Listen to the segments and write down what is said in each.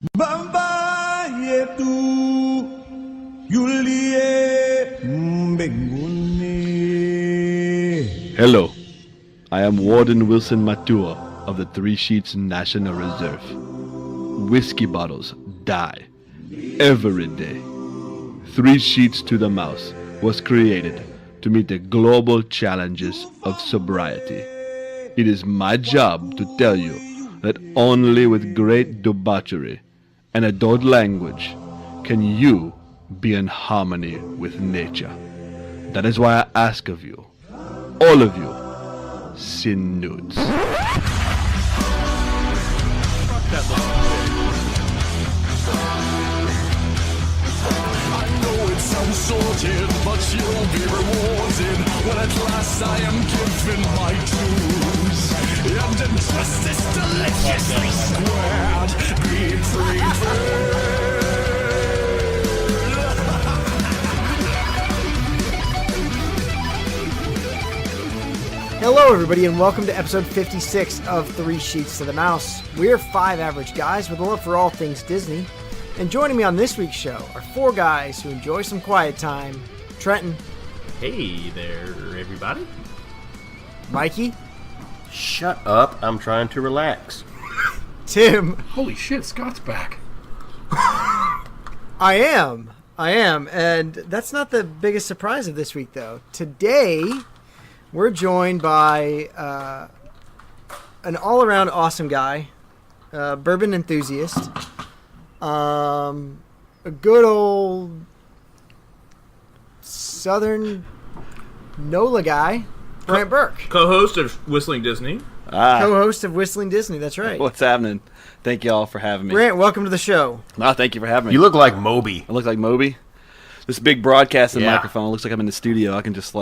Bamba yetu yulie mbinguni. Hello, I am Warden Wilson Matua of the Three Sheets National Reserve. Whiskey bottles die every day. Three Sheets to the Mouse was created to meet the global challenges of sobriety. It is my job to tell you that only with great debauchery and adult language can you be in harmony with nature. That is why I ask of you, all of you, send nudes. Sounds sorted, but you'll be rewarded when at last I am given my dues. And injustice deliciously squared, be prepared. Hello, everybody, and welcome to episode 56 of Three Sheets to the Mouse. We're five average guys with a love for all things Disney. And joining me on this week's show are four guys who enjoy some quiet time. Trenton. Hey there, everybody. Mikey. Shut up, I'm trying to relax. Tim. Holy shit, Scott's back. I am, and that's not the biggest surprise of this week, though. Today, we're joined by an all-around awesome guy, bourbon enthusiast, a good old Southern NOLA guy, Brant Burke. Co-host of Whistling Disney. Co-host of Whistling Disney, that's right. What's happening? Thank you all for having me. Brant, welcome to the show. No, thank you for having me. You look like Moby. I look like Moby. This big broadcasting Yeah. microphone looks like I'm in the studio. I can just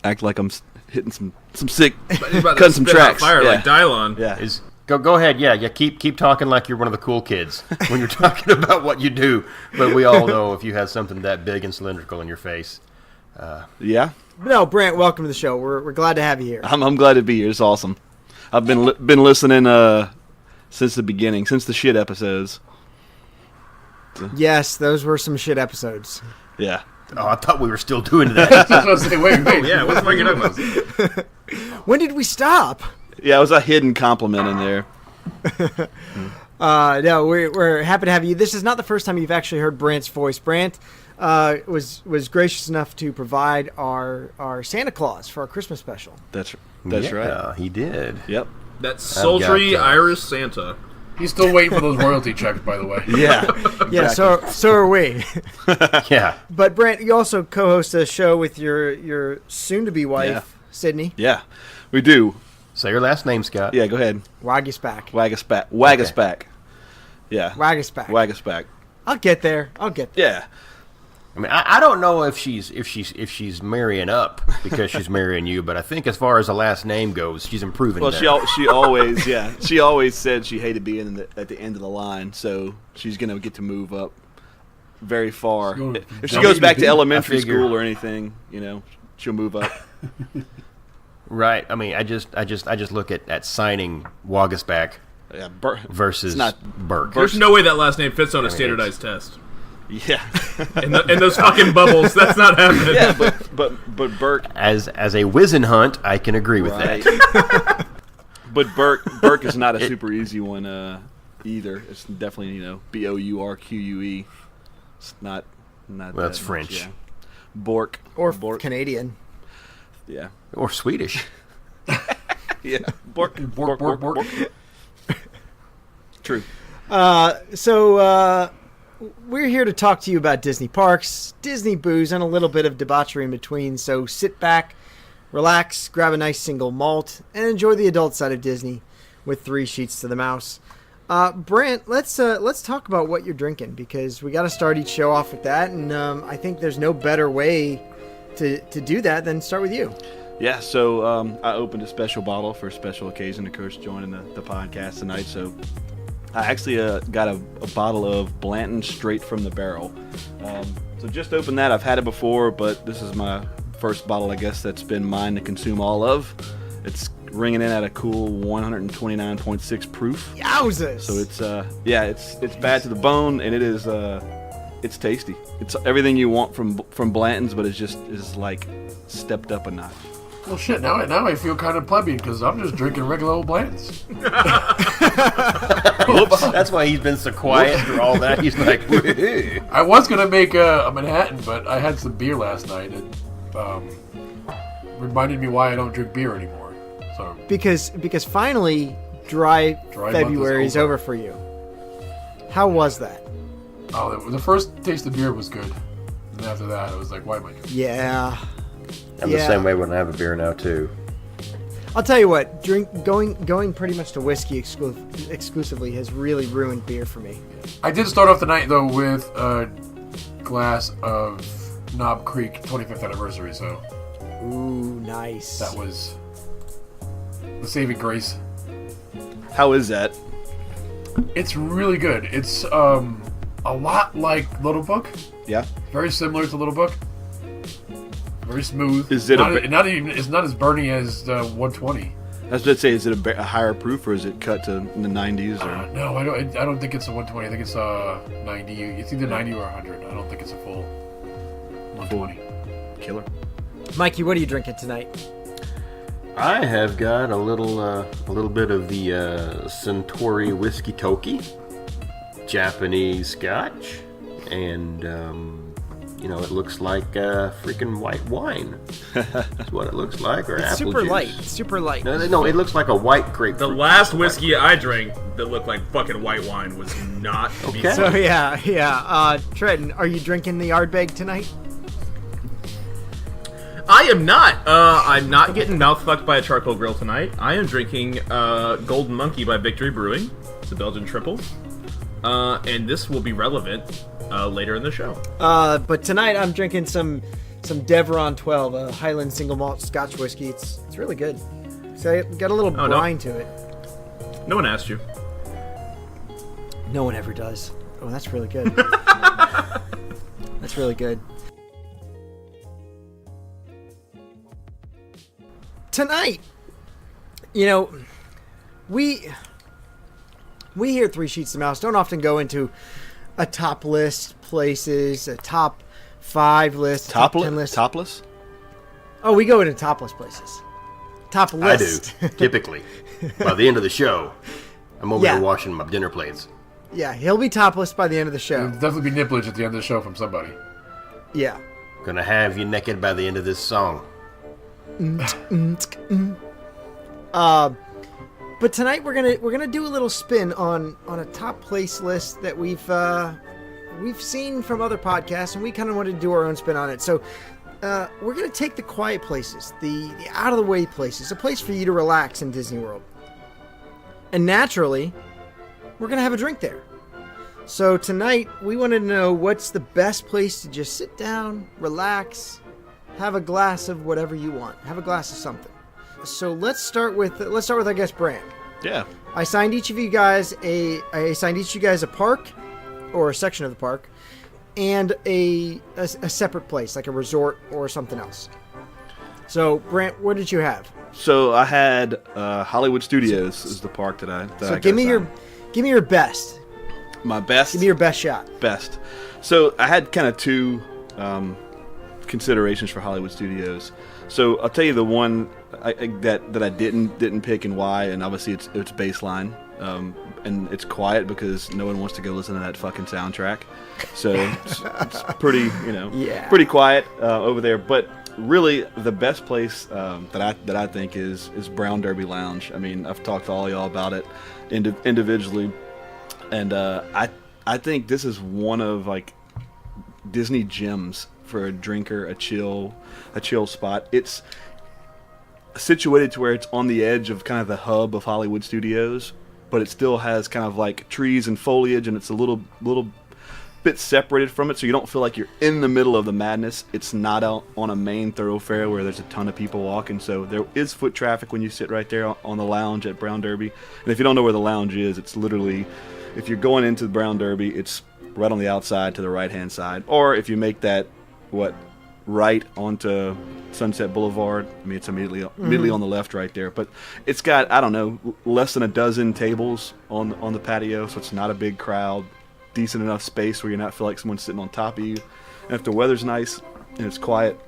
act like I'm hitting some sick, He's about to cutting some spit out tracks. fire yeah. like Dylon. Yeah. Go ahead, yeah, keep talking like you're one of the cool kids when you're talking about what you do. But we all know if you had something that big and cylindrical in your face. Yeah. No, Brant, welcome to the show. We're glad to have you here. I'm glad to be here. It's awesome. I've been listening since the beginning, since the shit episodes. Yes, those were some shit episodes. Yeah. Oh, I thought we were still doing that. I was going to say, wait. Yeah, what's the fuck you talking about? When did we stop? Yeah, it was a hidden compliment in there. No, we're happy to have you. This is not the first time you've actually heard Brant's voice. Brant was gracious enough to provide our Santa Claus for our Christmas special. That's Yeah, right. he did. Yep. That sultry got, Irish Santa. He's still waiting for those royalty checks, by the way. Yeah. Yeah, so are we. Yeah. But Brant, you also co-host a show with your soon-to-be wife, Yeah. Sydney. Yeah. We do. Say your last name, Scott. Yeah, go ahead. Wagisback. Wag us back. Yeah. Wagisback. Wag us back. I'll get there. Yeah. I mean, I don't know if she's marrying up because she's marrying you, but I think as far as the last name goes, she's improving. Well, there. she always said she hated being at the end of the line, so she's gonna get to move up very far. If she goes back to elementary school or anything, she'll move up. Right. I mean, I just look at signing Wagisback Yeah, versus it's not Burke. There's no way that last name fits on a standardized test. Yeah. In those fucking bubbles, that's not happening. Yeah, but Burke, As a Wizenhunt, I can agree with that. But Burke is not a super easy one either. It's definitely Bourque. It's not. Well, it's that French. Much, yeah. Bork Or Bork. Canadian. Yeah. Or Swedish. Yeah. Bork. Bork. True. So we're here to talk to you about Disney parks, Disney booze, and a little bit of debauchery in between. So sit back, relax, grab a nice single malt, and enjoy the adult side of Disney with Three Sheets to the Mouse. Brant, let's talk about what you're drinking, because we got to start each show off with that, and I think there's no better way to do that than start with you. Yeah, so I opened a special bottle for a special occasion, of course, joining the podcast tonight. So I actually got a bottle of Blanton straight from the barrel. So just opened that. I've had it before, but this is my first bottle, I guess, that's been mine to consume all of. It's ringing in at a cool 129.6 proof. Yowzers! So it's bad to the bone, and it is it's tasty. It's everything you want from Blanton's, but it's like stepped up a notch. Well, shit. Now I feel kind of plebeian because I'm just drinking regular old Blanton's. That's why he's been so quiet through all that. He's like, "Woo." I was gonna make a Manhattan, but I had some beer last night and reminded me why I don't drink beer anymore. So Because finally, dry month February is is over for you. How was that? the first taste of beer was good, and after that, I was like, why am I doing this? Yeah. I'm the same way when I have a beer now too. I'll tell you what, going pretty much to whiskey exclusively has really ruined beer for me. I did start off the night though with a glass of Knob Creek 25th anniversary, so Ooh, nice. that was the saving grace. How is that? It's really good. It's a lot like Little Book, Yeah. very similar to Little Book. Very smooth. Is it it's not as burny as 120. I was going to say, is it a higher proof, or is it cut to the 90s? Or? No, I don't think it's a 120. I think it's a 90. It's either 90 or 100. I don't think it's a full 120. Killer. Mikey, what are you drinking tonight? I have got a little bit of the Centauri Whiskey Toki, Japanese Scotch, and it looks like freaking white wine. That's what it looks like, or It's apple super juice. light. Super light. No, it looks like a white grapefruit. The last whiskey I drank that looked like fucking white wine was not. Okay. So yeah. Trenton, are you drinking the Ardbeg tonight? I am not. I'm not getting mouth fucked by a charcoal grill tonight. I am drinking Golden Monkey by Victory Brewing. It's a Belgian triple. And this will be relevant later in the show. But tonight I'm drinking some Deveron 12, a Highland single malt Scotch whiskey. It's really good. So it got a little brine to it. No one asked you. No one ever does. Oh, that's really good. That's really good. Tonight, we here at Three Sheets of Mouse don't often go into a top list places, a top 5 list, top 10 list. Topless? Oh, we go into topless places. Top list. I do, typically. By the end of the show, I'm over Yeah. here washing my dinner plates. Yeah, he'll be topless by the end of the show. There'll definitely be nipplage at the end of the show from somebody. Yeah. Gonna have you naked by the end of this song. But tonight we're gonna do a little spin on a top place list that we've seen from other podcasts, and we kind of wanted to do our own spin on it. So we're gonna take the quiet places, the out of the way places, a place for you to relax in Disney World, and naturally, we're gonna have a drink there. So tonight we wanted to know what's the best place to just sit down, relax, have a glass of whatever you want, have a glass of something. So let's start with I guess Brand. Yeah. I assigned each of you guys a park or a section of the park and a separate place, like a resort or something else. So Brant, what did you have? So I had Hollywood Studios is the park that I So give me your best. My best. Give me your best shot. Best. So I had kind of two considerations for Hollywood Studios. So I'll tell you the one that I didn't pick and why, and obviously it's baseline, and it's quiet because no one wants to go listen to that fucking soundtrack. So it's pretty pretty quiet over there. But really, the best place that I think is Brown Derby Lounge. I mean, I've talked to all y'all about it individually, and I think this is one of like Disney gems for a drinker, a chill spot. It's situated to where it's on the edge of kind of the hub of Hollywood Studios, but it still has kind of like trees and foliage, and it's a little bit separated from it, so you don't feel like you're in the middle of the madness. It's not out on a main thoroughfare where there's a ton of people walking, so there is foot traffic when you sit right there on the lounge at Brown Derby. And if you don't know where the lounge is, it's literally, if you're going into the Brown Derby, it's right on the outside to the right hand side. Or if you make that what right onto Sunset Boulevard. I mean, it's immediately on the left right there. But it's got, I don't know, less than a dozen tables on the patio, so it's not a big crowd. Decent enough space where you're not feel like someone's sitting on top of you. And if the weather's nice and it's quiet,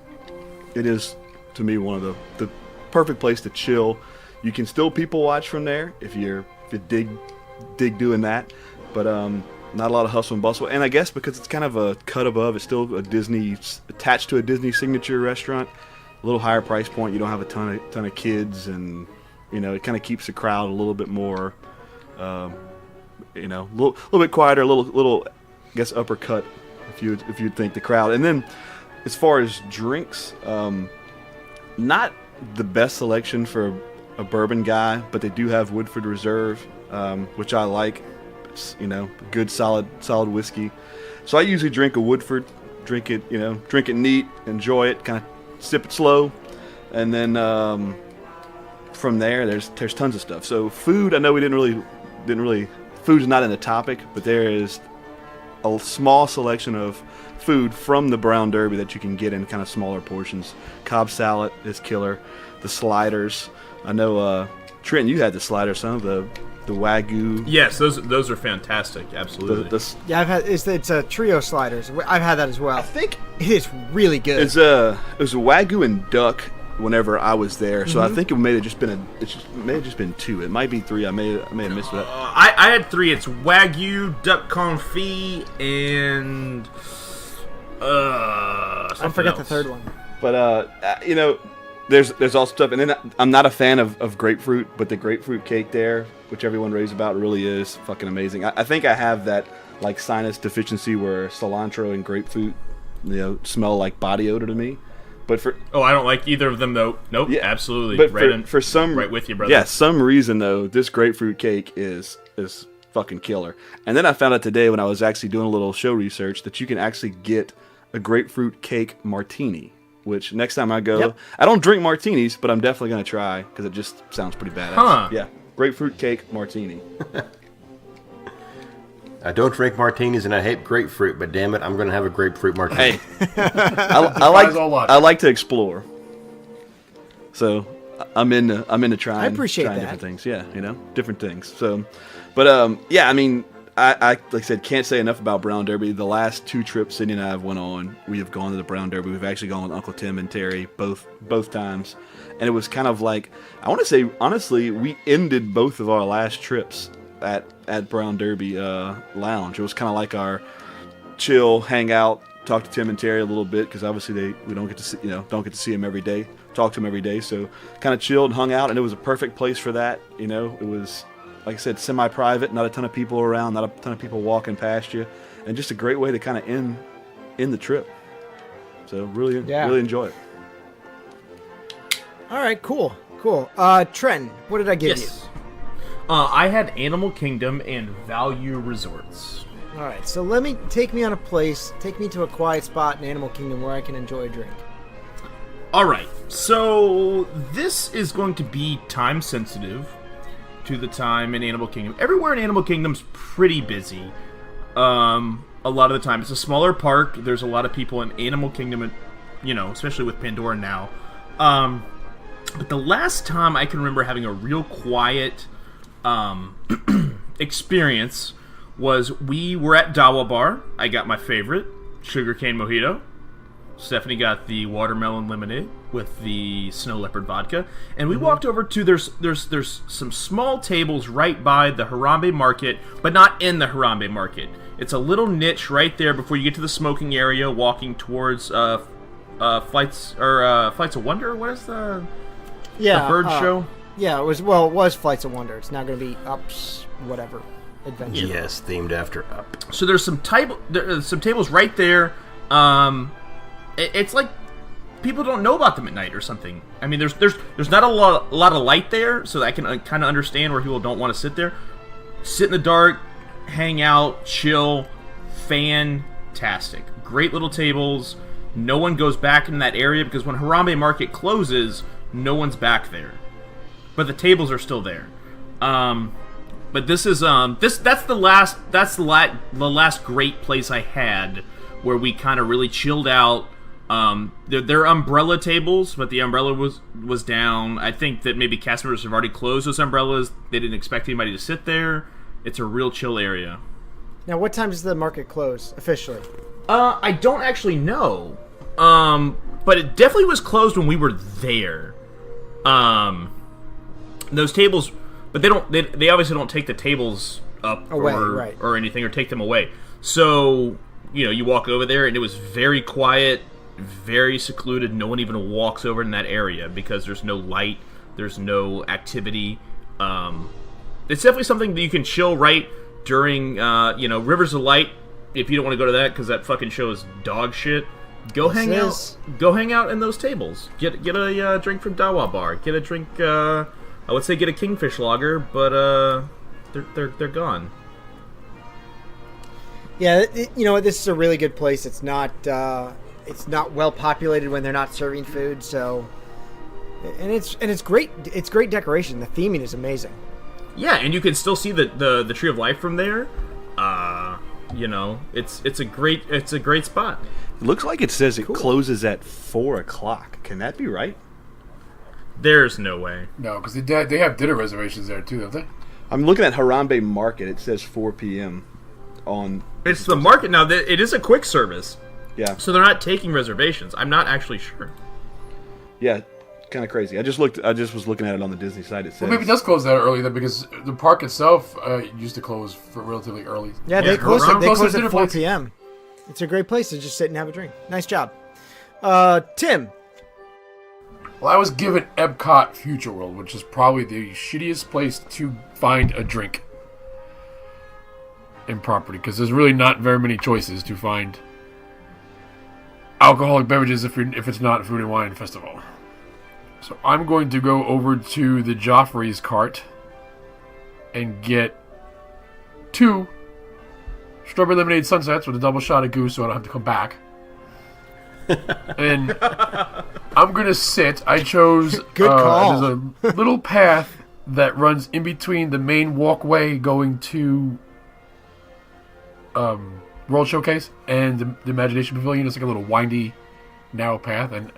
it is, to me, one of the perfect place to chill. You can still people watch from there if you dig doing that, but not a lot of hustle and bustle. And I guess because it's kind of a cut above, it's still a Disney, attached to a Disney signature restaurant, a little higher price point. You don't have a ton of kids, and it kind of keeps the crowd a little bit more, a little bit quieter, a little, I guess, uppercut if you'd think the crowd. And then as far as drinks, not the best selection for a bourbon guy, but they do have Woodford Reserve, which I like. It's, good solid whiskey. So I usually drink a Woodford, drink it neat, enjoy it, kind of sip it slow, and then from there there's tons of stuff. So food, I know we didn't really food's not in the topic, but there is a small selection of food from the Brown Derby that you can get in kind of smaller portions. Cobb salad is killer. The sliders, I know Trent, you had the sliders, some of the Wagyu. Yes, those are fantastic. Absolutely. Yeah, I've had it's a trio sliders. I've had that as well. I think it is really good. It was a Wagyu and duck whenever I was there, so I think it may have just been two. It might be three. I may have missed that. I had three. It's Wagyu, duck confit, and I forgot the third one. But there's also stuff, and then I'm not a fan of grapefruit, but the grapefruit cake there, which everyone raves about, really is fucking amazing. I think I have that like sinus deficiency where cilantro and grapefruit, smell like body odor to me. But I don't like either of them though. Nope. Yeah, absolutely. But right with you, brother. Yeah, some reason though, this grapefruit cake is fucking killer. And then I found out today when I was actually doing a little show research that you can actually get a grapefruit cake martini. Which next time I go, I don't drink martinis, but I'm definitely gonna try because it just sounds pretty badass. Huh. Yeah, grapefruit cake martini. I don't drink martinis and I hate grapefruit, but damn it, I'm gonna have a grapefruit martini. Hey, I like to explore, so I'm into trying. I appreciate trying that. different things. Yeah, different things. So, but I mean, I like I said, can't say enough about Brown Derby. The last two trips Sydney and I have went on, we have gone to the Brown Derby. We've actually gone with Uncle Tim and Terry both times, and it was kind of like, I want to say honestly, we ended both of our last trips at Brown Derby Lounge. It was kind of like our chill, hang out, talk to Tim and Terry a little bit because obviously we don't get to see them every day, talk to them every day. So kind of chilled, hung out, and it was a perfect place for that. It was, like I said, semi-private, not a ton of people around, not a ton of people walking past you, and just a great way to kind of end the trip. So really enjoy it. All right, cool. Trent, what did I give you? I had Animal Kingdom and Value Resorts. All right, so take me to a quiet spot in Animal Kingdom where I can enjoy a drink. All right, so this is going to be time sensitive to the time in Animal Kingdom. Everywhere in Animal Kingdom's pretty busy. A lot of the time, it's a smaller park. There's a lot of people in Animal Kingdom, especially with Pandora now. But the last time I can remember having a real quiet experience was we were at Dawa Bar. I got my favorite, sugarcane mojito. Stephanie got the watermelon lemonade with the snow leopard vodka, and we walked over to there's some small tables right by the Harambe Market, but not in the Harambe Market. It's a little niche right there before you get to the smoking area, walking towards Flights of Wonder. What is the bird show? Yeah, it was Flights of Wonder. It's now going to be Up's whatever adventure. Yes, themed after Up. So there's some tables right there. It's like people don't know about them at night or something. I mean, there's not a lot of light there, so I can kind of understand where people don't want to sit there. Sit in the dark, hang out, chill. Fantastic. Great little tables. No one goes back in that area because when Harambe Market closes, no one's back there. But the tables are still there. But this is that's the last great place I had where we kind of really chilled out. They're umbrella tables, but the umbrella was down. I think that maybe cast members have already closed those umbrellas. They didn't expect anybody to sit there. It's a real chill area. Now, what time does the market close officially? I don't actually know. But it definitely was closed when we were there. Those tables, but they obviously don't take the tables up Away, or, right. or anything, or take them away. So, you walk over there and it was very quiet, very secluded. No one even walks over in that area because there's no light, there's no activity. It's definitely something that you can chill right during, Rivers of Light. If you don't want to go to that because that fucking show is dog shit, go hang out in those tables. Get a drink from Dawa Bar. Get a drink. I would say get a Kingfish Lager, but they're gone. Yeah, this is a really good place. It's not well populated when they're not serving food. So, and it's great. It's great decoration. The theming is amazing. Yeah, and you can still see the Tree of Life from there. It's a great spot. It looks like it says it closes at 4 o'clock. Can that be right? There's no way. No, because they have dinner reservations there too, don't they? I'm looking at Harambe Market. It says 4 p.m. on... It's the market now. It is a quick service. Yeah. So they're not taking reservations. I'm not actually sure. Yeah, kind of crazy. I just was looking at it on the Disney site. It says... Well, maybe it does close that early then, because the park itself used to close for relatively early. Yeah, they close at 4 place. p.m. It's a great place to just sit and have a drink. Nice job. Tim. Well, I was given Epcot Future World, which is probably the shittiest place to find a drink in property, because there's really not very many choices to find alcoholic beverages if it's not Food and Wine Festival. So I'm going to go over to the Joffrey's cart and get 2 strawberry lemonade sunsets with a double shot of goose, so I don't have to come back. And I'm gonna sit. I chose. Good call. There's a little path that runs in between the main walkway going to World Showcase and the Imagination Pavilion. It's like a little windy, narrow path, and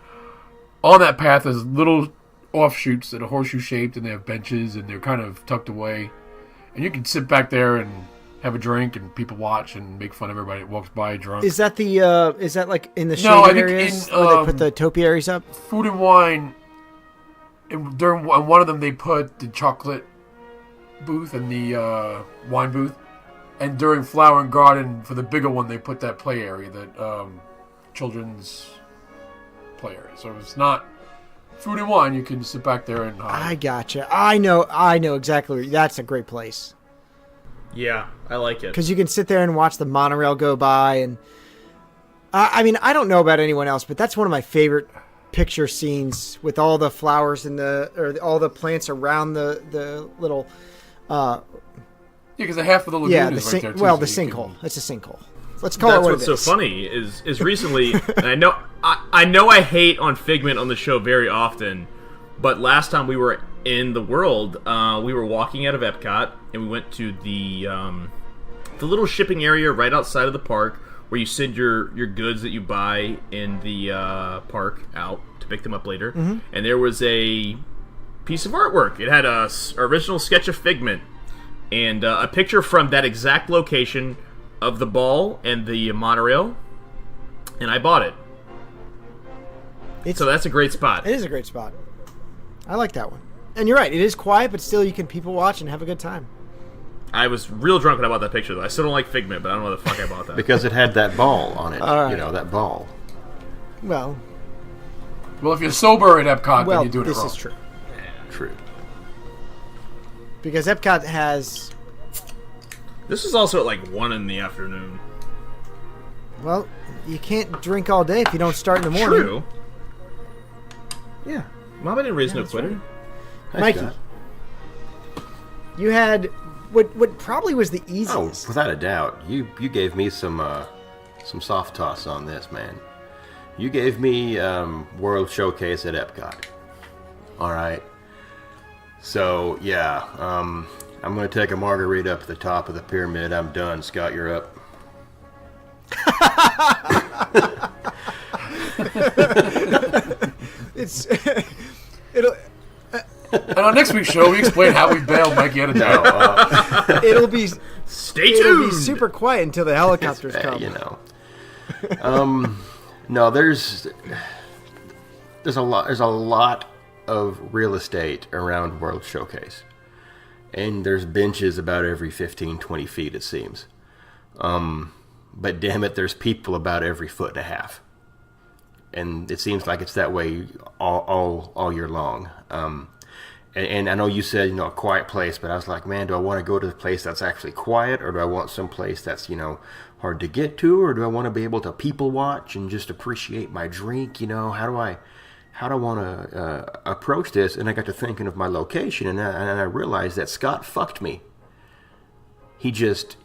on that path there's little offshoots that are horseshoe shaped, and they have benches, and they're kind of tucked away, and you can sit back there and have a drink, and people watch and make fun of everybody that walks by drunk. Is that like in the shaded areas where they put the topiaries up? Food and Wine, during one of them they put the chocolate booth and the wine booth, and during Flower and Garden for the bigger one they put that play area, that children's play area. So if it's not Food and Wine, you can sit back there and I gotcha. I know exactly. That's a great place. Yeah, I like it. Because you can sit there and watch the monorail go by. And I mean, I don't know about anyone else, but that's one of my favorite picture scenes with all the flowers and all the plants around the little... because the half of the lagoon is right there, too. Well, the sinkhole. It's a sinkhole. Let's call it what it is. That's what's so funny is recently, and I know I hate on Figment on the show very often, but last time we were in the world, we were walking out of Epcot, and we went to the little shipping area right outside of the park where you send your goods that you buy in the park out to pick them up later. Mm-hmm. And there was a piece of artwork. It had a original sketch of Figment and a picture from that exact location of the ball and the monorail, and I bought it. So that's a great spot. It is a great spot. I like that one. And you're right, it is quiet, but still you can people watch and have a good time. I was real drunk when I bought that picture, though. I still don't like Figment, but I don't know what the fuck I bought that. Because it had that ball on it. Right. That ball. Well, if you're sober at Epcot, then you're doing it wrong. This is true. True. Because Epcot has... This is also at like 1 in the afternoon. Well, you can't drink all day if you don't start in the morning. True. Yeah. Mama didn't raise no quitter. Right. Mikey, you had what probably was the easiest. Oh, without a doubt. You gave me some soft toss on this, man. You gave me World Showcase at Epcot. All right. So, yeah, I'm going to take a margarita up at the top of the pyramid. I'm done. Scott, you're up. It's it'll And on next week's show, we explain how we bailed Mikey out of town. it'll be Stay it'll tuned. be super quiet until the helicopters come. You know. No, there's a lot of real estate around World Showcase. And there's benches about every 15, 20 feet, it seems. But damn it, there's people about every foot and a half. And it seems like it's that way all year long. And I know you said, a quiet place, but I was like, man, do I want to go to a place that's actually quiet, or do I want some place that's, hard to get to, or do I want to be able to people watch and just appreciate my drink? How do I want to approach this? And I got to thinking of my location, and I realized that Scott fucked me. He just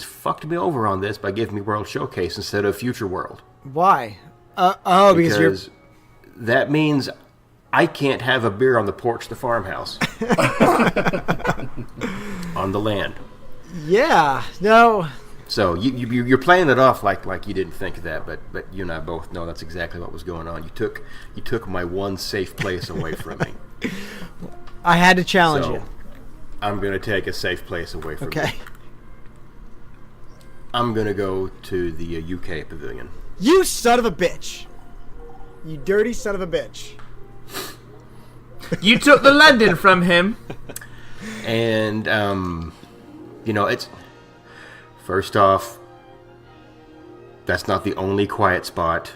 fucked me over on this by giving me World Showcase instead of Future World. Why? Because that means I can't have a beer on the porch of the farmhouse. On the land. Yeah. No. So you're playing it off like you didn't think of that, but you and I both know that's exactly what was going on. You took my one safe place away from me. I had to challenge you. I'm going to take a safe place away from you. Okay. I'm going to go to the UK pavilion. You son of a bitch. You dirty son of a bitch. You took the London from him. And, it's... First off, that's not the only quiet spot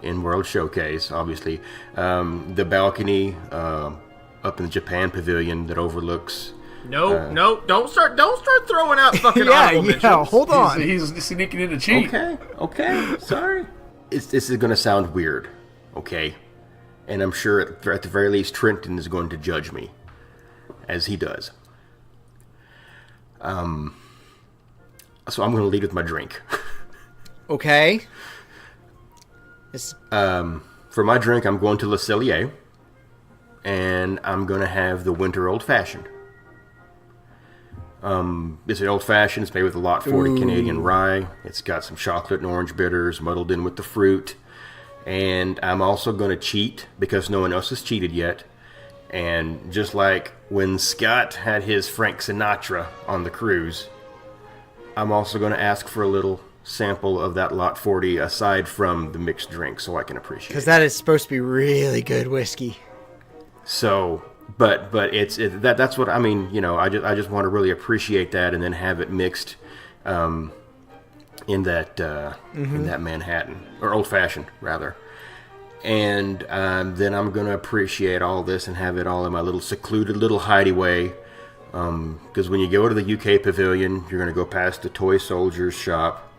in World Showcase, obviously. The balcony up in the Japan pavilion that overlooks... No, don't start throwing out fucking honorable mentions. Hold on. He's sneaking in to cheat. Okay, sorry. This is going to sound weird, okay? And I'm sure at the very least Trenton is going to judge me, as he does. So I'm going to lead with my drink. Okay. For my drink, I'm going to Le Cellier, and I'm going to have the winter old fashioned. It's an old fashioned. It's made with a lot 40 Canadian rye. It's got some chocolate and orange bitters muddled in with the fruit. And I'm also going to cheat because no one else has cheated yet. And just like when Scott had his Frank Sinatra on the cruise, I'm also going to ask for a little sample of that lot 40 aside from the mixed drink so I can appreciate it. Because that is supposed to be really good whiskey. So, but that's what I mean. I just want to really appreciate that and then have it mixed in that Manhattan or old fashioned rather. And then I'm going to appreciate all this and have it all in my little secluded little hideaway. Because when you go to the UK pavilion, you're going to go past the toy soldiers shop,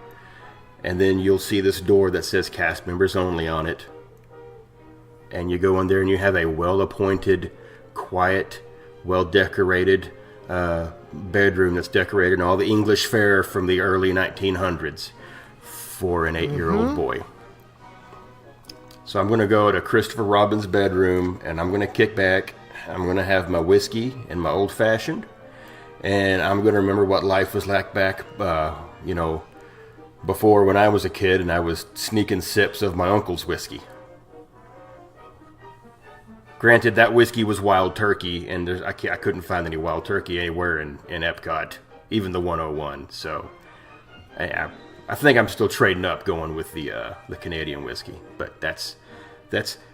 and then you'll see this door that says cast members only on it. And you go in there and you have a well-appointed, quiet, well-decorated bedroom that's decorated in all the English fare from the early 1900s for an 8-year-old boy. So I'm going to go to Christopher Robin's bedroom, and I'm going to kick back. I'm going to have my whiskey and my old-fashioned, and I'm going to remember what life was like back, before when I was a kid and I was sneaking sips of my uncle's whiskey. Granted, that whiskey was wild turkey, and I couldn't find any wild turkey anywhere in Epcot, even the 101, so I think I'm still trading up going with the Canadian whiskey, but that's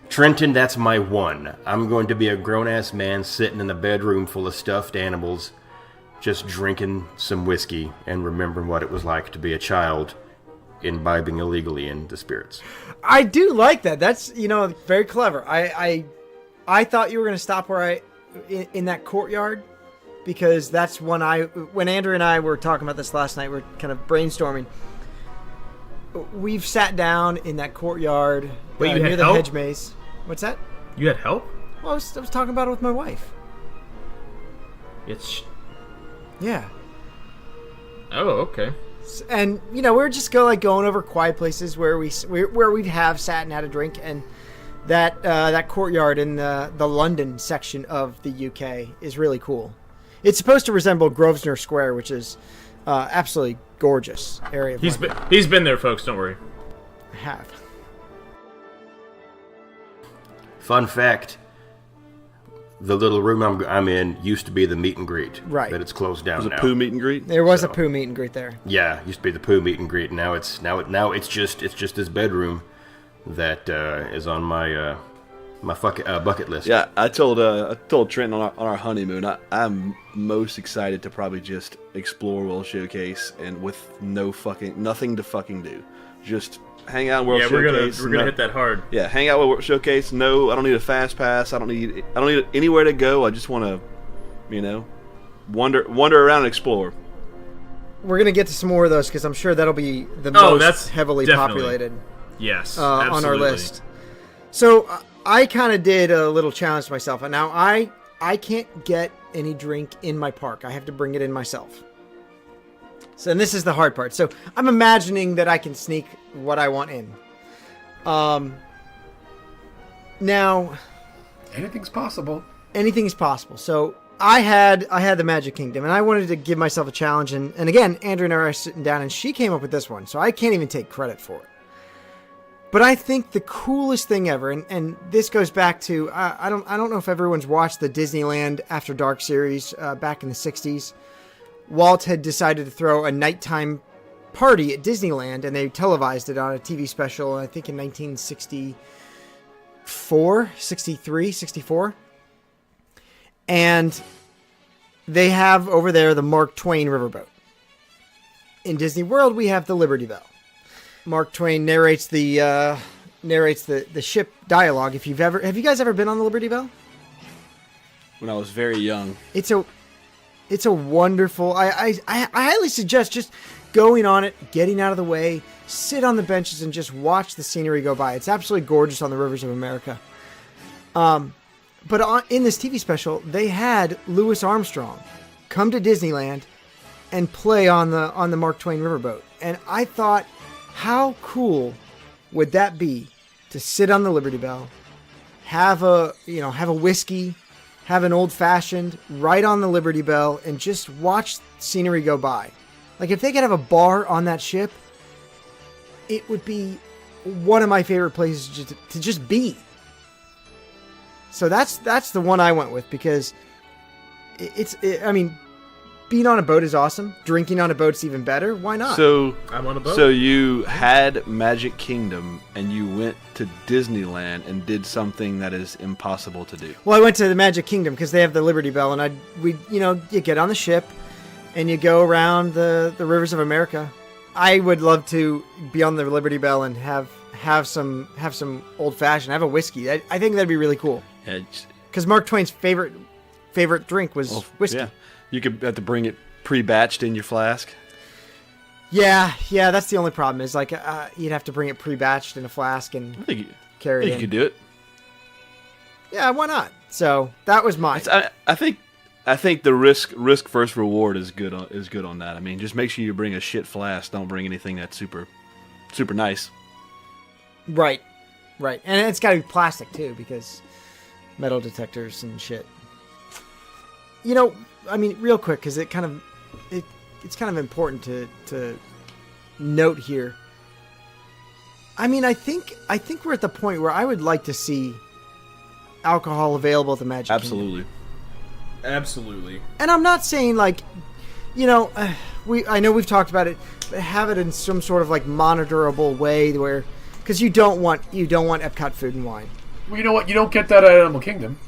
Trenton, that's my one. I'm going to be a grown-ass man sitting in a bedroom full of stuffed animals, just drinking some whiskey and remembering what it was like to be a child imbibing illegally in the spirits. I do like that. That's, very clever. I thought you were going to stop in that courtyard, because that's when Andrew and I were talking about this last night, we're kind of brainstorming. We've sat down in that courtyard near the hedge maze. What's that? You had help? Well, I was talking about it with my wife. Yeah. Oh, okay. And we were just going over quiet places where we'd have sat and had a drink, and that courtyard in the London section of the UK is really cool. It's supposed to resemble Grosvenor Square, which is absolutely gorgeous area. Of He's been there, folks. Don't worry. I have. Fun fact: the little room I'm in used to be the meet and greet. Right. But it's closed down It was now. a poo meet and greet. There was a So- poo meet and greet there. Yeah, used to be the poo meet and greet. Now it's just this bedroom that is on my bucket list. Yeah, I told Trent on our honeymoon, I'm most excited to probably just explore World Showcase and with nothing to fucking do, just hang out at World Yeah, Showcase. we're gonna hit that hard. Yeah, hang out with World Showcase. No, I don't need a fast pass. I don't need anywhere to go. I just want to, wander around and explore. We're gonna get to some more of those because I'm sure that'll be the Oh, most that's heavily definitely. populated Yes, on our absolutely. list. So I kind of did a little challenge to myself, and now I can't get any drink in my park. I have to bring it in myself. So, and this is the hard part. So I'm imagining that I can sneak what I want in. Now Anything's possible. anything is possible. So I had the Magic Kingdom, and I wanted to give myself a challenge. And again, Andrew and I are sitting down, and she came up with this one, so I can't even take credit for it. But I think the coolest thing ever, and this goes back to I don't know if everyone's watched the Disneyland After Dark series back in the '60s. Walt had decided to throw a nighttime party at Disneyland, and they televised it on a TV special, I think in 1964, 63, 64. And they have over there the Mark Twain riverboat. In Disney World, we have the Liberty Bell. Mark Twain narrates the ship dialogue. Have you guys ever been on the Liberty Bell? When I was very young. It's a wonderful. I highly suggest just going on it, getting out of the way, sit on the benches, and just watch the scenery go by. It's absolutely gorgeous on the rivers of America. But in this TV special, they had Louis Armstrong come to Disneyland and play on the Mark Twain riverboat, and I thought, how cool would that be to sit on the Liberty Bell, have a whiskey, have an old fashioned right on the Liberty Bell, and just watch scenery go by. Like if they could have a bar on that ship, it would be one of my favorite places to just be. So that's the one I went with because being on a boat is awesome. Drinking on a boat's even better. Why not? So I'm on a boat. So you had Magic Kingdom and you went to Disneyland and did something that is impossible to do. Well, I went to the Magic Kingdom because they have the Liberty Bell, and you get on the ship and you go around the rivers of America. I would love to be on the Liberty Bell and have some old fashioned, have a whiskey. I think that'd be really cool. Because Mark Twain's favorite drink was whiskey. Yeah. You could have to bring it pre-batched in your flask. Yeah, that's the only problem. Is like you'd have to bring it pre-batched in a flask and carry it You in. could do it. Yeah, why not? So that was mine. I think the risk versus reward is good on that. I mean, just make sure you bring a shit flask. Don't bring anything that's super nice. Right, and it's got to be plastic too because metal detectors and shit. Real quick, because it's kind of important to note here. I think we're at the point where I would like to see alcohol available at the Magic Kingdom. Absolutely. And I'm not saying I know we've talked about it, but have it in some sort of like monitorable way where, because you don't want Epcot food and wine. Well, you know what? You don't get that at Animal Kingdom.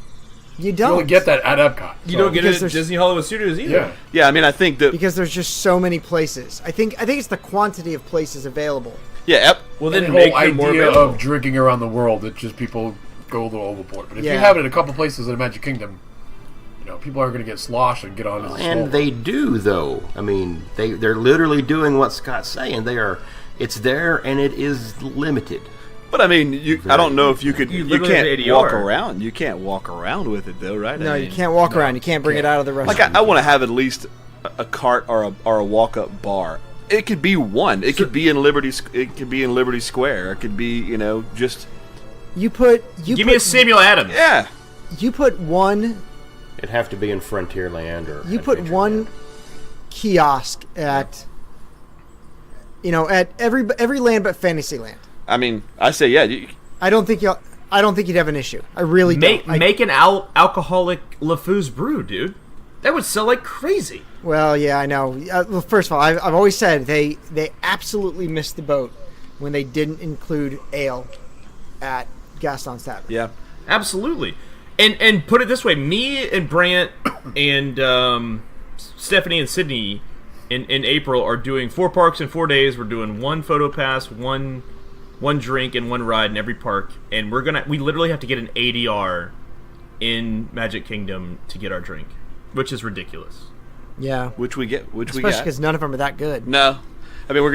You You don't only get that at Epcot. You don't get because it at there's- Disney Hollywood Studios either. Yeah. Yeah, I think that. because there's just so many places. I think it's the quantity of places available. Yeah. Well, And then the make whole them more idea available. of drinking around the world, that just people go a little overboard. But if Yeah. you have it in a couple places in the Magic Kingdom, people aren't going to get sloshed and get on the And they do, though. I mean, they're literally doing what Scott's saying. It's there, and it is limited. But I mean, I don't know if you could. You You literally can't have ADR. walk around. You can't walk around with it though, right? No, you can't walk around. You can't bring it out of the restaurant. Like I want to have at least a cart or a walk-up bar. It could be one. It could be in Liberty. It could be in Liberty Square. It could be just. Give Give me a Samuel Adams. Yeah. You put one. It'd have to be in Frontierland or. You put one kiosk at. At every land but Fantasyland. I mean, I say yeah. I don't think I don't think you'd have an issue. I really don't. Make an alcoholic LeFou's brew, dude. That would sell like crazy. Well, yeah, I know. Well, first of all, I've always said they absolutely missed the boat when they didn't include ale at Gaston's Tavern. Yeah. Absolutely. And put it this way, me and Brant and Stephanie and Sydney in April are doing 4 parks in 4 days. We're doing 1 photo pass, one drink, and 1 ride in every park. And we literally have to get an ADR in Magic Kingdom to get our drink, which is ridiculous. Yeah. Which we got. Especially because none of them are that good. No. I mean, we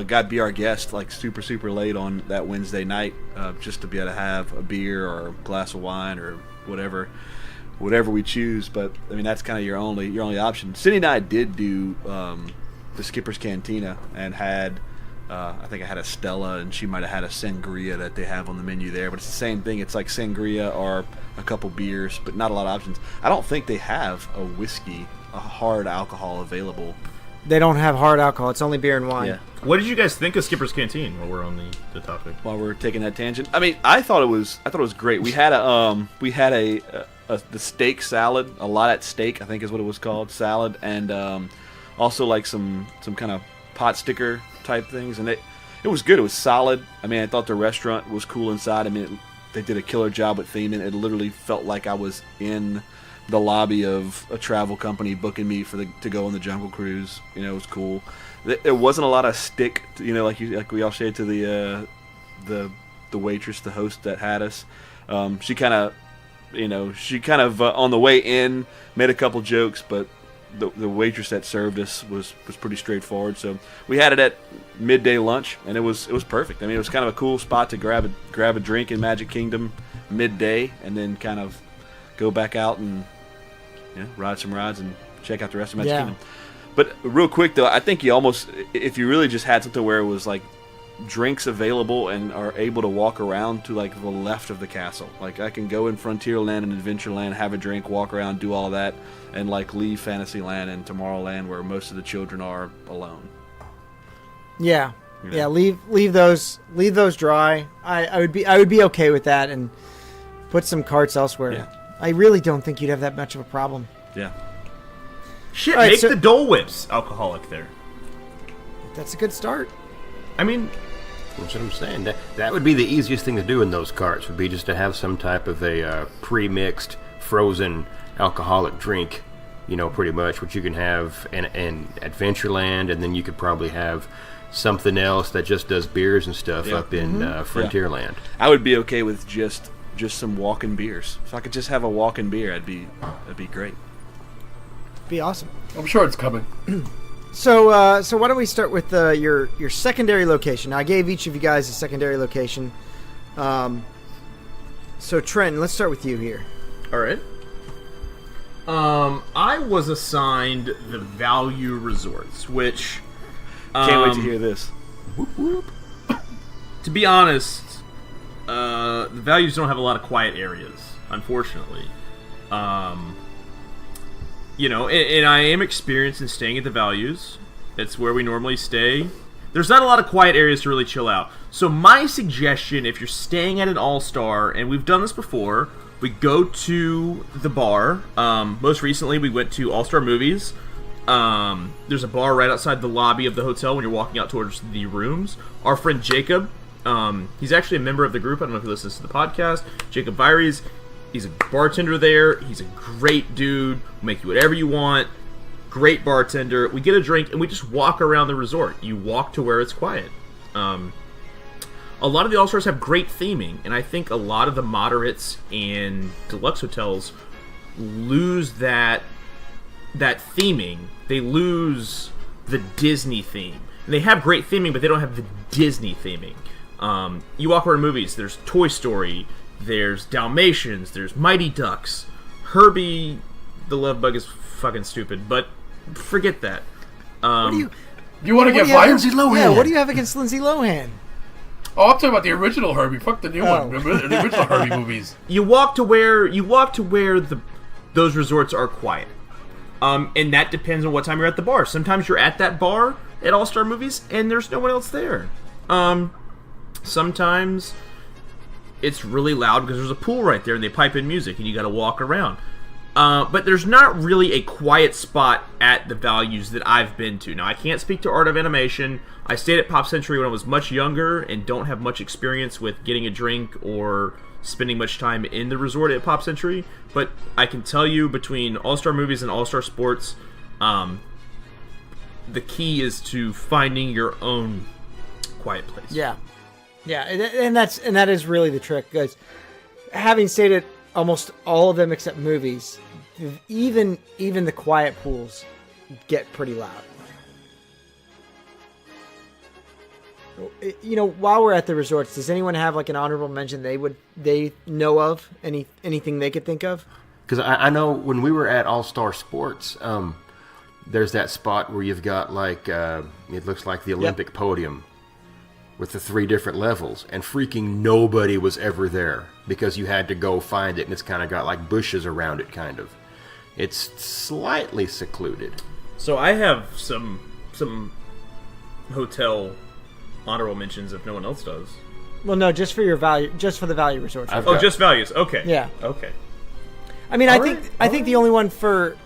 got to be our guest like super late on that Wednesday night, just to be able to have a beer or a glass of wine or whatever we choose. But I mean, that's kind of your only option. Cindy and I did do the Skipper's Cantina and had I think I had a Stella, and she might have had a sangria that they have on the menu there. But it's the same thing. It's like sangria or a couple beers, but not a lot of options. I don't think they have a hard alcohol available. They don't have hard alcohol. It's only beer and wine. Yeah. What did you guys think of Skipper's Canteen while we're on the topic? While we're taking that tangent, I mean, I thought it was great. We had the steak salad, a lot at steak, I think is what it was called, salad, and also like some kind of pot sticker type things, and it was good. It was solid. I mean, I thought the restaurant was cool inside. I mean, they did a killer job with theming. It literally felt like I was in the lobby of a travel company booking me to go on the Jungle Cruise. You know, it was cool. There wasn't a lot of stick, like we all said to the waitress, the host that had us. She kind of on the way in made a couple jokes, but the waitress that served us was pretty straightforward. So we had it at midday lunch, and it was perfect. I mean, it was kind of a cool spot to grab a drink in Magic Kingdom midday, and then kind of go back out and ride some rides and check out the rest of Magic Kingdom. But real quick though, I think if you really just had something where it was like drinks available and are able to walk around to like the left of the castle, like I can go in Frontierland and Adventureland, have a drink, walk around, do all that, and like leave Fantasyland and Tomorrowland where most of the children are alone. Yeah. Yeah, leave those dry. I would be okay with that, and put some carts elsewhere. Yeah. I really don't think you'd have that much of a problem. Yeah. Shit, All right, make so- the Dole Whips alcoholic there. That's a good start. I mean, That's what I'm saying. That would be the easiest thing to do in those carts, would be just to have some type of a pre-mixed, frozen alcoholic drink, pretty much, which you can have in Adventureland, and then you could probably have something else that just does beers and stuff up in Frontierland. I would be okay with just some walking beers. If I could just have a walking beer, that'd be great. Be awesome. I'm sure it's coming. So why don't we start with your secondary location? Now, I gave each of you guys a secondary location. So Trent, let's start with you here. all right. I was assigned the value resorts, which Can't wait to hear this. to be honest, the values don't have a lot of quiet areas, unfortunately. And I am experienced in staying at the values. It's where we normally stay. There's not a lot of quiet areas to really chill out. So my suggestion, if you're staying at an All-Star, and we've done this before, we go to the bar. Most recently, we went to All-Star Movies. There's a bar right outside the lobby of the hotel when you're walking out towards the rooms. Our friend Jacob, he's actually a member of the group. I don't know if he listens to the podcast. Jacob Vyries, he's a bartender there. He's a great dude. Will make you whatever you want. Great bartender. We get a drink and we just walk around the resort. You walk to where it's quiet. A lot of the All-Stars have great theming, and I think a lot of the moderates and deluxe hotels lose that theming. They lose the Disney theme. And they have great theming, but they don't have the Disney theming. You walk around movies, there's Toy Story, there's Dalmatians, there's Mighty Ducks. Herbie the Love Bug is fucking stupid, but forget that. What do you? You want to get Lindsay Lindsay Lohan? Yeah, what do you have against Lindsay Lohan? Oh, I'm talking about the original Herbie. Fuck the new one. The original Herbie movies. You walk to where those resorts are quiet. And that depends on what time you're at the bar. Sometimes you're at that bar at All-Star Movies and there's no one else there. Sometimes it's really loud because there's a pool right there and they pipe in music and you got to walk around. But there's not really a quiet spot at the Values that I've been to. Now, I can't speak to Art of Animation. I stayed at Pop Century when I was much younger and don't have much experience with getting a drink or spending much time in the resort at Pop Century. But I can tell you, between All-Star Movies and All-Star Sports, the key is to finding your own quiet place. Yeah, and that is really the trick, guys. Having stayed at almost all of them except movies, even the quiet pools get pretty loud. You know, while we're at the resorts, does anyone have like an honorable mention they know of? Anything they could think of? Because I know when we were at All Star Sports, there's that spot where you've got like it looks like the Olympic podium with the 3 different levels, and freaking nobody was ever there because you had to go find it, and it's kind of got like bushes around it, kind of. It's slightly secluded. So I have some hotel honorable mentions if no one else does. Well, no, just for the value resorts. Just Values. Okay. Yeah. Okay. I mean, I think the only one for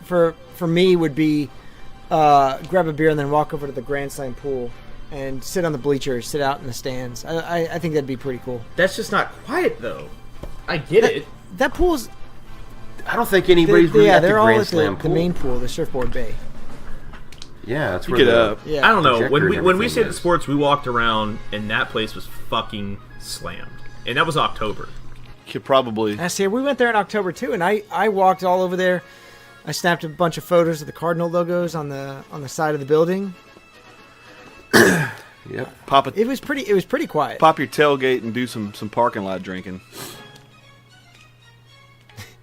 me would be grab a beer and then walk over to the Grand Slam pool and sit on the bleachers, sit out in the stands. I think that'd be pretty cool. That's just not quiet, though. I get it. That pool's... I don't think anybody's really at the they're all Grand at Slam the pool. main pool, the surfboard bay. Yeah, that's You where could, Yeah. I don't know. projector When and we everything stayed at is. Sports, we walked around, and that place was fucking slammed. And that was October. Could probably. I see. We went there in October too, and I walked all over there. I snapped a bunch of photos of the Cardinal logos on the side of the building. Yep. It was pretty quiet. Pop your tailgate and do some parking lot drinking.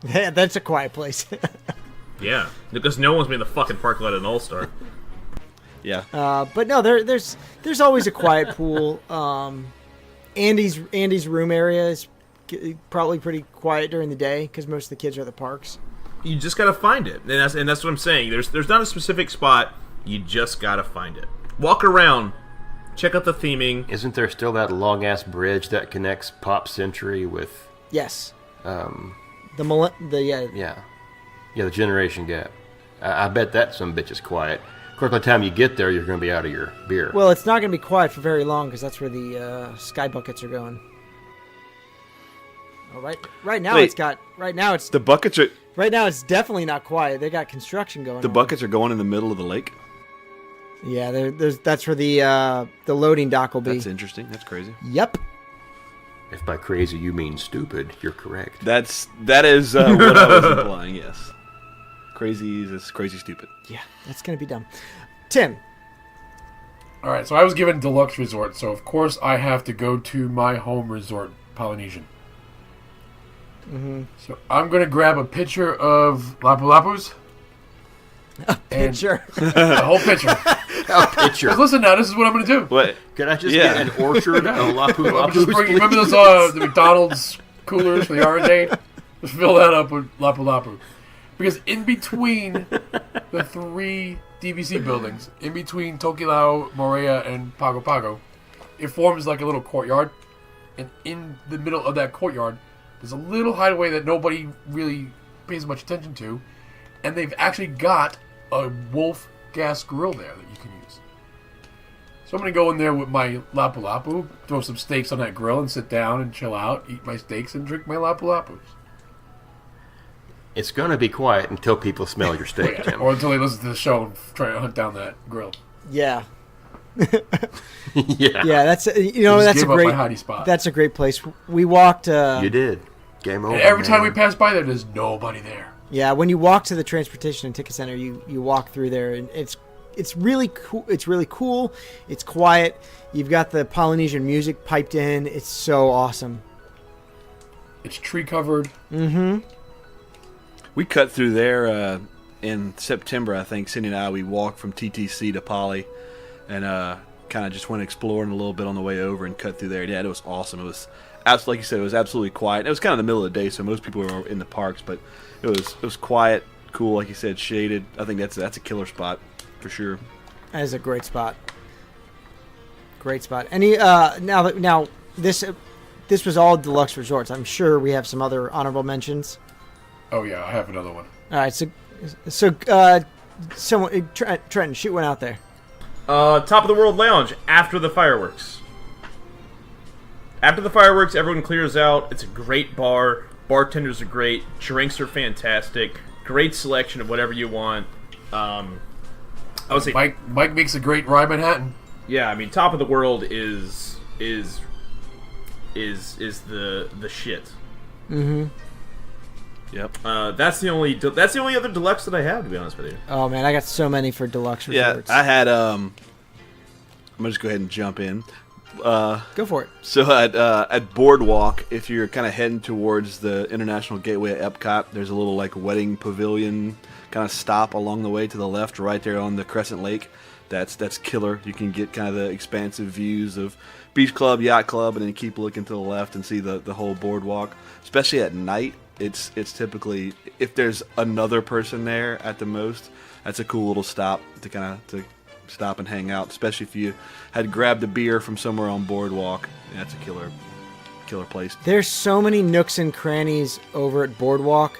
Yeah, that's a quiet place. Yeah. Because no one's been in the fucking parking lot at an All-Star. Yeah. But no, there's always a quiet pool. Andy's room area is probably pretty quiet during the day because most of the kids are at the parks. You just gotta find it. And that's what I'm saying. There's not a specific spot. You just gotta find it. Walk around. Check out the theming. Isn't there still that long ass bridge that connects Pop Century with Yes. The generation gap? I bet that some bitch is quiet. Of course, by the time you get there, you're going to be out of your beer. Well, it's not going to be quiet for very long because that's where the sky buckets are going. Oh, right now Wait. it's The buckets are right now it's definitely not quiet. They got construction going. the on. buckets are going in the middle of the lake. Yeah, that's where the loading dock will be. That's interesting. That's crazy. Yep. If by crazy you mean stupid, you're correct. That is what I was implying. Yes. Crazy is crazy stupid. Yeah, that's going to be dumb. Tim. All right, so I was given deluxe resort, so of course I have to go to my home resort, Polynesian. Mm-hmm. So I'm going to grab a pitcher of Lapu Lapus. Pitcher. A whole pitcher. A picture. Listen now, this is what I'm going to do. What? Could I just Yeah. get an orchard of Lapu Just Lapus, bring, remember please? those the McDonald's coolers for the orangeade? Just fill that up with Lapu Lapu. Because in between the 3 DVC buildings, in between Tokelau, Morea, and Pago Pago, it forms like a little courtyard. And in the middle of that courtyard, there's a little hideaway that nobody really pays much attention to. And they've actually got a wolf gas grill there that you can use. So I'm going to go in there with my Lapu Lapu, throw some steaks on that grill and sit down and chill out, eat my steaks and drink my Lapu Lapus. It's going to be quiet until people smell your steak, Tim. Or until they listen to the show and try to hunt down that grill. Yeah. Yeah. Yeah, that's Just that's a gave up great my hidey spot. That's a great place. We walked You did. Game over. And every time we man. pass by there, there's nobody there. Yeah, when you walk to the transportation and ticket center, you walk through there, and it's really cool. It's really cool. It's quiet. You've got the Polynesian music piped in. It's so awesome. It's tree covered. Mm-hmm. We cut through there in September, I think. Cindy and I, we walked from TTC to Poly, and kind of just went exploring a little bit on the way over and cut through there. Yeah, it was awesome. It was like you said, it was absolutely quiet. It was kind of the middle of the day, so most people were in the parks, but it was quiet, cool, like you said, shaded. I think that's a killer spot for sure. That is a great spot. Great spot. Any now this this was all deluxe resorts. I'm sure we have some other honorable mentions. Oh yeah, I have another one. All right, someone, Trenton, shoot one out there. Top of the World Lounge after the fireworks. After the fireworks, everyone clears out. It's a great bar. Bartenders are great. Drinks are fantastic. Great selection of whatever you want. I would say Mike makes a great rye Manhattan. Yeah, I mean, Top of the World is the shit. Mm-hmm. Yep. That's the only other deluxe that I have, to be honest with you. Oh man, I got so many for deluxe resorts. Yeah, I had. I'm gonna just go ahead and jump in. Go for it. So at Boardwalk, if you're kind of heading towards the International Gateway at Epcot, there's a little like wedding pavilion kind of stop along the way to the left, right there on the Crescent Lake. That's killer. You can get kind of the expansive views of Beach Club, Yacht Club, and then keep looking to the left and see the whole boardwalk. Especially at night, it's typically, if there's another person there at the most, that's a cool little stop to stop and hang out. Especially if you had grabbed a beer from somewhere on Boardwalk, that's a killer place. There's so many nooks and crannies over at Boardwalk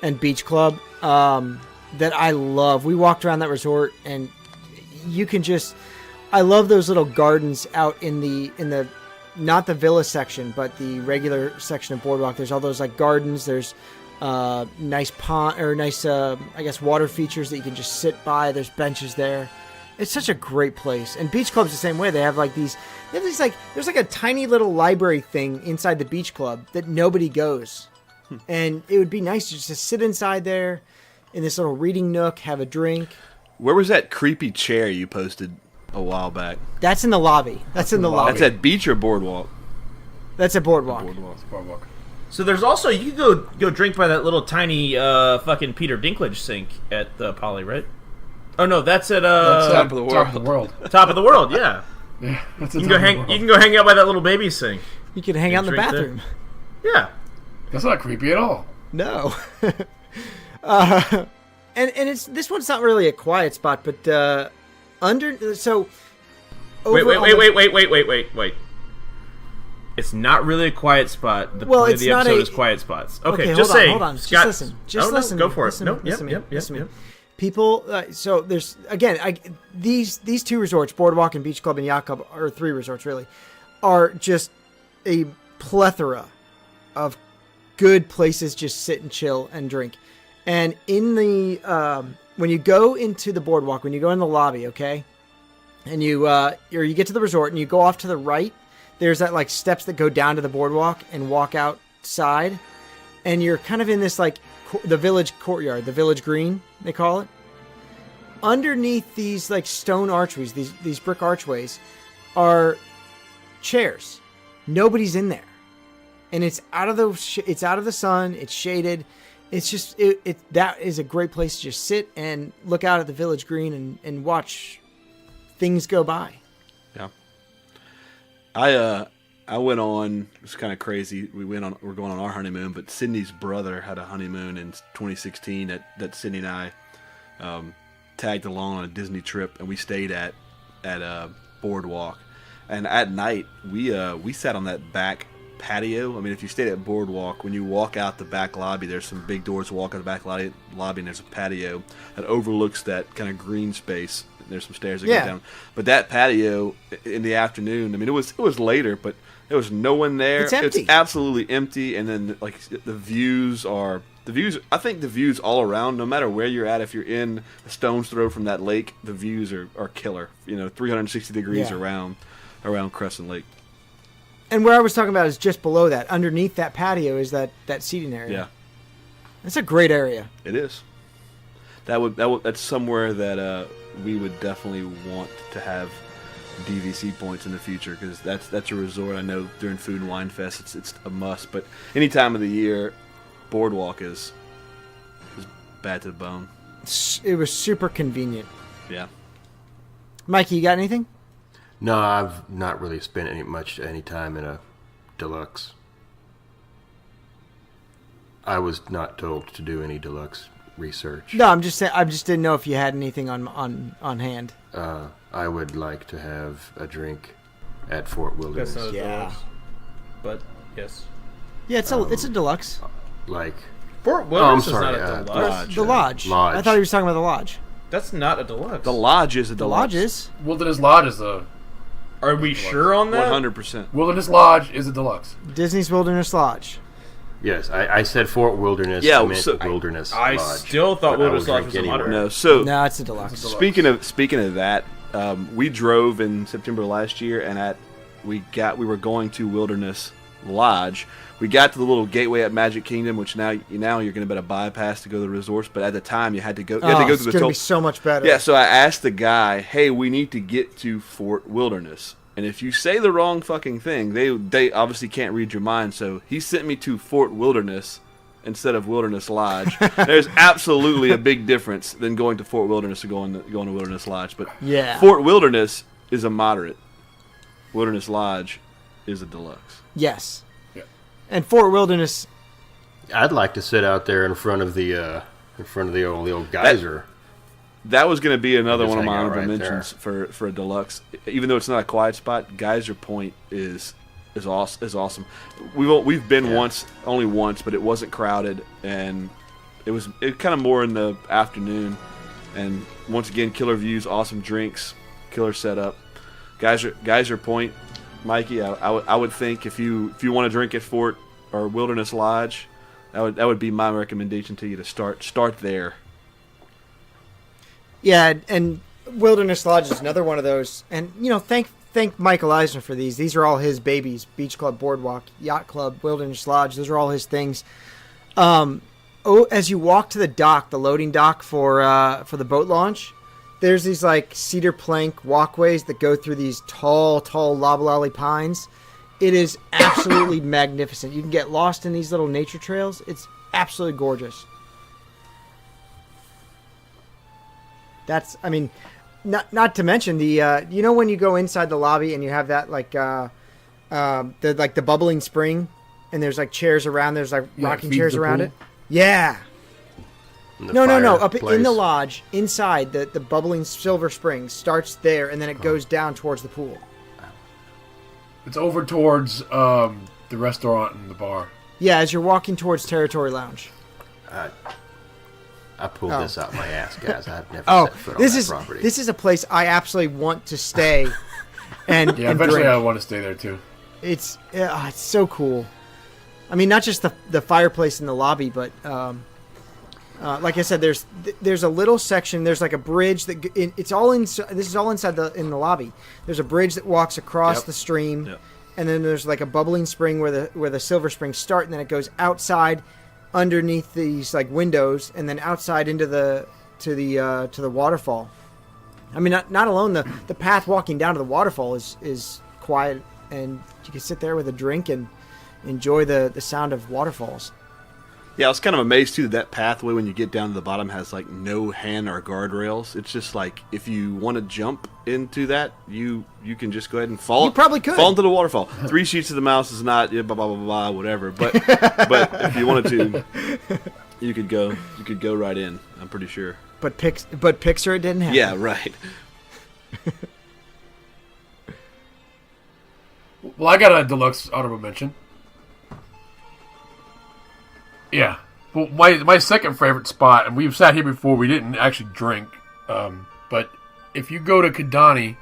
and Beach Club that I love. We walked around that resort and you can just, I love those little gardens out in the not the villa section, but the regular section of Boardwalk. There's all those like gardens. There's nice pond or nice I guess water features that you can just sit by. There's benches there. It's such a great place. And Beach Club's the same way. They have these like, there's like a tiny little library thing inside the Beach Club that nobody goes. And it would be nice just to sit inside there in this little reading nook, have a drink. Where was that creepy chair you posted a while back? That's in the lobby. That's in the lobby. That's at Beach or Boardwalk? That's at Boardwalk. Boardwalk. So there's also, you can go drink by that little tiny fucking Peter Dinklage sink at the Poly, right? Oh no, that's at Top of the World. Top of the World, yeah. Yeah, that's You can go hang out by that little baby sink. You can hang out in the drink bathroom. there. Yeah. That's not creepy at all. No. And it's this one's not really a quiet spot, but Wait. It's not really a quiet spot. The point of the episode is quiet spots. Okay, just saying. Hold on. Scott, just listen. Go for listen, it. No, listen yep. to me. People, so there's again, these two resorts, Boardwalk and Beach Club and Yacht Club, or three resorts really, are just a plethora of good places just sit and chill and drink. And in the when you go into the Boardwalk, when you go in the lobby, okay, and you get to the resort and you go off to the right, there's that like steps that go down to the boardwalk and walk outside, and you're kind of in this like the village courtyard, the village green they call it. Underneath these like stone archways, these brick archways, are chairs. Nobody's in there, and it's out of the sun. It's shaded. It's just that is a great place to just sit and look out at the village green and watch things go by. Yeah. I went on, it was kind of crazy. We're going on our honeymoon, but Sydney's brother had a honeymoon in 2016 that Sydney and I tagged along on a Disney trip, and we stayed at Boardwalk. And at night, we sat on that back patio. I mean, if you stayed at Boardwalk, when you walk out the back lobby, there's some big doors to walk out the back lobby, and there's a patio that overlooks that kind of green space. There's some stairs that go down. But that patio in the afternoon, I mean, it was later, but there was no one there. It's empty. It's absolutely empty. And then like the views. I think the views all around, no matter where you're at, if you're in a stone's throw from that lake, the views are killer. 360 degrees around Crescent Lake. And where I was talking about is just below that. Underneath that patio is that seating area. Yeah, it's a great area. It is. That's somewhere that we would definitely want to have DVC points in the future, because that's a resort. I know during Food and Wine Fest it's a must, but any time of the year, Boardwalk is bad to the bone. It was super convenient. Yeah. Mikey, you got anything? No, I've not really spent any time in a deluxe. I was not told to do any deluxe research. No, I'm just saying. I just didn't know if you had anything on hand. I would like to have a drink at Fort Wilderness. Yeah. but yes. Yeah, it's a deluxe. Like, Fort I'm Wilderness is sorry, not a deluxe. The lodge. Lodge. I thought he was talking about the lodge. That's not a deluxe. The lodge is a The deluxe. lodge is. Wilderness Lodge is a Are we sure on that? 100%. Wilderness Lodge is a deluxe. Disney's Wilderness Lodge. yes, I said Fort Wilderness. Yeah, I meant so- Wilderness I Lodge. still thought But I Wilderness will Lodge drink was a anywhere. moderate. No, so No, it's a deluxe. speaking of that, we drove in September last year, and we were going to Wilderness Lodge. We got to the little gateway at Magic Kingdom, which now you're going to better bypass to go to the resorts. But at the time, you had to go. You had to go it's through going the to be so much better. Yeah, so I asked the guy, "Hey, we need to get to Fort Wilderness." And if you say the wrong fucking thing, they obviously can't read your mind. So he sent me to Fort Wilderness instead of Wilderness Lodge. There's absolutely a big difference than going to Fort Wilderness or going to Wilderness Lodge. But Yeah. Fort Wilderness is a moderate. Wilderness Lodge is a deluxe. Yes. Yeah. And Fort Wilderness. I'd like to sit out there in front of the old geyser. That was going to be another Just one of my hang out honorable right mentions for a deluxe. Even though it's not a quiet spot, Geyser Point is awesome. We've been only once, but it wasn't crowded, and it kind of more in the afternoon. And once again, killer views, awesome drinks, killer setup. Geyser Point, Mikey. I would think if you want to drink at Fort or Wilderness Lodge, that would be my recommendation to you to start there. Yeah, and Wilderness Lodge is another one of those. And, thank Michael Eisner for these. These are all his babies. Beach Club, Boardwalk, Yacht Club, Wilderness Lodge. Those are all his things. As you walk to the dock, the loading dock for the boat launch, there's these, cedar plank walkways that go through these tall loblolly pines. It is absolutely magnificent. You can get lost in these little nature trails. It's absolutely gorgeous. Not to mention the when you go inside the lobby and you have that the bubbling spring, and there's chairs around. There's rocking feed chairs the around pool? it. Yeah. The No. Up fireplace. in the lodge, inside the bubbling silver spring starts there, and then it goes down towards the pool. It's over towards the restaurant and the bar. Yeah, as you're walking towards Territory Lounge. I pulled this out my ass, guys. I've never Oh, set foot on this that is property. this is a place I absolutely want to stay and Yeah, and eventually drink. I want to stay there too. It's so cool. I mean, not just the fireplace in the lobby, but like I said, there's a little section. There's a bridge that it's all in. This is all inside in the lobby. There's a bridge that walks across the stream, and then there's a bubbling spring where the silver springs start, and then it goes outside underneath these windows, and then outside into the waterfall. I mean, not alone the path walking down to the waterfall is quiet, and you can sit there with a drink and enjoy the sound of waterfalls. Yeah, I was kind of amazed too that pathway when you get down to the bottom has no hand or guardrails. It's just if you want to jump into that, you can just go ahead and fall. You probably could fall into the waterfall. 3 sheets to the mouse is not blah blah blah blah whatever. But if you wanted to, you could go right in. I'm pretty sure. But Pixar it didn't happen. Yeah, right. Well, I got a deluxe honorable mention. Yeah. Well, my second favorite spot, and we've sat here before, we didn't actually drink, but if you go to Kidani,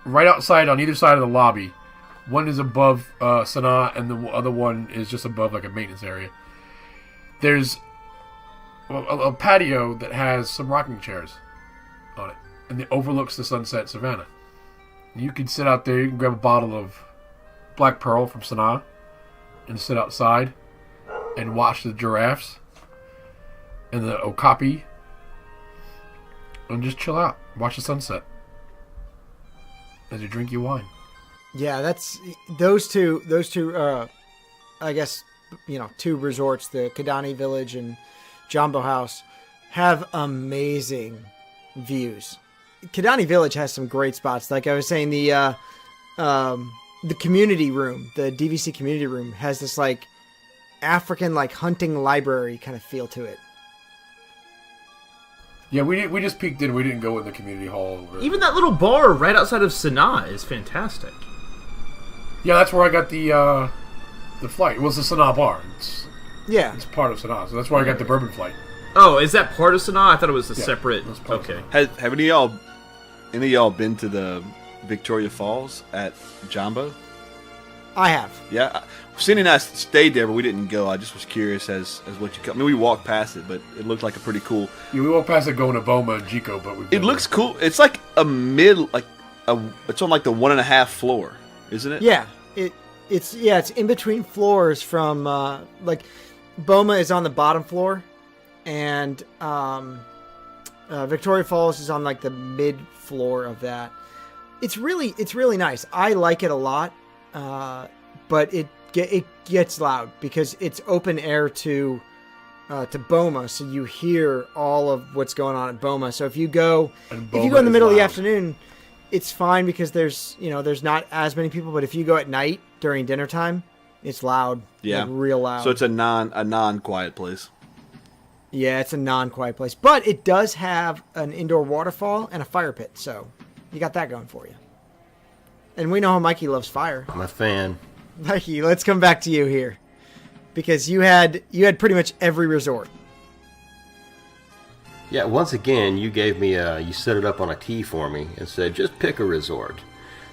right outside on either side of the lobby, one is above Sanaa, and the other one is just above a maintenance area. There's a patio that has some rocking chairs on it, and it overlooks the Sunset Savannah. You can sit out there, you can grab a bottle of Black Pearl from Sanaa and sit outside and watch the giraffes and the okapi and just chill out, watch the sunset as you drink your wine. Yeah, that's those two. I guess two resorts, the Kidani Village and Jambo House, have amazing views. Kidani Village has some great spots. Like I was saying, the community room, the DVC community room, has this African hunting library kind of feel to it. Yeah, we just peeked in. We didn't go in the community hall. Even that little bar right outside of Sanaa is fantastic. Yeah, that's where I got the flight. It was the Sanaa bar. Yeah. It's part of Sanaa, so that's where I got the bourbon flight. Oh, is that part of Sanaa? I thought it was a separate. that's part of Okay. Have any of y'all been to the Victoria Falls at Jumbo? I have. Yeah, Cindy and I stayed there, but we didn't go. I just was curious as what you. I mean, we walked past it, but it looked like a pretty cool. Yeah, we walked past it going to Boma and Jico, but we. It looks cool. It's like it's on like the 1.5 floor, isn't it? Yeah. It's in between floors from like Boma is on the bottom floor, and Victoria Falls is on like the mid floor of that. It's really nice. I like it a lot, but it gets loud because it's open air to Boma, so you hear all of what's going on at Boma. So if you go in the middle of the afternoon, it's fine because there's not as many people. But if you go at night during dinner time, it's loud. Yeah, like real loud. So it's a non-quiet place. Yeah, it's a non-quiet place, but it does have an indoor waterfall and a fire pit, so you got that going for you. And we know how Mikey loves fire. I'm a fan. Mikey, let's come back to you here, because you had pretty much every resort. Yeah, once again, you gave me you set it up on a tee for me and said, just pick a resort.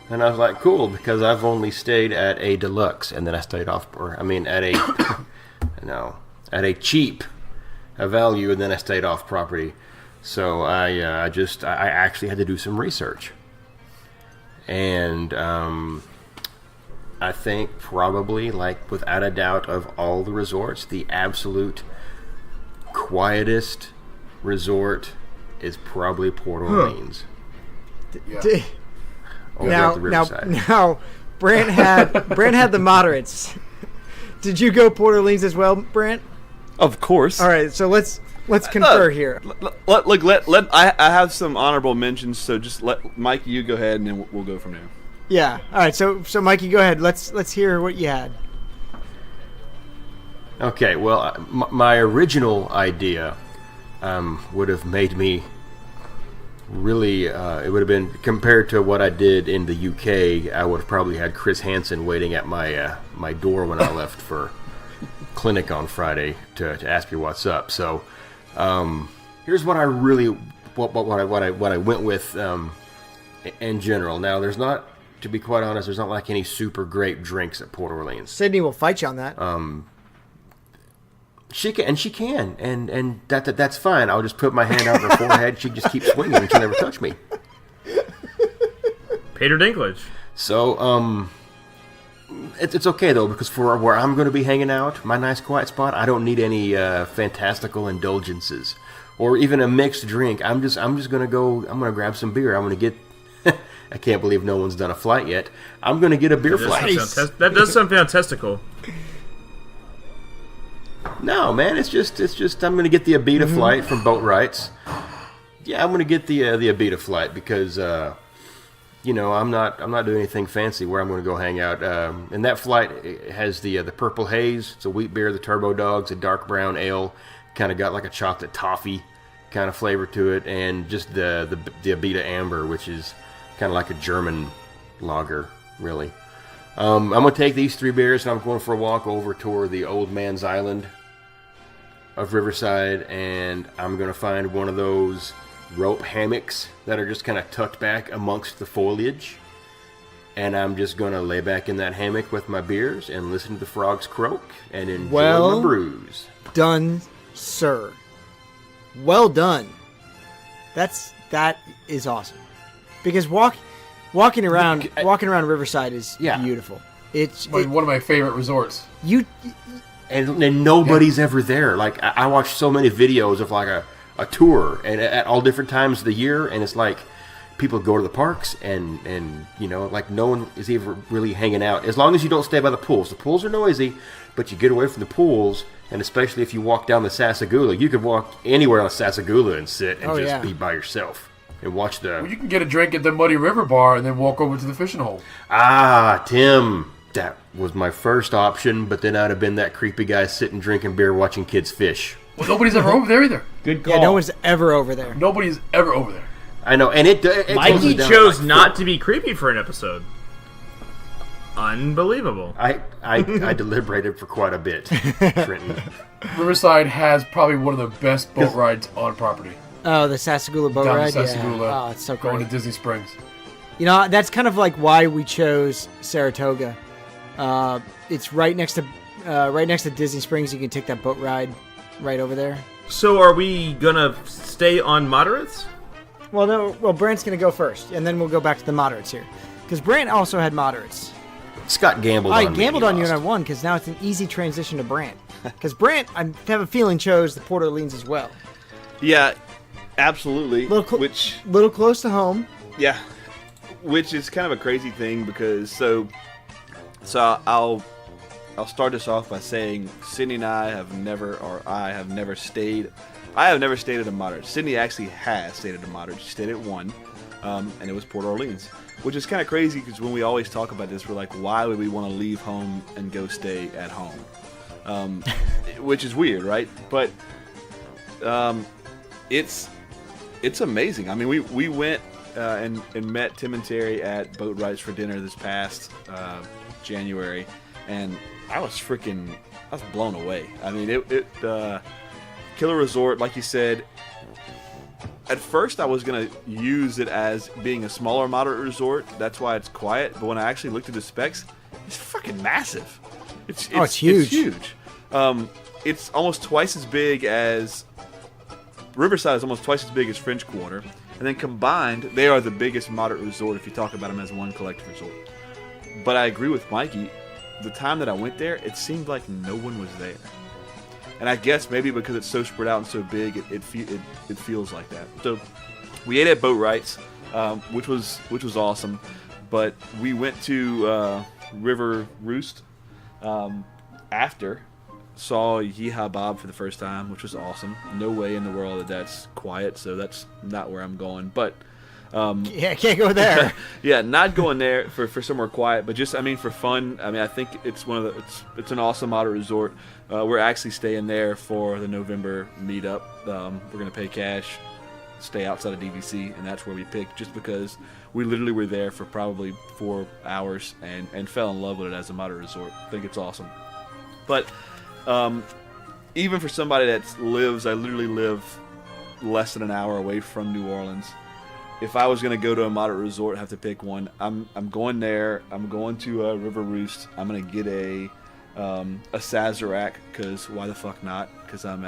And I was like, cool, because I've only stayed at a deluxe, and then I stayed at a cheap value, and then I stayed off property. So I actually had to do some research. And I think probably, like, without a doubt, of all the resorts, the absolute quietest resort is probably Port Orleans. Yeah. Now, Brant had the moderates. Did you go Port Orleans as well, Brant? Of course. All right, so let's confer here. I have some honorable mentions, so just let Mike, you go ahead, and then we'll go from there. Yeah. All right. So Mikey, go ahead. Let's hear what you had. Okay. Well, my original idea would have made me really. It would have been, compared to what I did in the UK. I would have probably had Chris Hansen waiting at my door when I left for clinic on Friday to ask me what's up. So here's what I really what I went with in general. Now, there's not, to be quite honest, there's not like any super great drinks at Port Orleans. Sydney will fight you on that. She can, and that's fine. I'll just put my hand out her forehead. She just keeps swinging, and she'll never touch me. Peter Dinklage. So it's okay though, because for where I'm going to be hanging out, my nice quiet spot, I don't need any fantastical indulgences or even a mixed drink. I'm just going to go. I'm going to grab some beer. I'm going to get. I can't believe no one's done a flight yet. I'm going to get a beer flight. That does sound fantastical. No, man, it's just I'm going to get the Abita flight from Boat Rights. Yeah, I'm going to get the Abita flight because I'm not doing anything fancy where I'm going to go hang out. And that flight has the Purple Haze. It's a wheat beer, the Turbo Dogs, a dark brown ale, kind of got like a chocolate toffee kind of flavor to it, and just the Abita Amber, which is kind of like a German lager, really. I'm going to take these 3 beers, and I'm going for a walk over toward the Old Man's Island of Riverside, and I'm going to find one of those rope hammocks that are just kind of tucked back amongst the foliage, and I'm just going to lay back in that hammock with my beers and listen to the frogs croak and enjoy my brews. Done, sir. Well done. That is awesome. Because walking around Riverside is beautiful. It's one of my favorite resorts. And nobody's ever there. Like, I watch so many videos of like a tour, and at all different times of the year, and it's like people go to the parks, and like no one is even really hanging out. As long as you don't stay by the pools. The pools are noisy, but you get away from the pools, and especially if you walk down the Sasagula, you could walk anywhere on the Sasagula and sit and be by yourself. And watch the... Well, you can get a drink at the Muddy River Bar and then walk over to the fishing hole. Ah, Tim. That was my first option, but then I'd have been that creepy guy sitting drinking beer watching kids fish. Well, nobody's ever over there either. Good call. Yeah, no one's ever over there. Nobody's ever over there. I know, and it Mikey chose not to be creepy for an episode. Unbelievable. I deliberated for quite a bit, Trenton. Riverside has probably one of the best boat rides on property. Oh, the Sassagoula boat Down ride? to Sassagoula. Yeah. Oh, it's so Going great. to Disney Springs. You know, that's kind of like why we chose Saratoga. It's right next to Disney Springs. You can take that boat ride right over there. So are we gonna stay on moderates? Well, no. Well, Brant's gonna go first, and then we'll go back to the moderates here, because Brant also had moderates. Scott gambled on me. I gambled and on he you and I lost. won, because now it's an easy transition to Brant. Because Brant, I have a feeling, chose the Port Orleans as well. Yeah, absolutely. Little close to home. Yeah, which is kind of a crazy thing because so I'll start this off by saying Sydney and I have never stayed. I have never stayed at a moderate. Sydney actually has stayed at a moderate. She stayed at one, and it was Port Orleans, which is kind of crazy because when we always talk about this, we're like, why would we want to leave home and go stay at home? Which is weird, right? But it's amazing. I mean, we went and met Tim and Terry at Boat Rides for dinner this past January, and I was blown away. I mean, it Killer Resort, like you said. At first, I was gonna use it as being a smaller moderate resort. That's why it's quiet. But when I actually looked at the specs, it's fucking massive. It's huge. It's huge. It's almost twice as big as Riverside. Is almost twice as big as French Quarter, and then combined, they are the biggest moderate resort if you talk about them as one collective resort. But I agree with Mikey. The time that I went there, it seemed like no one was there. And I guess maybe because it's so spread out and so big, it feels like that. So we ate at Boat Rights, which was awesome. But we went to River Roost after. Saw Yeehaw Bob for the first time, which was awesome. No way in the world that that's quiet, so that's not where I'm going. But Yeah, can't go there. yeah, not going there for somewhere quiet, but just for fun. I mean, I think it's it's an awesome moderate resort. We're actually staying there for the November meetup. We're gonna pay cash, stay outside of DVC, and that's where we picked. Just because we literally were there for probably 4 hours and fell in love with it as a moderate resort. I think it's awesome. But even for somebody that I literally live less than an hour away from New Orleans. If I was going to go to a moderate resort, have to pick one. I'm going there. I'm going to River Roost. I'm going to get a Sazerac because why the fuck not? Because I'm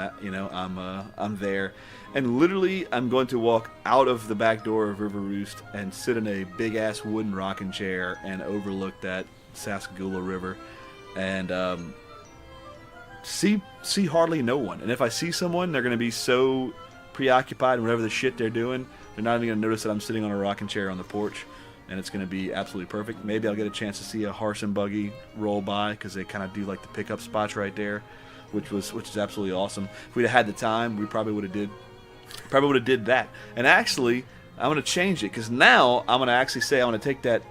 there, and literally I'm going to walk out of the back door of River Roost and sit in a big ass wooden rocking chair and overlook that Sassagoula River, and see hardly no one. And if I see someone, they're going to be so preoccupied in whatever the shit they're doing. They're not even going to notice that I'm sitting on a rocking chair on the porch, and it's going to be absolutely perfect. Maybe I'll get a chance to see a horse and buggy roll by because they kind of do like the pickup spots right there, which is absolutely awesome. If we'd have had the time, we probably would have did that. And actually, I'm going to change it because now I'm going to actually say I want to take that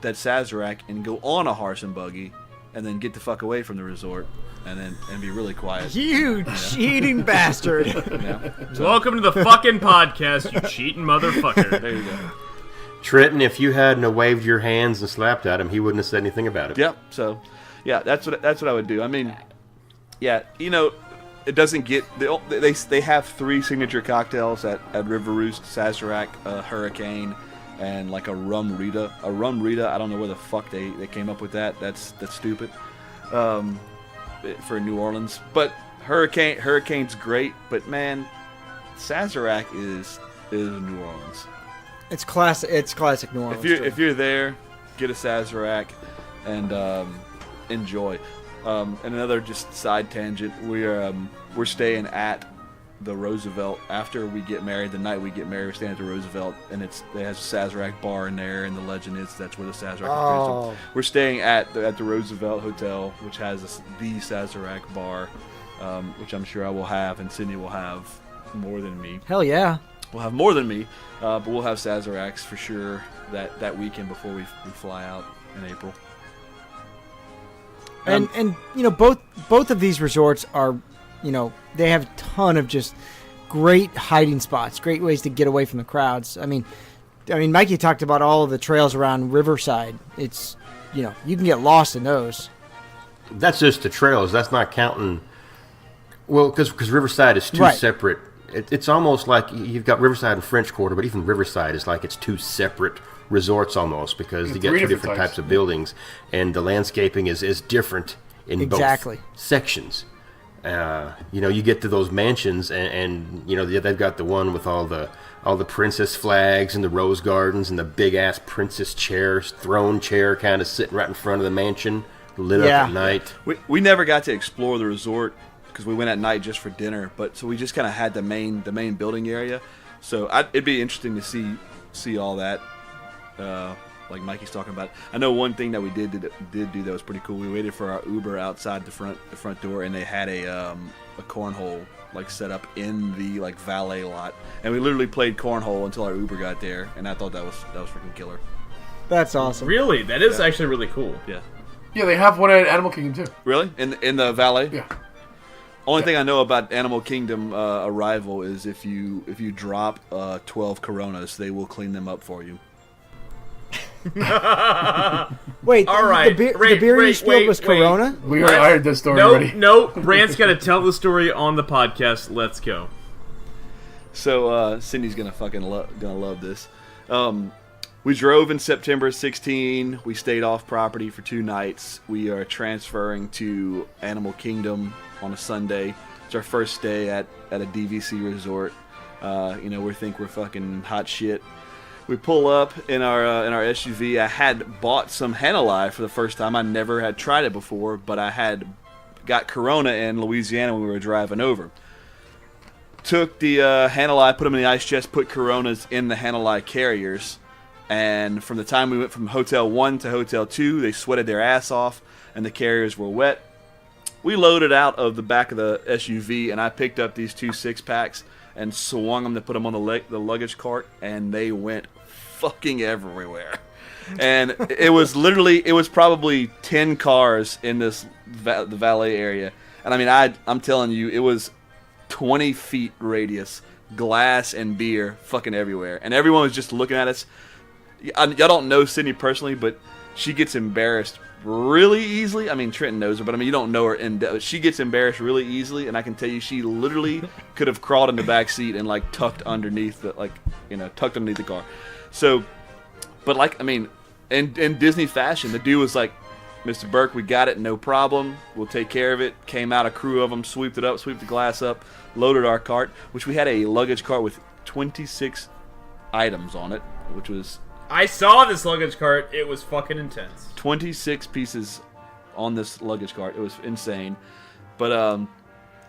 Sazerac and go on a horse and buggy, and then get the fuck away from the resort. And be really quiet. You cheating bastard. Yeah. Welcome to the fucking podcast, you cheating motherfucker. There you go. Trenton, if you hadn't have waved your hands and slapped at him, he wouldn't have said anything about it. Yep. So, yeah, that's what I would do. I mean, yeah, it doesn't get they have 3 signature cocktails at River Roost: Sazerac, Hurricane, and like a rum Rita. A rum Rita. I don't know where the fuck they came up with that. That's stupid. For New Orleans, but Hurricane's great, but man, Sazerac is New Orleans. It's classic New Orleans. If you're there, get a Sazerac and enjoy. And another just side tangent, we're staying at the Roosevelt after we get married. The night we get married, we're staying at the Roosevelt, and it has a Sazerac bar in there, and the legend is that's where the Sazerac is. So we're staying at the Roosevelt Hotel, which has the Sazerac bar, which I'm sure I will have, and Sydney will have more than me. Hell yeah. We'll have more than me, but we'll have Sazeracs for sure that weekend before we fly out in April. And both of these resorts are, they have a ton of just great hiding spots, great ways to get away from the crowds. I mean, Mikey talked about all of the trails around Riverside. It's you can get lost in those. That's just the trails. That's not counting. Well, because Riverside is two Right. separate. It's almost like you've got Riverside and French Quarter, but even Riverside is like it's two separate resorts almost because you get three two different different types. types of buildings, and the landscaping is different in Exactly. both sections. You get to those mansions, and they've got the one with all the princess flags and the rose gardens and the big ass princess chairs, throne chair, kind of sitting right in front of the mansion, lit Yeah. up at night. We never got to explore the resort because we went at night just for dinner. But so we just kind of had the main building area. So it'd be interesting to see all that. Like Mikey's talking about. I know one thing that we did do that was pretty cool. We waited for our Uber outside the front door, and they had a cornhole like set up in the like valet lot, and we literally played cornhole until our Uber got there, and I thought that was freaking killer. That's awesome. Really, that is actually really cool. Yeah. Yeah, they have one at Animal Kingdom too. Really? In the valet? Yeah. Only thing I know about Animal Kingdom Arrival is if you drop 12 Coronas, they will clean them up for you. Wait, All right. the beer you spilled was Corona? I heard this story already. No, Brant's got to tell the story on the podcast. Let's go. So Cindy's gonna fucking gonna love this. We drove in September 16. We stayed off property for 2 nights. We are transferring to Animal Kingdom on a Sunday. It's our first day at a DVC resort. We think we're fucking hot shit. We pull up in our SUV. I had bought some Hanalei for the first time. I never had tried it before, but I had got Corona in Louisiana when we were driving over. Took the Hanalei, put them in the ice chest, put Coronas in the Hanalei carriers, and from the time we went from Hotel 1 to Hotel 2, they sweated their ass off, and the carriers were wet. We loaded out of the back of the SUV, and I picked up these 2 6-packs and swung them to put them on the luggage cart, and they went fucking everywhere. And it was probably 10 cars in this the valet area, and I mean I'm telling you, it was 20 feet radius, glass and beer fucking everywhere, and everyone was just looking at us. Y'all don't know Sydney personally, but she gets embarrassed really easily. I mean, Trenton knows her, but I mean, you don't know her in depth. She gets embarrassed really easily, and I can tell you, she literally could have crawled in the back seat and like tucked underneath the car. So, but like, I mean, in Disney fashion, the dude was like, "Mr. Burke, we got it, no problem. We'll take care of it." Came out a crew of them, swept it up, swept the glass up, loaded our cart, which we had a luggage cart with 26 items on it, which was... I saw this luggage cart. It was fucking intense. 26 pieces on this luggage cart. It was insane. But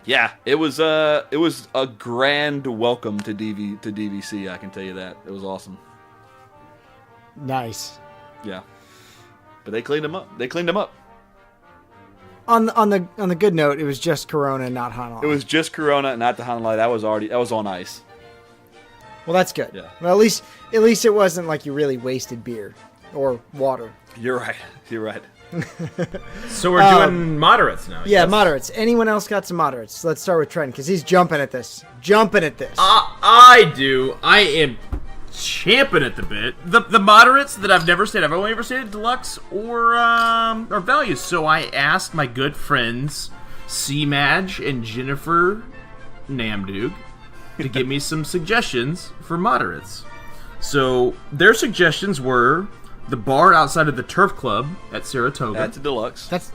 yeah, it was a grand welcome to DVC, I can tell you that. It was awesome. Nice. Yeah. But they cleaned them up. On the good note, it was just Corona, not Hanalei. It was just Corona, not the Hanalei. That was on ice. Well, that's good. Yeah. Well, at least it wasn't like you really wasted beer or water. You're right. So we're doing moderates now. Yeah, yes? moderates. Anyone else got some moderates? Let's start with Trent because he's jumping at this. I do. I am champing at the bit. The moderates that I've never stayed. I've only ever stayed at deluxe or values. So I asked my good friends C-Madge and Jennifer Namdug to give me some suggestions for moderates. So their suggestions were the bar outside of the Turf Club at Saratoga. That's a deluxe. That's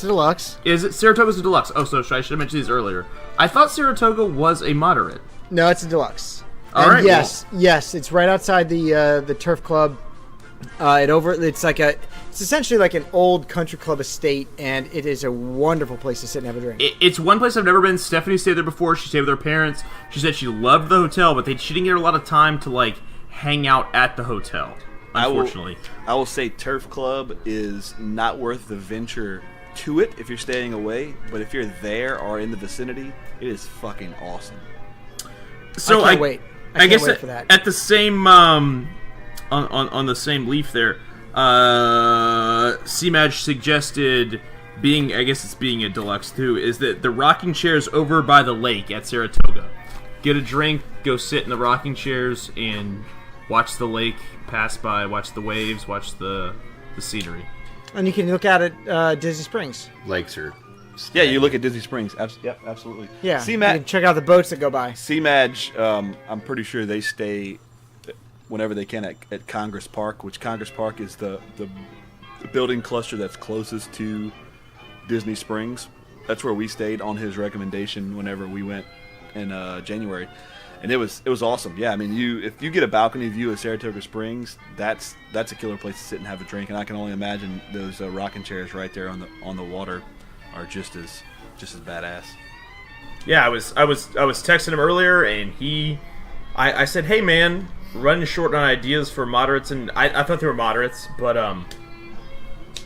the deluxe. Is it Saratoga's a deluxe? Oh, so I should have mentioned these earlier. I thought Saratoga was a moderate. No, it's a deluxe. All And right, yes, it's right outside the Turf Club. It's essentially like an old country club estate, and it is a wonderful place to sit and have a drink. It's one place I've never been. Stephanie stayed there before. She stayed with her parents. She said she loved the hotel, but she didn't get a lot of time to like hang out at the hotel. Unfortunately, I will say Turf Club is not worth the venture to it if you're staying away. But if you're there or in the vicinity, it is fucking awesome. So I can't wait. I guess wait for that. At the same on the same leaf there, C-Madge suggested being a deluxe too, is that the rocking chairs over by the lake at Saratoga. Get a drink, go sit in the rocking chairs, and watch the lake pass by, watch the waves, watch the scenery. And you can look at it Disney Springs. Lakes are. Yeah, you look at Disney Springs. Yep, absolutely. Yeah, you can check out the boats that go by. CMAG, I'm pretty sure they stay whenever they can at Congress Park, which Congress Park is the building cluster that's closest to Disney Springs. That's where we stayed on his recommendation whenever we went in January, and it was awesome. Yeah, I mean, if you get a balcony view of Saratoga Springs, that's a killer place to sit and have a drink. And I can only imagine those rocking chairs right there on the water are just as badass. Yeah, I was texting him earlier, and I said, hey man, running short on ideas for moderates, and I thought they were moderates, but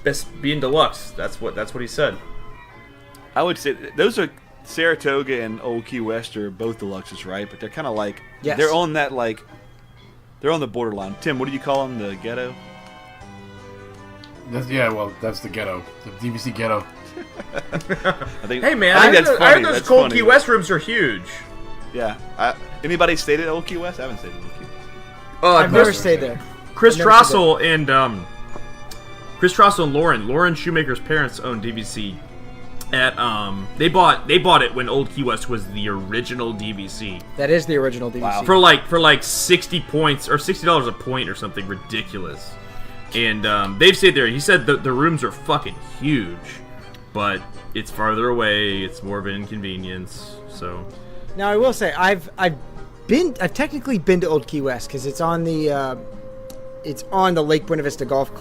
best being deluxe. That's what he said. I would say those are Saratoga and Old Key West are both deluxes, right? But they're kind of like they're on that they're on the borderline. Tim, what do you call them? The ghetto? That's the ghetto, the DVC ghetto. Hey man, I heard those Cold Key West rooms are huge. Yeah. Anybody stayed at Old Key West? I haven't stayed at Old Key. I've never stayed there. Chris Trossel and Lauren Shoemaker's parents own DVC. They bought it when Old Key West was the original DVC. That is the original DVC. Wow. For like 60 points or $60 a point or something ridiculous. And they've stayed there. He said the rooms are fucking huge, but it's farther away. It's more of an inconvenience. So now I will say I've technically been to Old Key West because it's on the Lake Buena Vista golf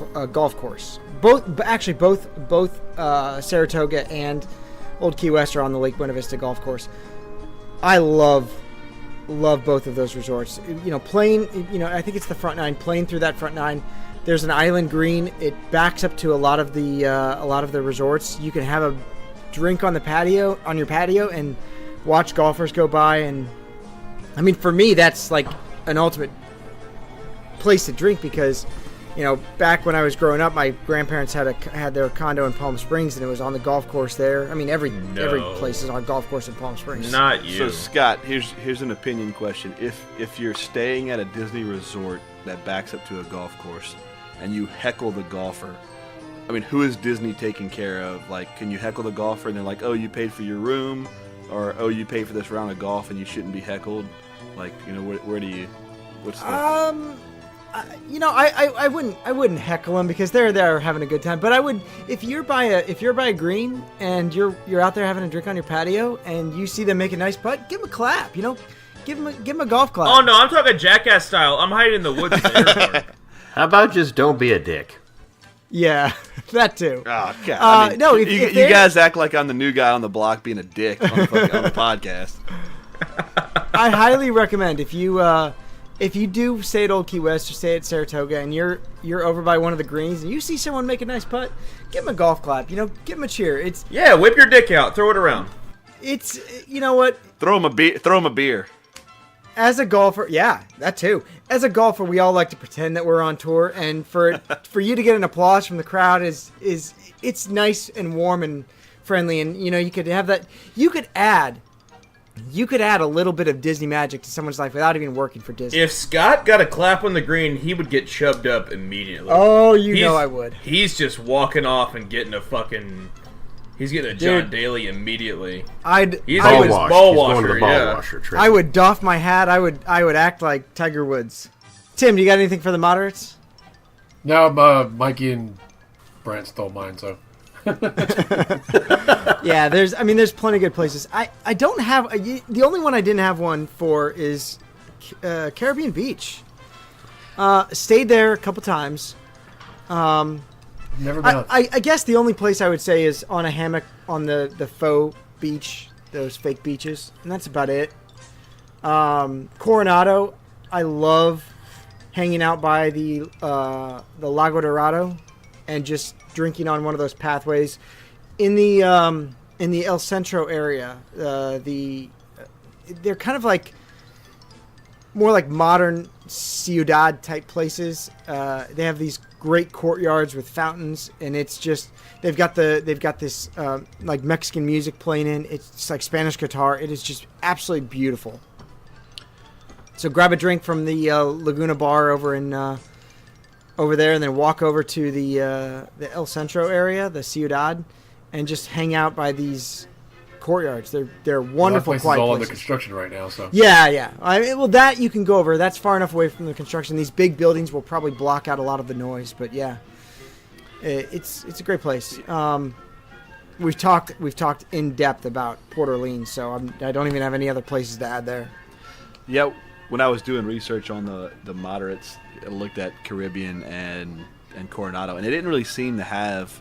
course. Both Saratoga and Old Key West are on the Lake Buena Vista golf course. I love both of those resorts. Playing. I think it's the front nine. Playing through that front nine. There's an island green. It backs up to a lot of the resorts. You can have a drink on your patio, and watch golfers go by. And I mean, for me, that's like an ultimate place to drink because, back when I was growing up, my grandparents had their condo in Palm Springs, and it was on the golf course there. I mean, every place is on a golf course in Palm Springs. Not you. So Scott, here's an opinion question: If you're staying at a Disney resort that backs up to a golf course, and you heckle the golfer, I mean, who is Disney taking care of? Like, can you heckle the golfer and they're like, oh, you paid for your room, or oh, you paid for this round of golf and you shouldn't be heckled? Like, where do you? What's the? I wouldn't heckle them because they're there having a good time. But I would, if you're by a green and you're out there having a drink on your patio and you see them make a nice putt, give them a clap. Give them a golf clap. Oh no, I'm talking Jackass style. I'm hiding in the woods at the airport. How about just don't be a dick? Yeah, that too. Oh God! No, if you guys act like I'm the new guy on the block being a dick on the podcast. I highly recommend if you do stay at Old Key West or stay at Saratoga and you're over by one of the greens and you see someone make a nice putt, give them a golf clap. Give them a cheer. Whip your dick out, throw it around. It's what? Throw them a beer. As a golfer, yeah, that too. As a golfer, we all like to pretend that we're on tour, and for you to get an applause from the crowd is it's nice and warm and friendly, and you could have that. You could add a little bit of Disney magic to someone's life without even working for Disney. If Scott got a clap on the green, he would get chubbed up immediately. Oh, I would. He's just walking off and getting a fucking. He's getting a John Daly immediately. He's going to the ball washer. I would doff my hat. I would act like Tiger Woods. Tim, do you got anything for the moderates? No, Mikey and Brent stole mine, so. Yeah, there's plenty of good places. I don't have the only one I didn't have one for is Caribbean Beach. Stayed there a couple times. Never been. I guess the only place I would say is on a hammock on the faux beach, those fake beaches, and that's about it. Coronado, I love hanging out by the Lago Dorado and just drinking on one of those pathways in the El Centro area. They're kind of like more like modern ciudad type places. They have these great courtyards with fountains, and it's just they've got this like Mexican music playing in. It's like Spanish guitar. It is just absolutely beautiful. So grab a drink from the Laguna Bar over in over there, and then walk over to the El Centro area, the Ciudad, and just hang out by these courtyards. They're wonderful, That place quiet is all places. under construction right now, so. Yeah. Well, that you can go over. That's far enough away from the construction. These big buildings will probably block out a lot of the noise, but yeah, it's a great place. We've talked in depth about Port Orleans, so I don't even have any other places to add there. Yeah, when I was doing research on the moderates, I looked at Caribbean and Coronado, and it didn't really seem to have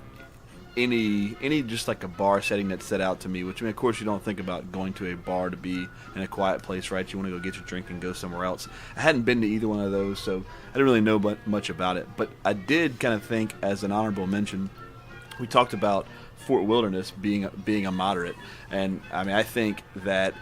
any just like a bar setting that set out to me. Which, I mean, of course, you don't think about going to a bar to be in a quiet place, right? You want to go get your drink and go somewhere else. I hadn't been to either one of those, so I didn't really know much about it. But I did kind of think, as an honorable mention, we talked about Fort Wilderness being a moderate, and I mean, I think that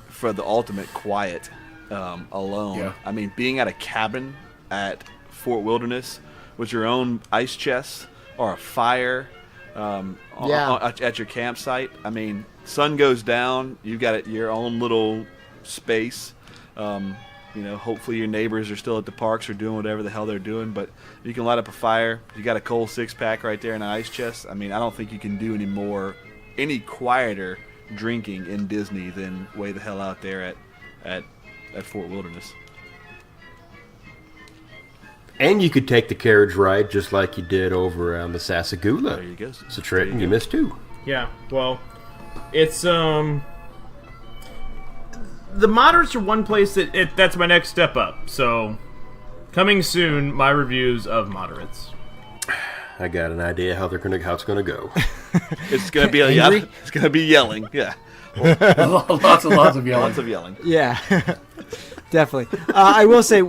for the ultimate quiet alone, Yeah. I mean, being at a cabin at Fort Wilderness with your own ice chest or a fire at your campsite. I mean, sun goes down, you got your own little space. Hopefully your neighbors are still at the parks or doing whatever the hell they're doing, but you can light up a fire. You got a cold 6-pack right there in an ice chest. I mean, I don't think you can do any quieter drinking in Disney than way the hell out there at Fort Wilderness. And you could take the carriage ride just like you did over on the Sassagoula. There you go. So Trenton, you missed too. Yeah, well, it's the moderates are one place that's my next step up. So, coming soon, my reviews of moderates. I got an idea how it's gonna go. It's gonna be it's gonna be yelling. Yeah, Lots and lots of yelling. lots of yelling. Yeah, definitely. I will say,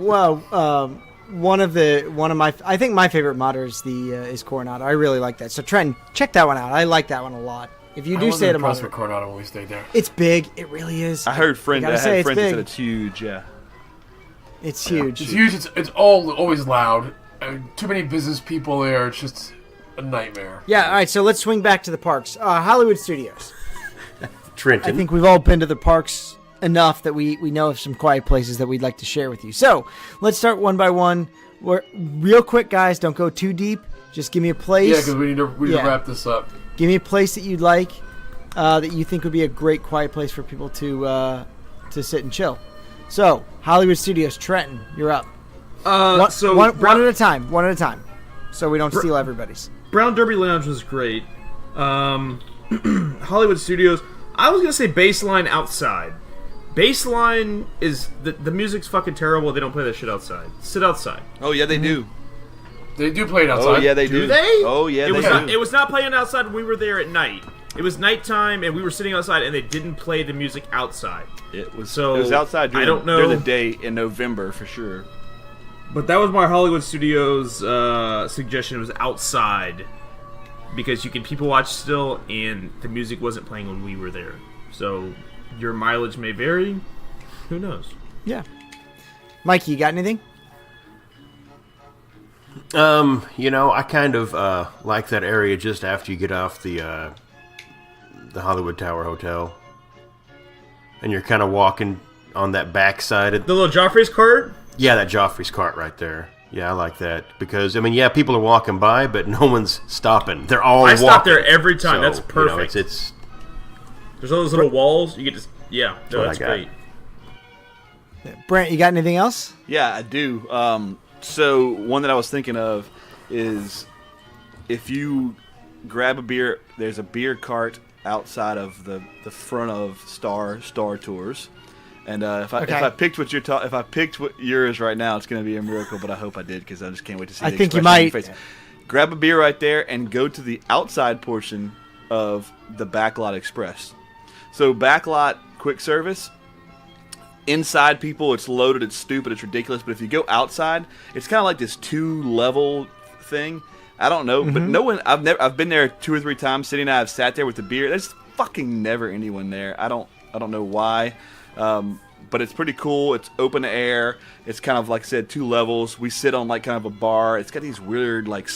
I think my favorite modder is Coronado. I really like that. So Trenton, check that one out. I like that one a lot. If you do stay at a impressed modder, with Coronado when we stayed there. it's big. It really is. I heard friends that said big. it's huge. Yeah, It's huge. It's huge. It's always loud. Too many business people there. It's just a nightmare. Yeah. All right. So let's swing back to the parks. Hollywood Studios. Trenton. I think we've all been to the parks enough that we know of some quiet places that we'd like to share with you. So let's start one by one. Real quick, guys. Don't go too deep. Just give me a place. Yeah, because we need to wrap this up. Give me a place that you'd like, that you think would be a great quiet place for people to sit and chill. So, Hollywood Studios, Trenton, you're up. One at a time. One at a time. So we don't steal everybody's. Brown Derby Lounge was great. Hollywood Studios, I was going to say Baseline outside. Baseline is... The music's fucking terrible. They don't play that shit outside. Sit outside. Oh yeah, they do. They do play it outside. Oh yeah, they do. Do they? Oh yeah, they do. It was not playing outside when we were there at night. It was nighttime, and we were sitting outside, and they didn't play the music outside. It was outside during the day in November for sure. But that was my Hollywood Studios suggestion. It was outside because you can people watch still, and the music wasn't playing when we were there. So your mileage may vary. Who knows? Yeah. Mikey, you got anything? I kind of like that area just after you get off the Hollywood Tower Hotel, and you're kind of walking on that backside of The little Joffrey's cart? Yeah, that Joffrey's cart right there. Yeah, I like that because people are walking by, but no one's stopping. They're all walking. stop there every time. So, That's perfect. It's There's all those little walls. You get to that's I got. great. Brent, you got anything else? Yeah, I do. So one that I was thinking of is if you grab a beer, there's a beer cart outside of the front of Star Tours. And if I picked what yours right now, it's going to be a miracle. But I hope I did because I just can't wait to see. I the think you expression on your might. face. Grab a beer right there and go to the outside portion of the Backlot Express. So Backlot quick service. Inside, people, it's loaded, it's stupid, it's ridiculous. But if you go outside, it's kind of like this 2-level thing. I don't know, but no one. I've been there 2 or 3 times. Sitting, I've sat there with the beer. There's fucking never anyone there. I don't know why. But it's pretty cool. It's open air. It's kind of, like I said, 2 levels. We sit on like kind of a bar. It's got these weird like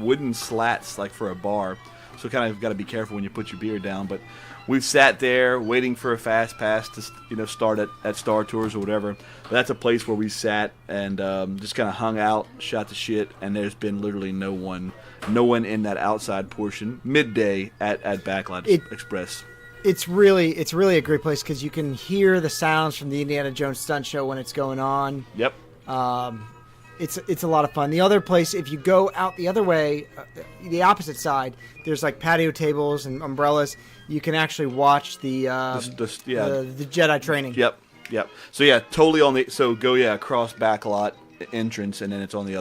wooden slats like for a bar. so kind of got to be careful when you put your beer down. But we've sat there waiting for a fast pass to start at Star Tours or whatever. But that's a place where we sat and just kind of hung out, shot the shit, and there's been literally no one in that outside portion midday at Backlot Express. It's really a great place because you can hear the sounds from the Indiana Jones stunt show when it's going on. Yep. It's a lot of fun. The other place, if you go out the other way, the opposite side, there's like patio tables and umbrellas. You can actually watch the Jedi training. Yep. So yeah, totally across Backlot entrance, and then it's on the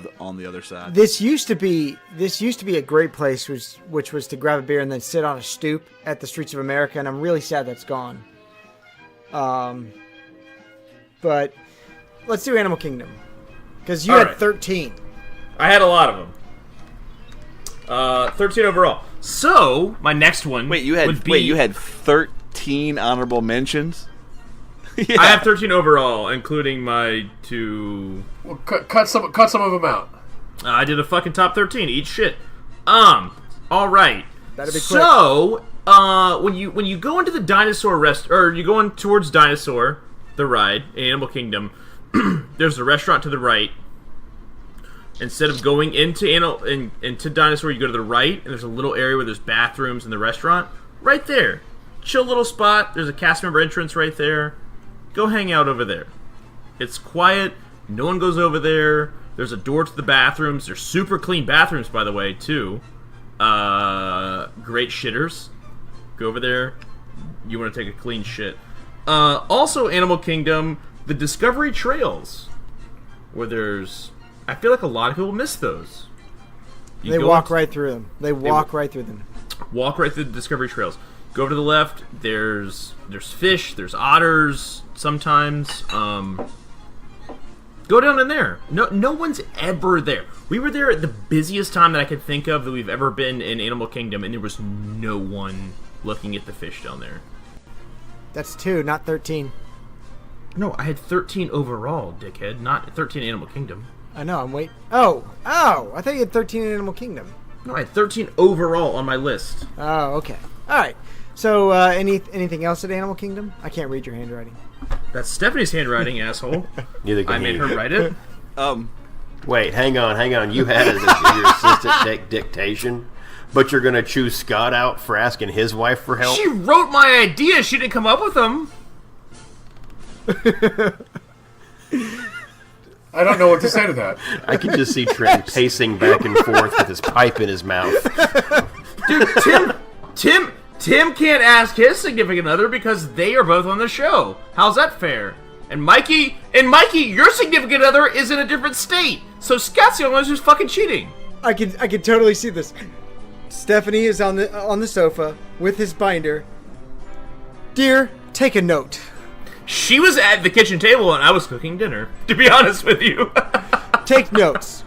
other side. This used to be a great place, which was to grab a beer and then sit on a stoop at the Streets of America, and I'm really sad that's gone. But let's do Animal Kingdom because you had 13. I had a lot of them. 13 overall. So my next one. You had 13 honorable mentions. Yeah. I have 13 overall, including my 2. Well, cut some of them out. I did a fucking top 13. Eat shit. All right. Better be quick. So, when you go into the dinosaur or you go in towards Dinosaur, the ride in Animal Kingdom, there's a restaurant to the right. Instead of going into Dinosaur, you go to the right, and there's a little area where there's bathrooms in the restaurant. Right there. Chill little spot. There's a cast member entrance right there. Go hang out over there. It's quiet. No one goes over there. There's a door to the bathrooms. They're super clean bathrooms, by the way, too. Great shitters. Go over there. You want to take a clean shit. Also, Animal Kingdom, the Discovery Trails, where there's... I feel like a lot of people miss those. They walk right through them. Walk right through the Discovery Trails. Go over to the left. There's fish. There's otters. Sometimes. Go down in there. No one's ever there. We were there at the busiest time that I could think of that we've ever been in Animal Kingdom, and there was no one looking at the fish down there. That's 2, not 13. No, I had 13 overall, dickhead. Not 13 Animal Kingdom. I know. I'm waiting. Oh! I thought you had 13 in Animal Kingdom. No, I had 13 overall on my list. Oh, okay. All right. So, anything else at Animal Kingdom? I can't read your handwriting. That's Stephanie's handwriting, asshole. Neither can I made her write it. Wait, hang on. You had it as your assistant dictation, but you're going to choose Scott out for asking his wife for help? She wrote my idea. She didn't come up with them. I don't know what to say to that. I can just see Trent pacing back and forth with his pipe in his mouth. Dude, Tim can't ask his significant other because they are both on the show. How's that fair? And Mikey, your significant other is in a different state. So Scott's the only one who's fucking cheating. I could totally see this. Stephanie is on the sofa with his binder. Dear, take a note. She was at the kitchen table and I was cooking dinner, to be honest with you. Take notes.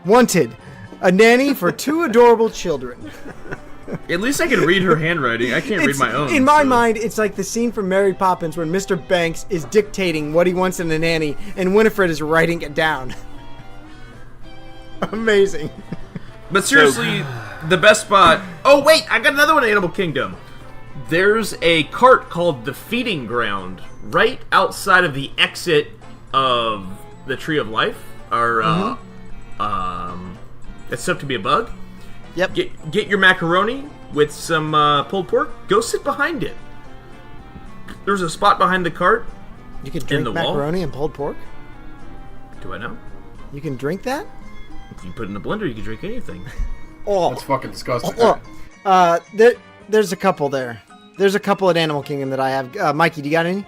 Wanted, a nanny for 2 adorable children. At least I can read her handwriting. I can't read my own. In my mind, it's like the scene from Mary Poppins when Mr. Banks is dictating what he wants in a nanny and Winifred is writing it down. Amazing. But seriously, the best spot... Oh, wait! I got another one in Animal Kingdom. There's a cart called the Feeding Ground right outside of the exit of the Tree of Life. Or, it's up to be a bug. Yep. Get your macaroni with some pulled pork. Go sit behind it. There's a spot behind the cart. You can drink macaroni and pulled pork? Do I know? You can drink that? If you put it in a blender, you can drink anything. Oh. That's fucking disgusting. There's a couple there. There's a couple at Animal Kingdom that I have. Mikey, do you got any?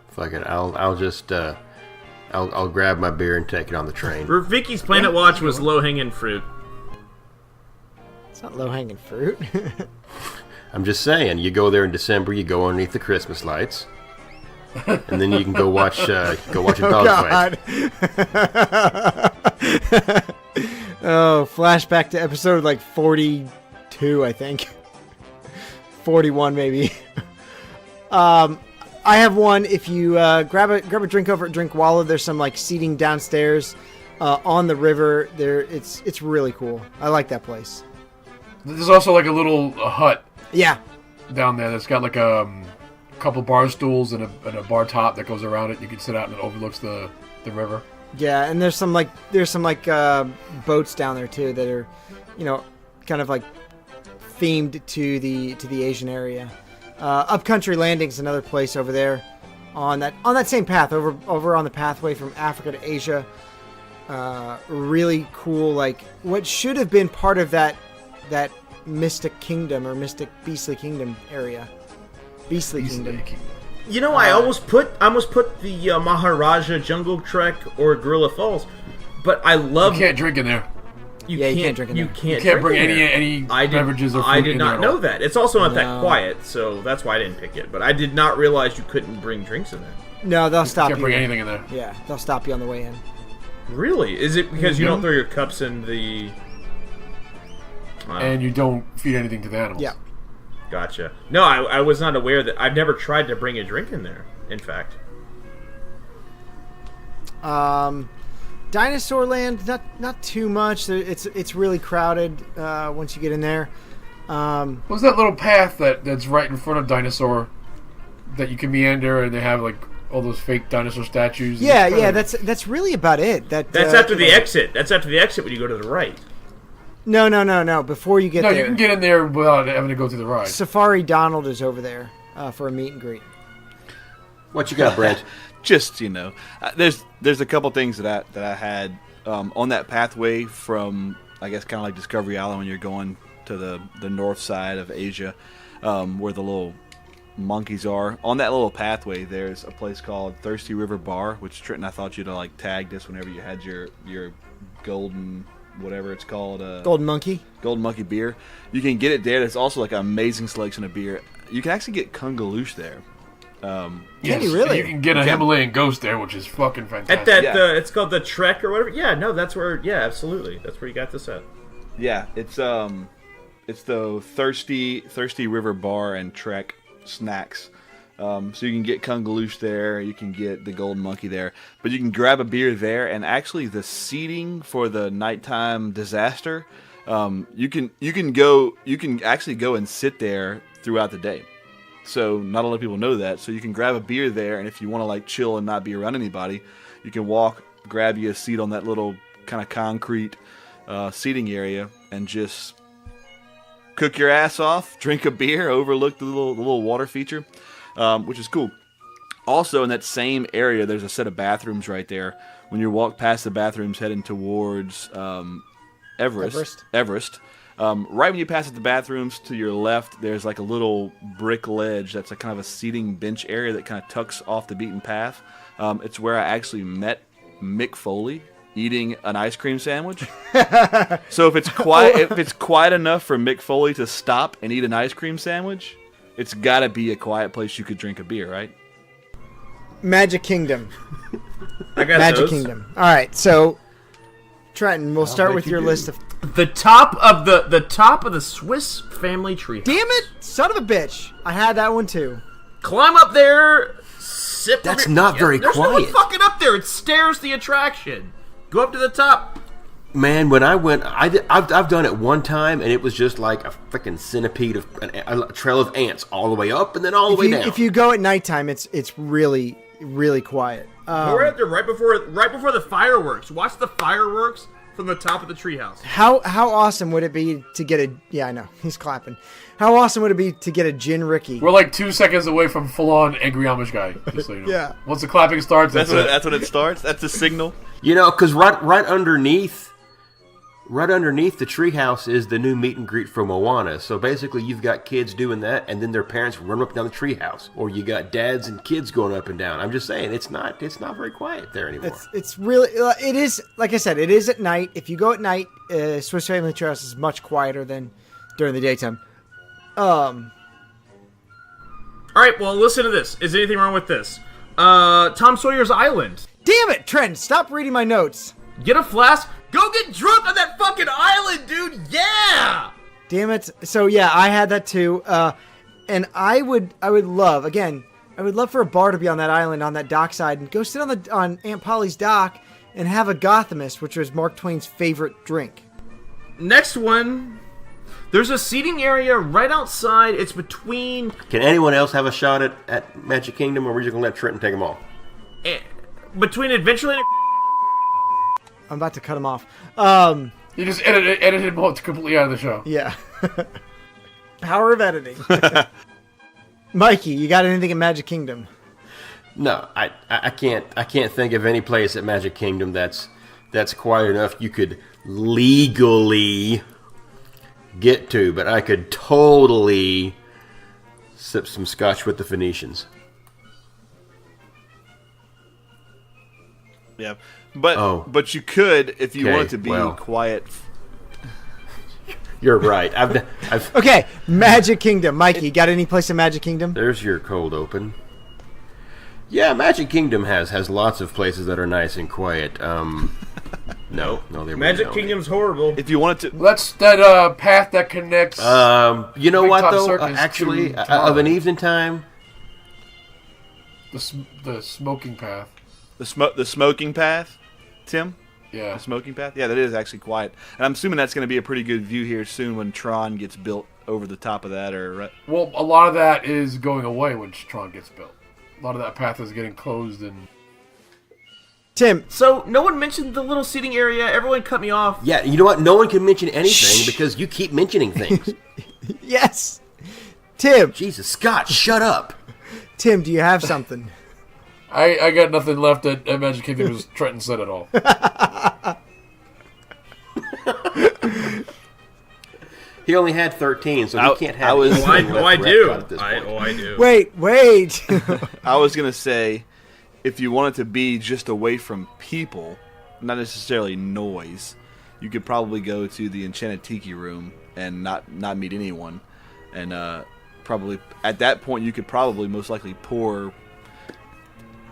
Fuck it. I'll just I'll grab my beer and take it on the train. Vicky's Planet Watch was low-hanging fruit. It's not low-hanging fruit. I'm just saying, you go there in December, you go underneath the Christmas lights, and then you can go watch a dog fight. Oh, flashback to episode like 42, I think. 41 maybe. I have one. If you grab a drink over at Drink Wallow, there's some like seating downstairs. on the river. It's really cool. I like that place. There's also like a little hut Yeah. down there that's got like a couple bar stools and a bar top that goes around it. You can sit out and it overlooks the river. Yeah, and there's some boats down there too that are, kind of like themed to the Asian area. Upcountry Landing's another place over there, on that same path over on the pathway from Africa to Asia. Really cool, like what should have been part of that Mystic Kingdom or Mystic Beastly Kingdom area. Beastly Kingdom. You know, I almost put the Maharaja Jungle Trek or Gorilla Falls, but I love. You can't drink in there. You can't drink in there. You can't bring any beverages or food I did in not there know at all. that. It's also not No. that quiet, so that's why I didn't pick it. But I did not realize you couldn't bring drinks in there. No, they'll You stop can't you. bring anything in there. Yeah, they'll stop you on the way in. Really? Is it because you don't throw your cups in the? And you don't feed anything to the animals. Yeah. Gotcha. No, I was not aware that. I've never tried to bring a drink in there. In fact. Dinosaur Land, not too much. It's really crowded once you get in there. What's that little path that's right in front of Dinosaur that you can meander and they have like all those fake dinosaur statues? Yeah. That's really about it. That's after the exit. That's after the exit when you go to the right. No. Before you get No, there, you can get in there without having to go through the ride. Safari Donald is over there for a meet and greet. What you got, Brent? Just there's a couple things that I had on that pathway from, I guess, kind of like Discovery Island when you're going to the north side of Asia, where the little monkeys are. On that little pathway, there's a place called Thirsty River Bar, which Trenton, I thought you'd like tag this whenever you had your golden, whatever it's called, Golden Monkey beer. You can get it there. There's also like an amazing selection of beer. You can actually get Kungaloosh there. Can you really? You can get a Himalayan ghost there, which is fucking fantastic. At that, Yeah. it's called the Trek or whatever. Yeah, no, that's where. Yeah, absolutely, that's where you got this at. Yeah, it's the Thirsty River Bar and Trek snacks. So you can get Kungaloosh there, you can get the Golden Monkey there, but you can grab a beer there. And actually, the seating for the nighttime disaster, you can actually go and sit there throughout the day. So not a lot of people know that. So you can grab a beer there, and if you want to like chill and not be around anybody, you can walk, grab you a seat on that little kind of concrete seating area, and just cook your ass off, drink a beer, overlook the little water feature, which is cool. Also, in that same area, there's a set of bathrooms right there. When you walk past the bathrooms heading towards Everest. Right when you pass the bathrooms, to your left, there's like a little brick ledge that's a kind of a seating bench area that kind of tucks off the beaten path. It's where I actually met Mick Foley eating an ice cream sandwich. So if it's quiet enough for Mick Foley to stop and eat an ice cream sandwich, it's got to be a quiet place you could drink a beer, right? Magic Kingdom. I got Magic those. Kingdom. All right, so Trenton, we'll start with your list of. The top of the Swiss family tree. Damn it, son of a bitch! I had that one too. Climb up there. Sip. That's not very There's no one quiet. fucking up there. It stares the attraction. Go up to the top. Man, when I went, I've done it one time, and it was just like a freaking centipede of a trail of ants all the way up and then all the way down. If you go at nighttime, it's really quiet. We're out there right before the fireworks. Watch the fireworks from the top of the treehouse. How awesome would it be to get a? Yeah, I know he's clapping. How awesome would it be to get a Gin Ricky? We're like 2 seconds away from full-on angry Amish guy. Just so you know. Yeah. Once the clapping starts, that's it. That's when it starts. That's the signal. You know, because right underneath the treehouse is the new meet and greet for Moana. So basically, you've got kids doing that, and then their parents run up and down the treehouse, or you got dads and kids going up and down. I'm just saying, it's not very quiet there anymore. It's really it is, like I said, it is at night. If you go at night, Swiss Family Treehouse is much quieter than during the daytime. All right, well, listen to this. Is anything wrong with this? Tom Sawyer's Island. Damn it, Trent! Stop reading my notes. Get a flask. Go get drunk on that fucking island, dude. Yeah. Damn it. So yeah, I had that too. And I would love, again, I would love for a bar to be on that island, on that dockside, and go sit on Aunt Polly's dock and have a Gothamist, which was Mark Twain's favorite drink. Next one. There's a seating area right outside. It's between... Can anyone else have a shot at Magic Kingdom, or are we just going to let Trenton take them all? Between Adventureland and... I'm about to cut him off. You just edited him all completely out of the show. Yeah. Power of editing. Mikey, you got anything in Magic Kingdom? No, I can't think of any place at Magic Kingdom that's quiet enough you could legally get to, but I could totally sip some scotch with the Phoenicians. Yeah, but you could if you wanted to be quiet. You're right. I've Okay, Magic Kingdom. Mikey, you got any place in Magic Kingdom? There's your cold open. Yeah, Magic Kingdom has lots of places that are nice and quiet. No, they really Magic don't. Kingdom's horrible. If you wanted to, That's that path that connects. You know Big what Top though? Circus Actually, to of an evening time, the smoking path. the smoking path, Tim. Yeah. The smoking path. Yeah, that is actually quiet, and I'm assuming that's going to be a pretty good view here soon when Tron gets built over the top of that, or right. Well, a lot of that is going away when Tron gets built. A lot of that path is getting closed and. Tim. So, no one mentioned the little seating area. Everyone cut me off. yeah, you know what? No one can mention anything because you keep mentioning things. Yes. Tim. Jesus, Scott, shut up. Tim, do you have something? I got nothing left at Magic Kingdom because Trenton said it all. He only had 13, so he can't have. I do. Wait. I was going to say, if you wanted to be just away from people, not necessarily noise, you could probably go to the Enchanted Tiki Room and not meet anyone, and probably at that point you could probably most likely pour,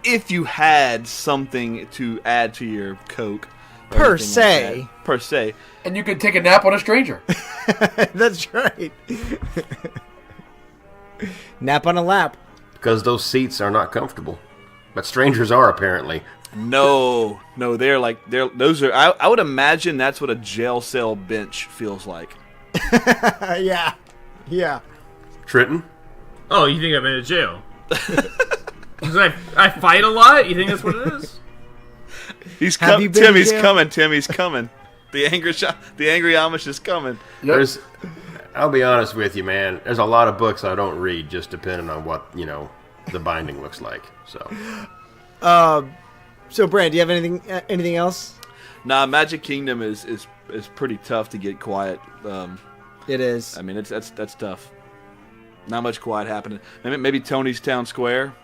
if you had something to add to your Coke. Per se. And you could take a nap on a stranger. That's right. Nap on a lap. Because those seats are not comfortable. But strangers are, apparently. No, those are. I would imagine that's what a jail cell bench feels like. Yeah. Trenton? Oh, you think I'm in a jail? Because I fight a lot? You think that's what it is? Have you been in Timmy's jail? coming. Timmy's coming. The angry Amish is coming. Yep. I'll be honest with you, man. There's a lot of books I don't read, just depending on what the binding looks like. So Brand, do you have anything else? Nah, Magic Kingdom is pretty tough to get quiet. It is. I mean, that's tough. Not much quiet happening. Maybe Tony's Town Square.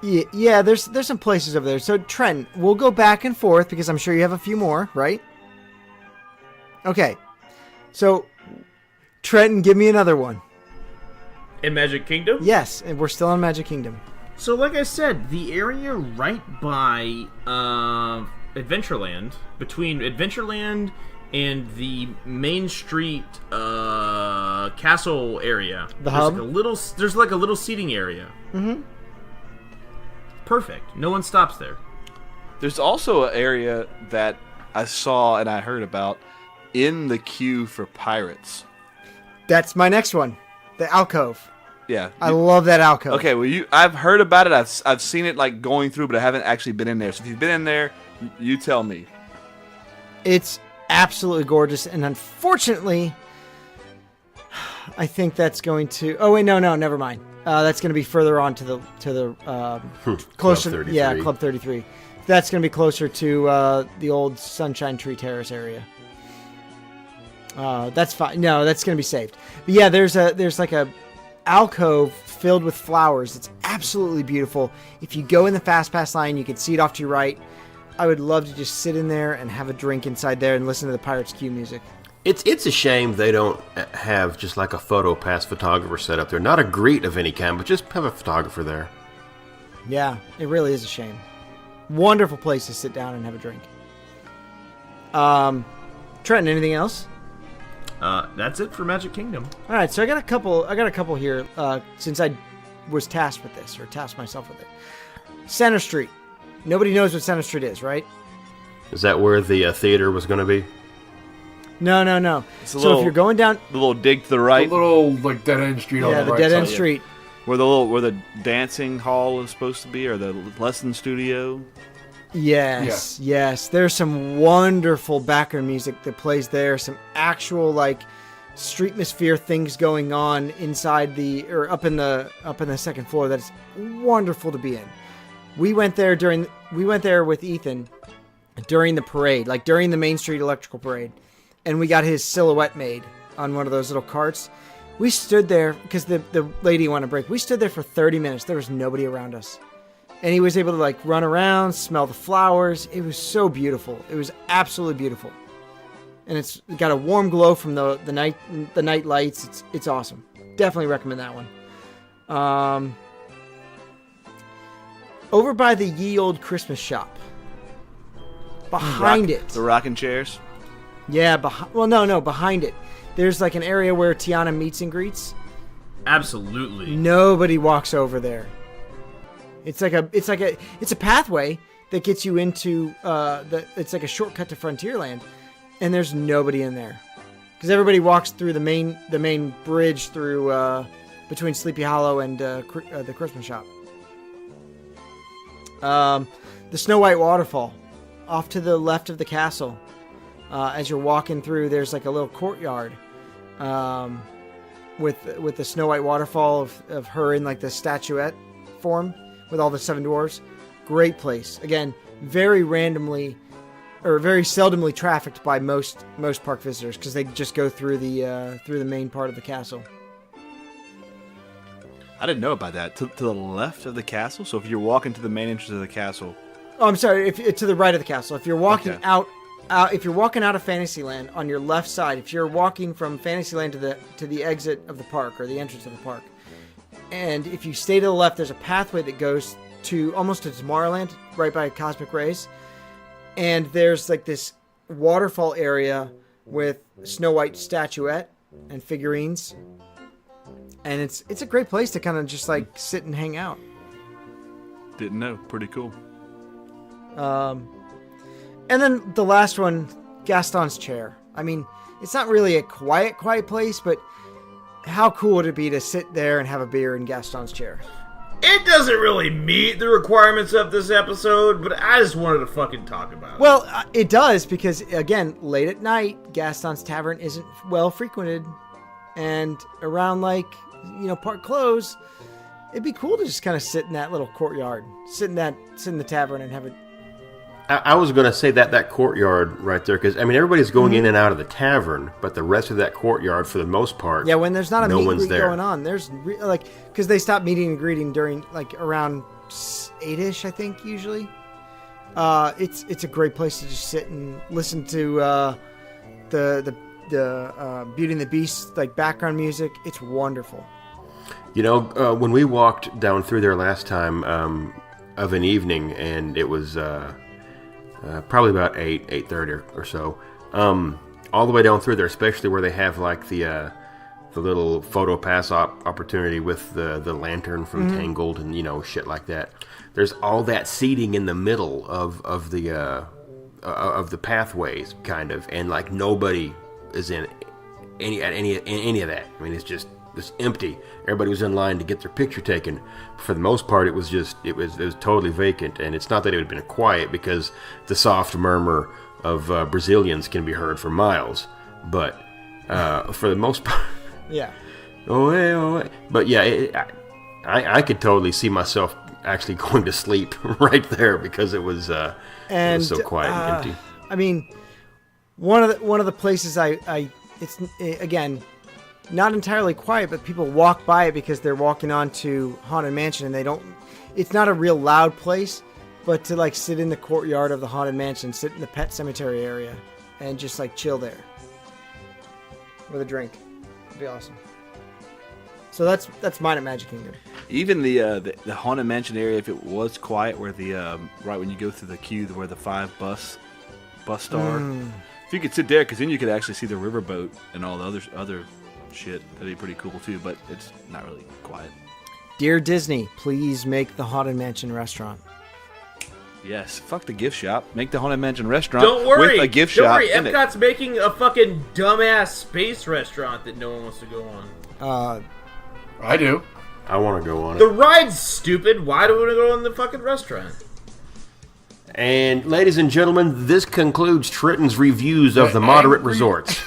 Yeah, there's some places over there. So Trent, we'll go back and forth because I'm sure you have a few more, right? Okay. So Trenton, give me another one. In Magic Kingdom? Yes, and we're still on Magic Kingdom. So, like I said, the area right by Adventureland, between Adventureland and the Main Street castle area, the hub. There's like a little seating area. Mm-hmm. Perfect. No one stops there. There's also an area that I saw and I heard about in the queue for pirates. That's my next one. The alcove. Yeah. I love that alcove. Okay, well, I've heard about it. I've seen it like going through, but I haven't actually been in there. So if you've been in there, you tell me. It's absolutely gorgeous, and unfortunately, I think that's going to. Oh wait, no, never mind. That's going to be further on to the closer. Club 33. Yeah, Club 33. That's going to be closer to the old Sunshine Tree Terrace area. That's fine. No, that's going to be saved. But yeah, there's like a alcove filled with flowers. It's absolutely beautiful. If you go in the Fast Pass line, you can see it off to your right. I would love to just sit in there and have a drink inside there and listen to the Pirates Q music. It's a shame they don't have just like a photo pass photographer set up there. Not a greet of any kind, but just have a photographer there. Yeah, it really is a shame. Wonderful place to sit down and have a drink. Trenton, anything else? That's it for Magic Kingdom. All right, so I got a couple here since I was tasked with this, or tasked myself with it. Center Street. Nobody knows what Center Street is, right? Is that where the theater was going to be? No. So if you're going down, The little dig to the A right, little like dead end street on yeah, the the right dead end side. street. where the dancing hall is supposed to be, or the lesson studio. Yes. There's some wonderful background music that plays there. Some actual like streetmosphere things going on inside up in the second floor. That's wonderful to be in. We went there with Ethan during the parade, like during the Main Street Electrical Parade, and we got his silhouette made on one of those little carts. We stood there because the lady wanted a break. We stood there for 30 minutes. There was nobody around us. And he was able to like run around, smell the flowers. It was so beautiful. It was absolutely beautiful. And it's got a warm glow from the night lights. It's awesome. Definitely recommend that one. Over by the Ye Old Christmas Shop. Behind it. The rocking chairs. Yeah, behind it. There's like an area where Tiana meets and greets. Absolutely. Nobody walks over there. It's a pathway that gets you into it's like a shortcut to Frontierland, and there's nobody in there because everybody walks through the main bridge through between Sleepy Hollow and the Christmas Shop. The Snow White Waterfall, off to the left of the castle. As you're walking through, there's like a little courtyard with the Snow White Waterfall of her in like the statuette form with all the 7 dwarves. Great place. Again, very randomly or very seldomly trafficked by most park visitors because they just go through the main part of the castle. I didn't know about that. To the left of the castle. So if you're walking to the main entrance of the castle. Oh, I'm sorry. If to the right of the castle. If you're walking Okay. out, if you're walking out of Fantasyland on your left side, if you're walking from Fantasyland to the exit of the park or the entrance of the park, and if you stay to the left, there's a pathway that goes to almost to Tomorrowland, right by Cosmic Rays, and there's like this waterfall area with Snow White statuette and figurines, and it's a great place to kind of just like sit and hang out. Didn't know. Pretty cool. And then the last one, Gaston's Chair. I mean, it's not really a quiet place, but how cool would it be to sit there and have a beer in Gaston's Chair? It doesn't really meet the requirements of this episode, but I just wanted to fucking talk about it. Well, it does, because, again, late at night, Gaston's Tavern isn't well frequented. And around, like, park close, it'd be cool to just kind of sit in that little courtyard. Sit in the tavern and have a... I was going to say that courtyard right there, because, I mean, everybody's going in and out of the tavern, but the rest of that courtyard, for the most part, Yeah, when there's not a no meet and one's greet there. going on, there's, because they stop meeting and greeting during, like, around 8-ish, I think, usually. It's a great place to just sit and listen to the Beauty and the Beast, like, background music. It's wonderful. When we walked down through there last time of an evening, and it was... probably about 8:30 or so. All the way down through there, especially where they have like the little photo pass opportunity with the lantern from Tangled and shit like that. There's all that seating in the middle of the pathways, kind of, and like nobody is in any of that. I mean, it's just empty. Everybody was in line to get their picture taken. For the most part, it was totally vacant, and it's not that it had been quiet, because the soft murmur of Brazilians can be heard for miles. But for the most part, Yeah. But yeah, I could totally see myself actually going to sleep right there, because it was so quiet and empty. I mean, one of the places it's again, not entirely quiet, but people walk by it because they're walking onto Haunted Mansion, and it's not a real loud place, but to like sit in the courtyard of the Haunted Mansion, sit in the pet cemetery area, and just like chill there with a drink. It'd be awesome. So that's mine at Magic Kingdom. Even the Haunted Mansion area, if it was quiet, where the right when you go through the queue, where the 5 bus star, if you could sit there, because then you could actually see the riverboat and all the other shit. That'd be pretty cool too, but it's not really quiet. Dear Disney, please make the Haunted Mansion restaurant. Yes, fuck the gift shop. Make the Haunted Mansion restaurant Don't worry. with a gift Don't shop worry. in it. Epcot's making a fucking dumbass space restaurant that no one wants to go on. I do. I want to go on The it. ride's stupid. Why do we want to go in the fucking restaurant? And ladies and gentlemen, this concludes Trenton's reviews of the moderate resorts.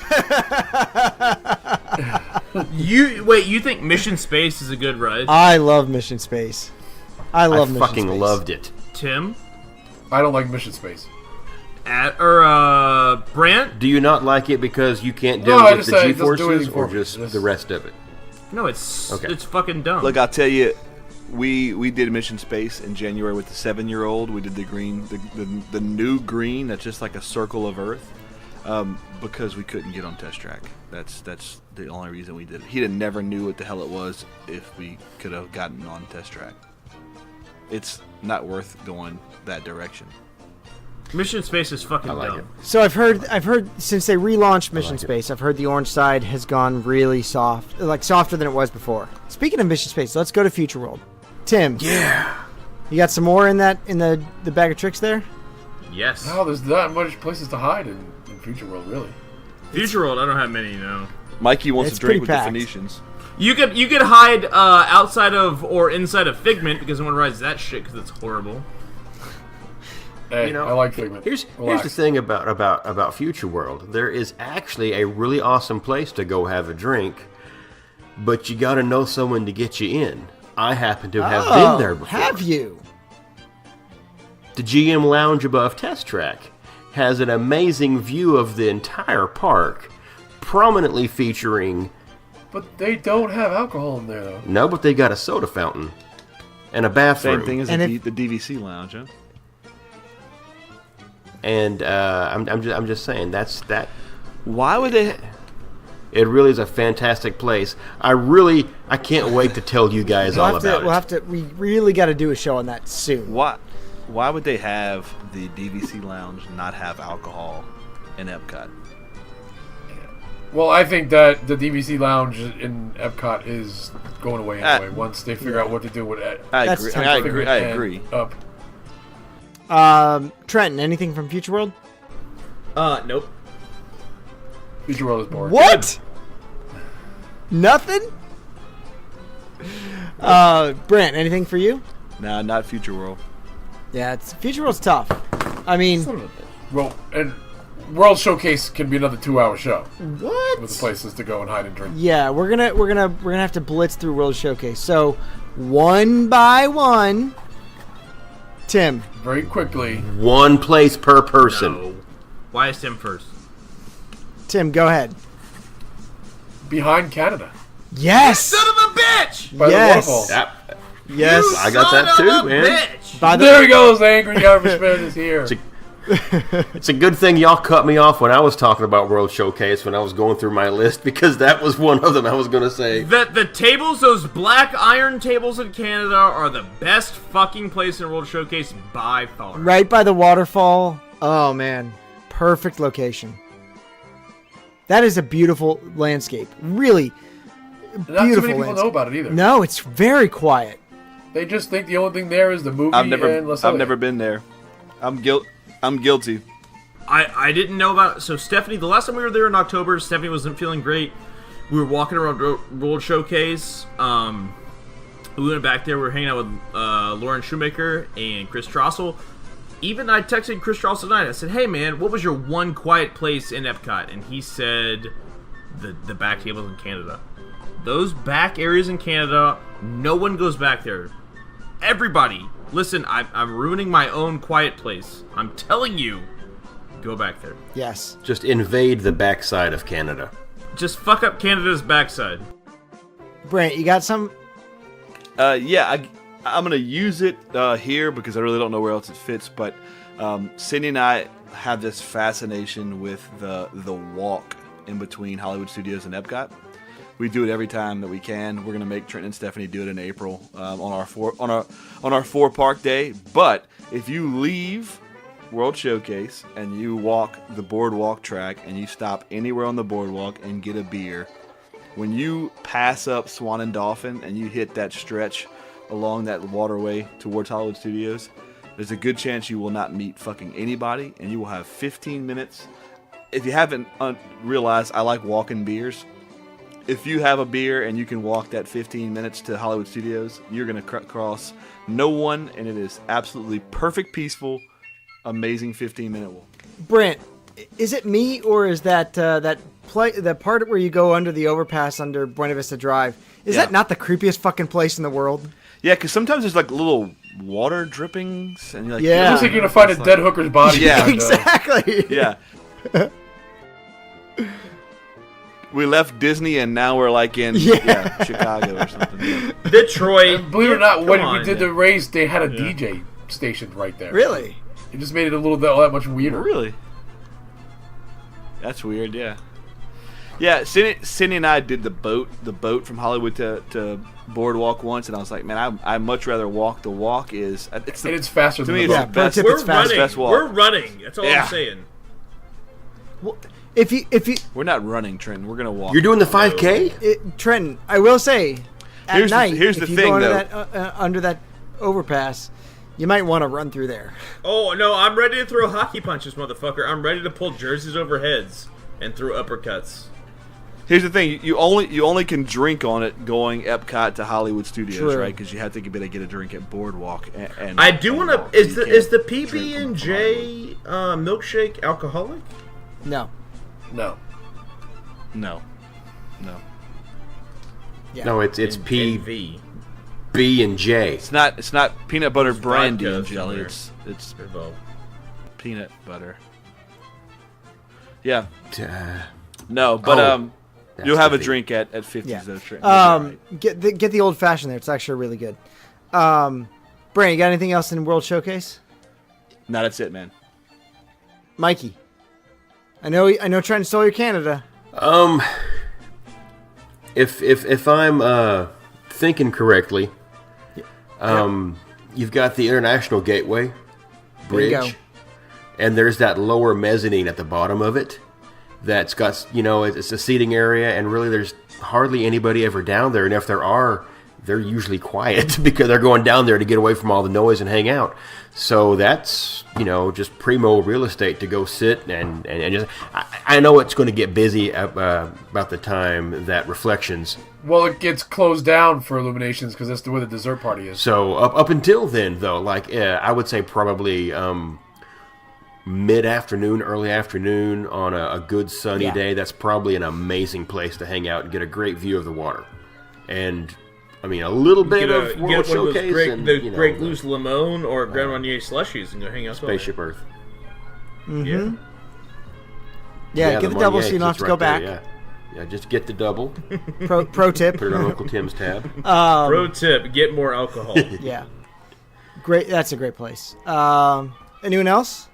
You think Mission Space is a good ride? I love Mission Space. I love I Mission fucking Space. loved it. Tim? I don't like Mission Space. Brant? Do you not like it because you can't deal No, I with just the say it doesn't do G-forces, anything for or me. just Just- the rest of it? No, it's Okay. it's fucking dumb. Look, I'll tell you, we did Mission Space in January with the 7-year-old. We did the green, the new green that's just like a circle of Earth, because we couldn't get on test track. That's the only reason we did it. He'd have never knew what the hell it was if we could have gotten on test track. It's not worth going that direction. Mission Space is fucking I like dumb. it. So I've heard since they relaunched Mission Space, I've heard the orange side has gone really soft, like softer than it was before. Speaking of Mission Space, let's go to Future World. Tim. Yeah. You got some more in the bag of tricks there? Yes. No, there's not much places to hide in Future World, really. Future World, I don't have many, no. Mikey wants It's to drink pretty with packed. the Phoenicians. You could hide outside of or inside of Figment because no one rides that shit because it's horrible. Hey, I like Figment. Here's Relax. the thing about Future World. There is actually a really awesome place to go have a drink, but you got to know someone to get you in. I happen to have been there before. Have you? The GM Lounge above Test Track has an amazing view of the entire park, prominently featuring... But they don't have alcohol in there, though. No, but they got a soda fountain and a bathroom. Same thing as And the DVC lounge, huh? And I'm just saying that's that. Why would they? It really is a fantastic place. I can't wait to tell you guys all about it. We really got to do a show on that soon. Why would they have the DVC lounge not have alcohol in Epcot? Well, I think that the DVC Lounge in Epcot is going away anyway. Once they figure out what to do with it. I That's agree. temporary. I agree. Up. Trenton, anything from Future World? Nope. Future World is boring. What? Nothing? Brant, anything for you? Nah, not Future World. Yeah, Future World's tough. I mean, Well, and World Showcase can be another 2-hour show what? with the places to go and hide and drink. Yeah, we're gonna have to blitz through World Showcase. So, one by one, Tim. Very quickly. One place per person. No. Why is Tim first? Tim, go ahead. Behind Canada. Yes. Son of a bitch! By Yes. the waterfall. Yep. Yes. I got that Son too, of a man. bitch! By the There he goes. The angry garbage is here. It's a good thing y'all cut me off when I was talking about World Showcase when I was going through my list, because that was one of them I was going to say. The tables, those black iron tables in Canada, are the best fucking place in World Showcase by far. right by the waterfall. Oh man, perfect location. That is a beautiful landscape. Really Not too beautiful many people landscape. know about it either. No, it's very quiet. They just think the only thing there is the movie I've and never LaSalle. been there. I'm guilty. I didn't know about it. So Stephanie, the last time we were there in October, Stephanie wasn't feeling great. We were walking around World Showcase. We went back there. We were hanging out with Lauren Shoemaker and Chris Trossel. Even I texted Chris Trossel tonight. I said, "Hey man, what was your one quiet place in Epcot?" And he said, "The back tables in Canada. Those back areas in Canada, no one goes back there. Everybody, listen, I'm ruining my own quiet place. I'm telling you, go back there. Yes. Just invade the backside of Canada. Just fuck up Canada's backside." Brant, you got some? Yeah, I'm gonna use it here because I really don't know where else it fits. But Cindy and I have this fascination with the walk in between Hollywood Studios and Epcot. We do it every time that we can. We're gonna make Trent and Stephanie do it in April on our 4-park day. But if you leave World Showcase and you walk the boardwalk track and you stop anywhere on the boardwalk and get a beer, when you pass up Swan and Dolphin and you hit that stretch along that waterway towards Hollywood Studios, there's a good chance you will not meet fucking anybody, and you will have 15 minutes. If you haven't realized, I like walking beers. If you have a beer and you can walk that 15 minutes to Hollywood Studios, you're going to cross no one, and it is absolutely perfect, peaceful, amazing 15-minute walk. Brent, is it me or is that that part where you go under the overpass under Buena Vista Drive? Is that not the creepiest fucking place in the world? Yeah, because sometimes there's like little water drippings, and you're like, Yeah. It looks like you're gonna find a dead hooker's body. Yeah. Exactly. yeah. We left Disney and now we're like in Chicago or something. Yeah. Detroit. Believe it or not, Come when on. we did the race, they had a DJ station right there. Really? It just made it a little that much weirder. Really? That's weird, yeah. Yeah, Cindy and I did the boat from Hollywood to Boardwalk once, and I was like, man, I'd much rather walk. The walk is It's faster to than me. the It's boat. the best. Pro tip, We're it's fast. running. Best walk. We're running. That's all Yeah. I'm saying. Well, if you We're not running, Trenton. We're gonna walk. You're doing the 5K? Trenton, I will say, at night, here's if the you thing, go under though. that under that overpass, you might want to run through there. Oh no, I'm ready to throw hockey punches, motherfucker. I'm ready to pull jerseys over heads and throw uppercuts. Here's the thing: you only can drink on it going Epcot to Hollywood Studios, True. right? Because you have to get a drink at Boardwalk. And I do want to. walk. Is You the can't drink PB and from J milkshake alcoholic? No. No. No. Yeah. No, it's P, V. B, and J. It's not peanut butter It's brandy vodka and jelly. somewhere. It's They're both. peanut butter. Yeah. Uh, No, but that's you'll have the a thing. drink at 50s Yeah. though. Trenton. Get the old fashioned there. It's actually really good. Brent, you got anything else in World Showcase? No, that's it, man. Mikey, I know Trent stole your Canada. If I'm thinking correctly, you've got the International Gateway There you Bridge, go. and there's that lower mezzanine at the bottom of it. That's got it's a seating area, and really there's hardly anybody ever down there. And if there are, they're usually quiet because they're going down there to get away from all the noise and hang out. So that's just primo real estate to go sit and just. I know it's going to get busy about the time that Reflections. Well, it gets closed down for Illuminations because that's where the dessert party is. So up until then, though, I would say probably mid-afternoon, early afternoon on a good sunny Yeah. day. That's probably an amazing place to hang out and get a great view of the water. And I mean, a little bit of World one of Showcase those and Grey Goose Limon or Grand Marnier slushies and go hang out. Spaceship Earth. Yeah. Yeah, get the double so you don't have to go back. Yeah, just get the double. Pro tip. Put it on Uncle Tim's tab. Pro tip: get more alcohol. Yeah, great. That's a great place. Anyone else?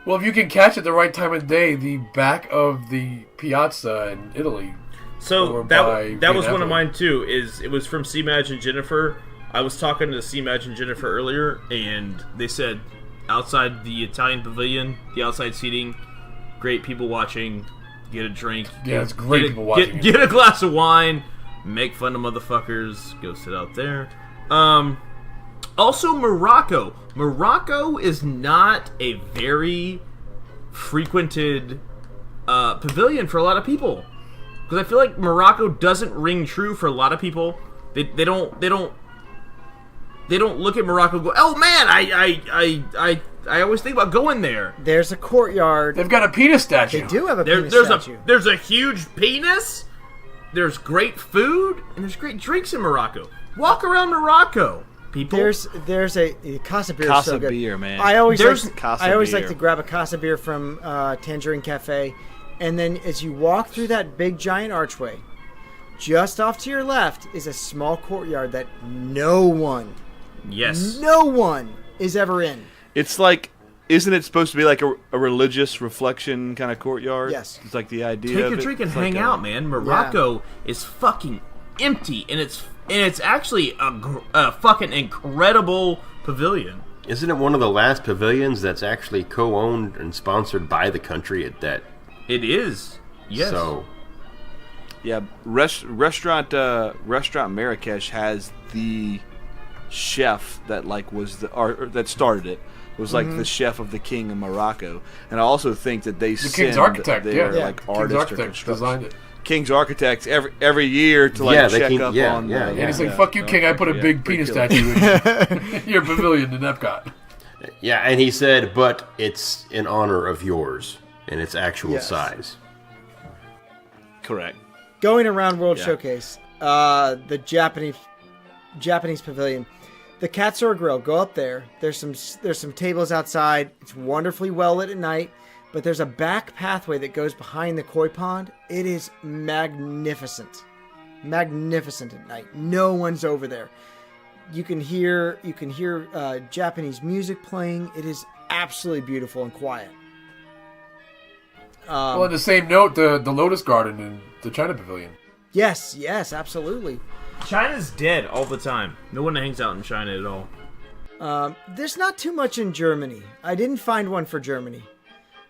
Well, if you can catch it the right time of day, the back of the Piazza in Italy. So Over that by that was one of Napoli. mine too. It was from C Madge and Jennifer. I was talking to C Madge and Jennifer earlier, and they said outside the Italian pavilion, the outside seating, great people watching. Get a drink. Yeah, it's great people watching. Get a glass of wine. Make fun of motherfuckers. Go sit out there. Also, Morocco. Morocco is not a very frequented pavilion for a lot of people. Because I feel like Morocco doesn't ring true for a lot of people. They don't look at Morocco and go, oh man, I always think about going there. There's a courtyard. They've got a penis statue. They do have a penis There's statue. there's a huge penis. There's great food and there's great drinks in Morocco. Walk around Morocco, people. There's a Casa Beer. Casa so good. Beer, man. I always There's like Casa I always like Beer. to grab a Casa Beer from Tangerine Cafe, and then as you walk through that big giant archway, just off to your left is a small courtyard that no one is ever in. It's like, isn't it supposed to be like a religious reflection kind of courtyard? Yes. It's like the idea Take of a it. drink and It's like hang out, man. Morocco is fucking empty, and it's actually a fucking incredible pavilion. Isn't it one of the last pavilions that's actually co-owned and sponsored by the country at that? It is. Yes. So Yeah, restaurant Marrakesh has the chef that was that started it. Was the chef of the king of Morocco, and I also think that they send king's architect, their King's artist or architect designed it. King's architects every year to check up on. And he's like, "Fuck you, King! I put a big penis statue in your pavilion in Epcot." Yeah, and he said, "But it's in honor of yours and its actual size." Correct. Going around World Showcase, the Japanese pavilion. The Katsura Grill, go up there. There's some tables outside. It's wonderfully well lit at night, but there's a back pathway that goes behind the koi pond. It is magnificent. Magnificent at night. No one's over there. You can hear Japanese music playing. It is absolutely beautiful and quiet. Well, on the same note, the Lotus Garden in the China Pavilion. Yes, absolutely. China's dead all the time. No one hangs out in China at all. There's not too much in Germany. I didn't find one for Germany,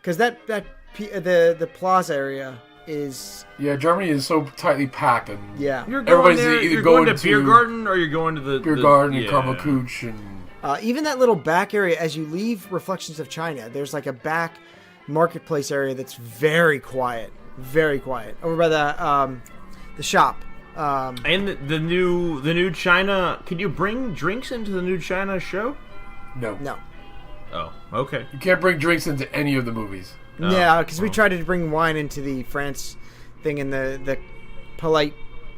because the plaza area is. Yeah, Germany is so tightly packed, and You're going everybody's there. either You're going going to Beer Garden, or you're going to the Beer Garden and Karmakooch, and even that little back area as you leave Reflections of China. There's like a back marketplace area that's very quiet over by the shop. And the new China. Can you bring drinks into the new China show? No. Oh, okay. You can't bring drinks into any of the movies. Yeah, because we tried to bring wine into the France thing, and the polite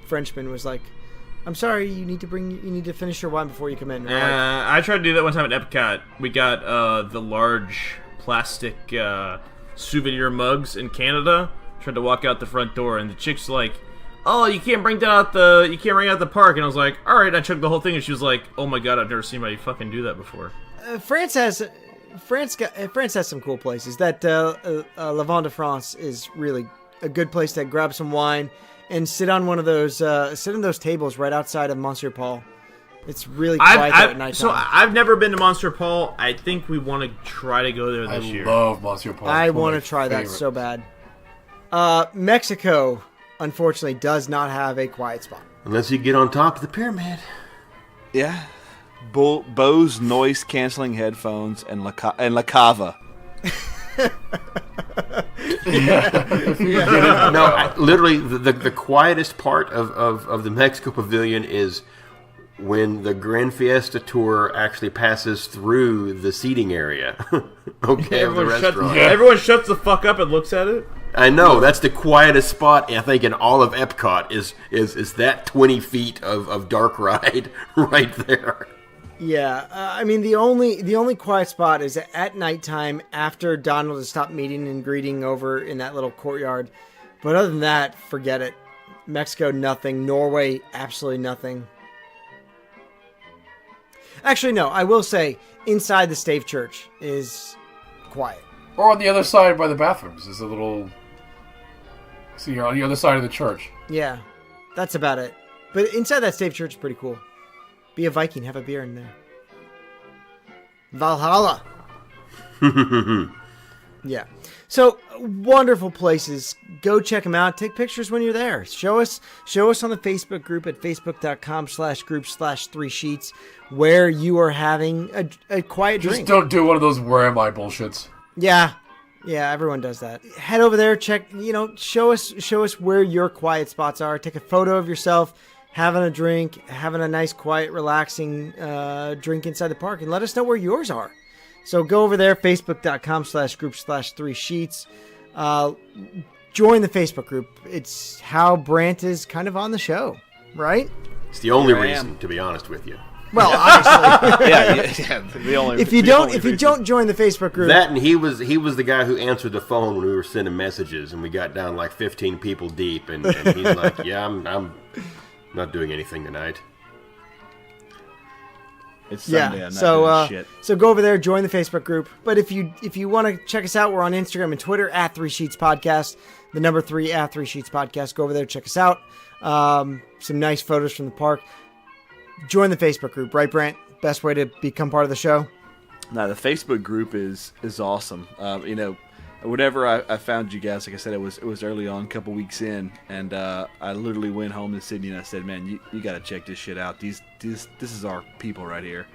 Frenchman was like, "I'm sorry, you need to finish your wine before you come in." I tried to do that one time at Epcot. We got the large plastic souvenir mugs in Canada. Tried to walk out the front door, and the chick's like, "Oh, you can't bring out the park." And I was like, "All right." I chugged the whole thing, and she was like, "Oh my god, I've never seen anybody fucking do that before." France has some cool places. That La Vente de France is really a good place to grab some wine and sit on one of those tables right outside of Monsieur Paul. It's really quiet there at night. So I've never been to Monsieur Paul. I think we want to try to go there this year. I love Monsieur Paul. I want to try that so bad. Mexico, unfortunately, does not have a quiet spot. Unless you get on top of the pyramid. Yeah. Bose noise-canceling headphones and La Cava. No, literally, the quietest part of the Mexico Pavilion is when the Grand Fiesta Tour actually passes through the seating area. Okay, of the restaurant. Everyone shuts the fuck up and looks at it. I know, that's the quietest spot, I think, in all of Epcot is that 20 feet of dark ride right there. Yeah, I mean the only quiet spot is at nighttime after Donald has stopped meeting and greeting over in that little courtyard. But other than that, forget it. Mexico, nothing. Norway, absolutely nothing. Actually, no. I will say inside the Stave Church is quiet. Or on the other side by the bathrooms is a little. So you're on the other side of the church. Yeah, that's about it. But inside that Stave Church is pretty cool. Be a Viking, have a beer in there. Valhalla. Yeah. So, wonderful places. Go check them out. Take pictures when you're there. Show us on the Facebook group at facebook.com/group/3 sheets where you are having a quiet drink. Just don't do one of those "where am I" bullshits. Yeah, everyone does that. Head over there, check. Show us where your quiet spots are. Take a photo of yourself having a drink, having a nice, quiet, relaxing drink inside the park, and let us know where yours are. So go over there, facebook.com/group/3 sheets. Join the Facebook group. It's how Brant is kind of on the show, right? It's the only reason, to be honest with you. Well, obviously. yeah. The only. If you don't join the Facebook group, that and he was the guy who answered the phone when we were sending messages, and we got down like 15 people deep, and he's like, "Yeah, I'm not doing anything tonight." It's Sunday. I'm not doing shit. So go over there, join the Facebook group. But if you want to check us out, we're on Instagram and Twitter at 3 Sheets Podcast. The number 3 at 3 Sheets Podcast. Go over there, check us out. Some nice photos from the park. Join the Facebook group, right, Brant? Best way to become part of the show. No, the Facebook group is awesome. whenever I found you guys, like I said, it was early on, a couple weeks in, and I literally went home to Sydney and I said, man, you got to check this shit out. This is our people right here.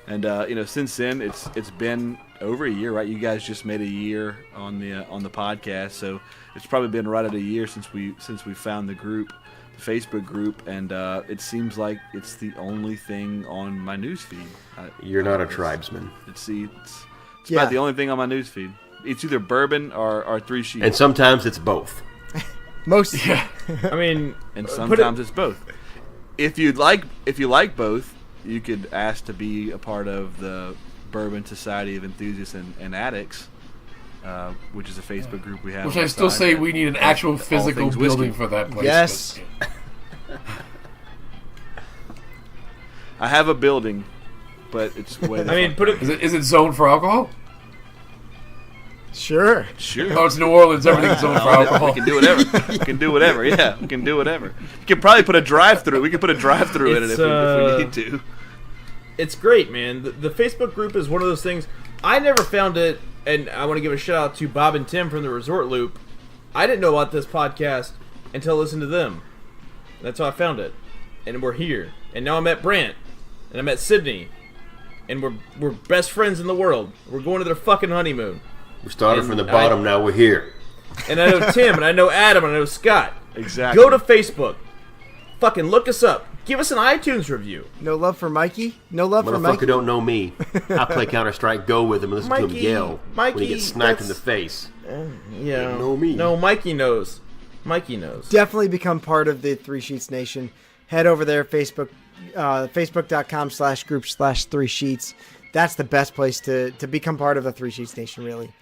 And since then it's been over a year, right? You guys just made a year on the podcast, so it's probably been right at a year since we found the group, the Facebook group, and it seems like it's the only thing on my newsfeed. You're not a tribesman. It's about the only thing on my newsfeed. It's either bourbon or Three Sheets. And sometimes it's both. I mean, and sometimes it's both. If you like both, you could ask to be a part of the Bourbon Society of Enthusiasts and Addicts, which is a Facebook group we have. Which I still say we need an actual physical building for that place. Yes. I have a building, but it's way. Is it zoned for alcohol? Sure. Oh, it's New Orleans. Everything's zoned for alcohol. We can do whatever. We can do whatever. Yeah, we can do whatever. We could probably put a drive-through. We could put a drive-through in it if we need to. It's great, man. The Facebook group is one of those things. I never found it, and I want to give a shout out to Bob and Tim from the Resort Loop. I didn't know about this podcast until I listened to them. That's how I found it. And we're here. And now I met Brant. And I met Sydney. And we're best friends in the world. We're going to their fucking honeymoon. We started from the bottom, now we're here. And I know Tim, and I know Adam, and I know Scott. Exactly. Go to Facebook. Fucking look us up. Give us an iTunes review. No love for Mikey? No love for Mikey? Motherfucker don't know me. I play Counter-Strike Go with him and listen to him yell when he gets sniped in the face. Yeah. Don't know me. No, Mikey knows. Mikey knows. Definitely become part of the Three Sheets Nation. Head over there, Facebook, facebook.com/group/3sheets. That's the best place to become part of the Three Sheets Nation, really.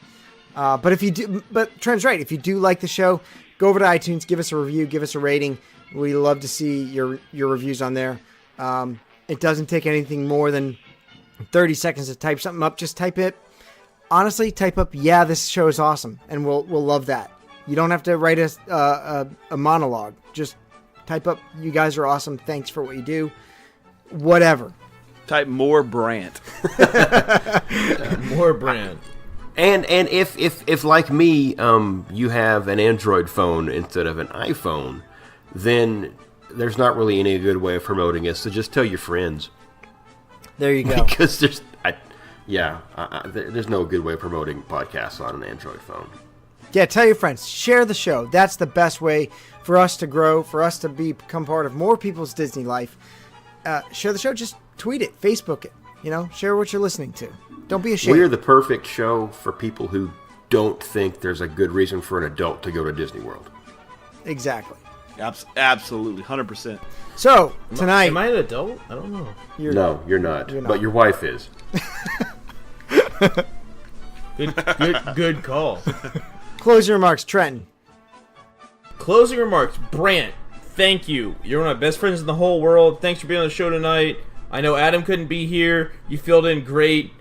But Trent's right. If you do like the show, go over to iTunes, give us a review, give us a rating. We love to see your reviews on there. It doesn't take anything more than 30 seconds to type something up. Just type it. Honestly, type up, yeah, this show is awesome, and we'll love that. You don't have to write a monologue. Just type up, you guys are awesome. Thanks for what you do. Whatever. Type more Brant. More Brant. And if like me, you have an Android phone instead of an iPhone, then there's not really any good way of promoting it. So just tell your friends. There you go. Because there's no good way of promoting podcasts on an Android phone. Yeah, tell your friends. Share the show. That's the best way for us to grow, for us to become part of more people's Disney life. Share the show. Just tweet it, Facebook it. Share what you're listening to. Don't be ashamed. We're the perfect show for people who don't think there's a good reason for an adult to go to Disney World. Exactly. Absolutely, 100%. So, tonight... Am I an adult? I don't know. No, you're not. But your wife is. Good call. Closing remarks, Trenton. Closing remarks, Brant. Thank you. You're one of my best friends in the whole world. Thanks for being on the show tonight. I know Adam couldn't be here. You filled in great.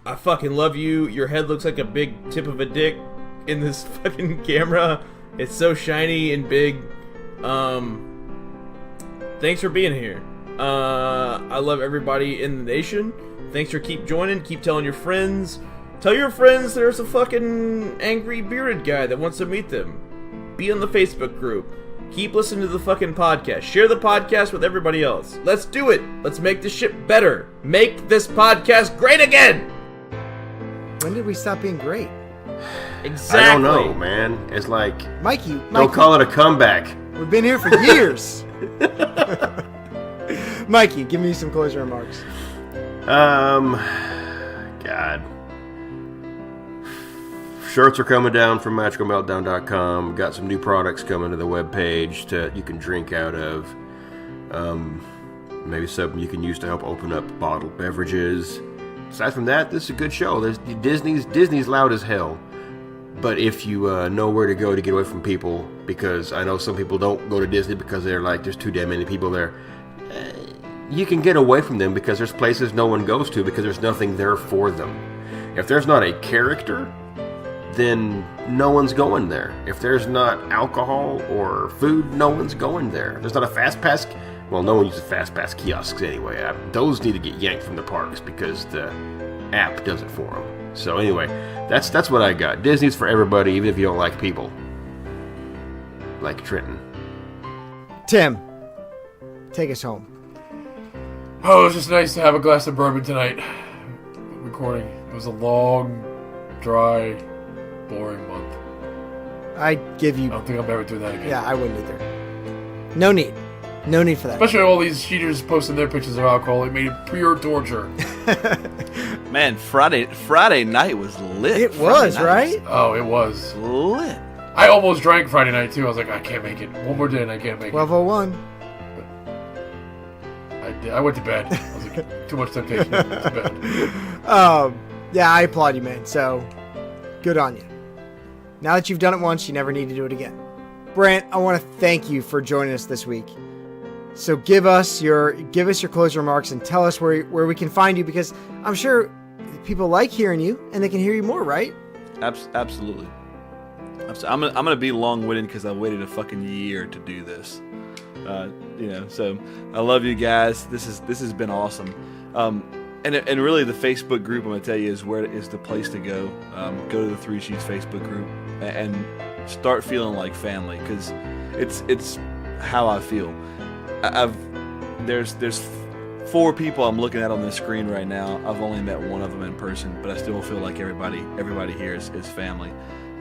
I fucking love you. Your head looks like a big tip of a dick in this fucking camera. It's so shiny and big. Thanks for being here. I love everybody in the nation. Thanks for keep joining. Keep telling your friends. Tell your friends there's a fucking angry bearded guy that wants to meet them. Be on the Facebook group. Keep listening to the fucking podcast. Share the podcast with everybody else. Let's do it. Let's make this shit better. Make this podcast great again. When did we stop being great? Exactly. I don't know, man. It's like... Mikey. Don't call it a comeback. We've been here for years. Mikey, give me some closing remarks. God. Shirts are coming down from magicalmeltdown.com. Got some new products coming to the webpage that you can drink out of. Maybe something you can use to help open up bottled beverages. Aside from that, this is a good show. Disney's loud as hell. But if you know where to go to get away from people, because I know some people don't go to Disney because they're like, there's too damn many people there. You can get away from them because there's places no one goes to because there's nothing there for them. If there's not a character, then no one's going there. If there's not alcohol or food, no one's going there. There's not a fast pass. Well, no one uses fast pass kiosks anyway. Those need to get yanked from the parks because the app does it for them. So anyway, that's what I got. Disney's for everybody, even if you don't like people. Like Trenton. Tim, take us home. Oh, it was just nice to have a glass of bourbon tonight. Recording. It was a long, dry, boring month. I give I you... don't think I'm ever doing that again. Yeah, I wouldn't either. No need. No need for that. Especially all these cheaters posting their pictures of alcohol. It made it pure torture. Man, Friday night was lit. It Friday was, night right? Oh, it was. Lit. I almost drank Friday night, too. I was like, I can't make it. One more day and I can't make it. 12:01. I went to bed. I was like, too much temptation. To bed. Yeah, I applaud you, man. So, good on you. Now that you've done it once, you never need to do it again. Brant, I want to thank you for joining us this week. So give us your closing remarks and tell us where we can find you, because I'm sure people like hearing you and they can hear you more, right? Absolutely. I'm gonna be long-winded because I waited a fucking year to do this. So I love you guys. This has been awesome. And really the Facebook group, I'm gonna tell you, is the place to go. Go to the Three Sheets Facebook group and start feeling like family, because it's how I feel. There's 4 people I'm looking at on this screen right now. I've only met one of them in person, but I still feel like everybody here is family,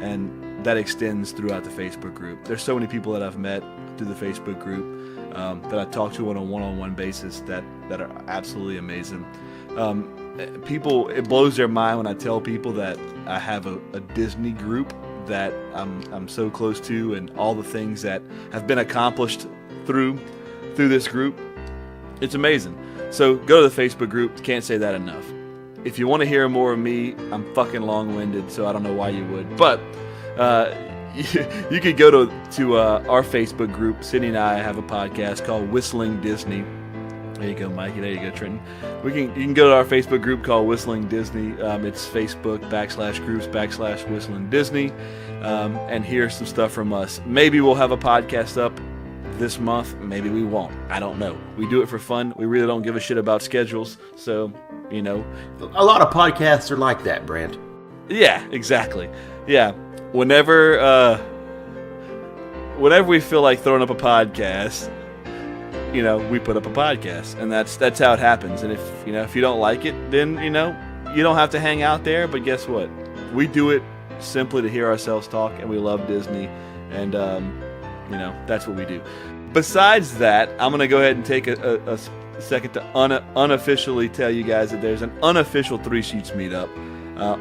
and that extends throughout the Facebook group. There's so many people that I've met through the Facebook group that I talk to on a one-on-one basis that are absolutely amazing. People, it blows their mind when I tell people that I have a Disney group that I'm so close to, and all the things that have been accomplished through this group. It's amazing. So go to the Facebook group. Can't say that enough. If you want to hear more of me, I'm fucking long-winded, so I don't know why you would. But you could go to our Facebook group. Sydney and I have a podcast called Whistling Disney. There you go, Mikey. There you go, Trenton. You can go to our Facebook group called Whistling Disney. It's Facebook /groups/Whistling Disney, and hear some stuff from us. Maybe we'll have a podcast up this month. Maybe we won't. I don't know. We do it for fun. We really don't give a shit about schedules. So, a lot of podcasts are like that, Brant. Yeah, exactly. Yeah. Whenever we feel like throwing up a podcast, we put up a podcast, and that's how it happens. And if you don't like it, then you don't have to hang out there. But guess what? We do it simply to hear ourselves talk, and we love Disney, and that's what we do. Besides that, I'm gonna go ahead and take a second to unofficially tell you guys that there's an unofficial Three Sheets meetup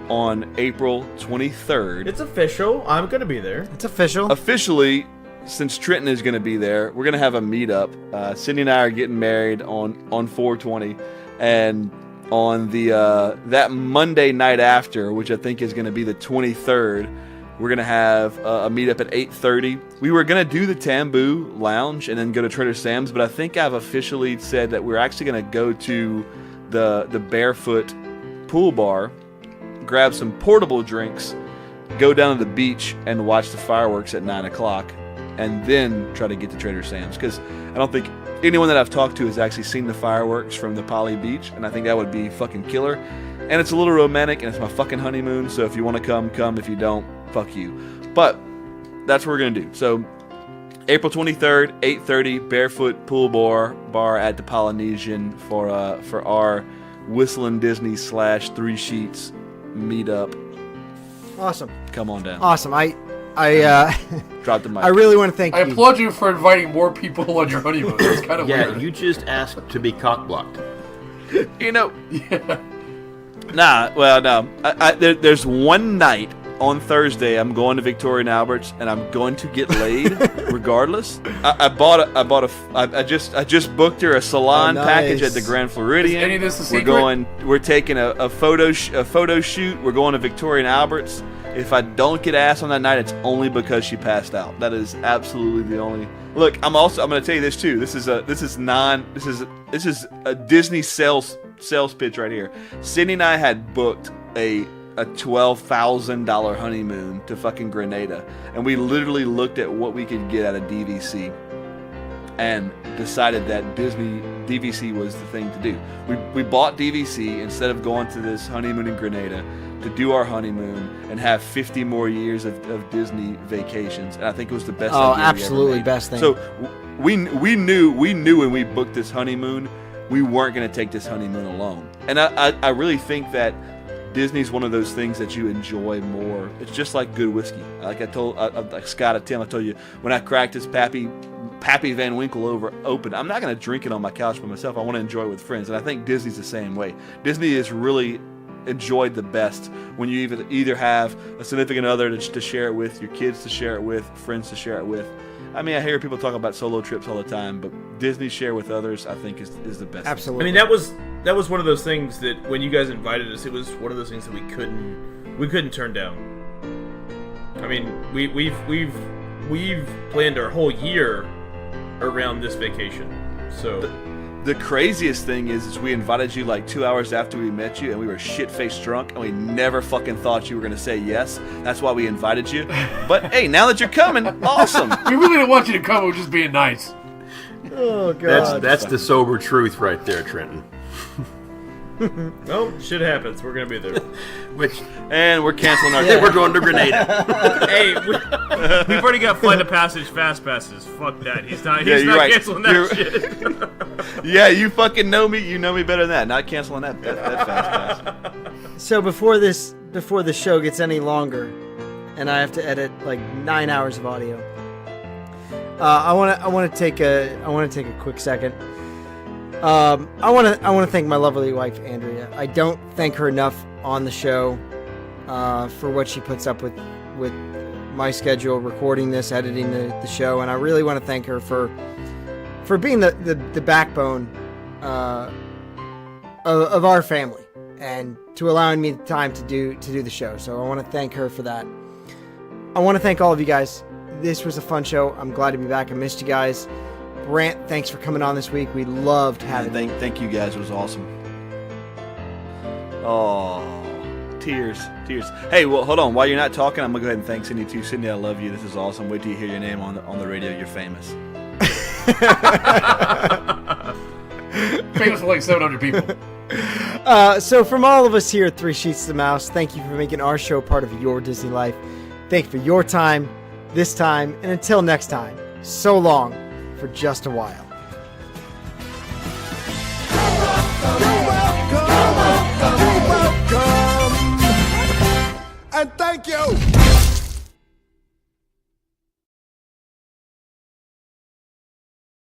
on April 23rd. It's official. I'm going to be there. It's official. Officially, since Trenton is going to be there, we're going to have a meetup. Sydney and I are getting married on 4/20, and on the that Monday night after, which I think is going to be the 23rd, we're going to have a meetup at 8:30. We were going to do the Tamboo Lounge and then go to Trader Sam's, but I think I've officially said that we're actually going to go to the Barefoot Pool Bar, grab some portable drinks, go down to the beach and watch the fireworks at 9 o'clock, and then try to get to Trader Sam's. Because I don't think anyone that I've talked to has actually seen the fireworks from the Poly Beach, and I think that would be fucking killer. And it's a little romantic, and it's my fucking honeymoon, so if you want to come. If you don't, fuck you. But that's what we're going to do. So April 23rd, 8:30, Barefoot Pool Bar at the Polynesian for our Whistling Disney /Three Sheets meetup. Awesome. Come on down. Awesome. I Drop the mic. I really want to thank I you. applaud you for inviting more people on your honeymoon. It's kind of Yeah, weird. you just asked to be cock-blocked. There's one night on Thursday I'm going to Victoria and Albert's, and I'm going to get laid regardless. I just booked her a salon package at the Grand Floridian. Is any of this a secret? We're taking a photo shoot. We're going to Victoria and Albert's. If I don't get ass on that night, it's only because she passed out. That is absolutely the only. Look, I'm going to tell you this too. This is a Disney sales pitch right here. Sydney and I had booked a $12,000 honeymoon to fucking Grenada, and we literally looked at what we could get at a DVC. and decided that Disney DVC was the thing to do. We bought DVC instead of going to this honeymoon in Grenada to do our honeymoon and have 50 more years of Disney vacations. And I think it was the best idea we ever absolutely made. best thing. So we knew when we booked this honeymoon, we weren't going to take this honeymoon alone. And I really think that Disney's one of those things that you enjoy more. It's just like good whiskey. Like I told like Scott and Tim, I told you, when I cracked this Pappy Van Winkle open, I'm not going to drink it on my couch by myself. I want to enjoy it with friends. And I think Disney's the same way. Disney is really enjoyed the best when you either have a significant other to share it with, your kids to share it with, friends to share it with. I mean, I hear people talk about solo trips all the time, but Disney share with others, I think, is the best. Absolutely. I mean, that was one of those things that when you guys invited us, it was one of those things that we couldn't turn down. I mean, we've planned our whole year around this vacation. So the craziest thing is we invited you like 2 hours after we met you, and we were shit-faced drunk, and we never fucking thought you were going to say yes. That's why we invited you. But hey, now that you're coming, awesome. We really didn't want you to come. We're just being nice. Oh, God. That's the sober truth right there, Trenton. well, shit happens. We're gonna be there. And we're canceling our We're going to Grenada. Hey, we've already got flight of passage fast passes. Fuck that. He's not you're right. canceling that shit. Yeah, you fucking know me. You know me better than that. Not canceling that fast pass. So before the show gets any longer, and I have to edit like 9 hours of audio, I want to take a quick second. I want to thank my lovely wife Andrea. I don't thank her enough on the show for what she puts up with my schedule, recording this, editing the show, and I really want to thank her for being the backbone of our family and to allowing me the time to do the show. So I want to thank her for that. I want to thank all of you guys. This was a fun show. I'm glad to be back. I missed you guys. Brant, thanks for coming on this week. We loved having you. Thank you guys. It was awesome. Oh, tears. Hey, well, hold on. While you're not talking, I'm going to go ahead and thank Cindy too. Cindy, I love you. This is awesome. Wait till you hear your name on the radio. You're famous. Famous for like 700 people. So from all of us here at Three Sheets to the Mouse, thank you for making our show part of your Disney life. Thank you for your time, this time, and until next time, so long for just a while.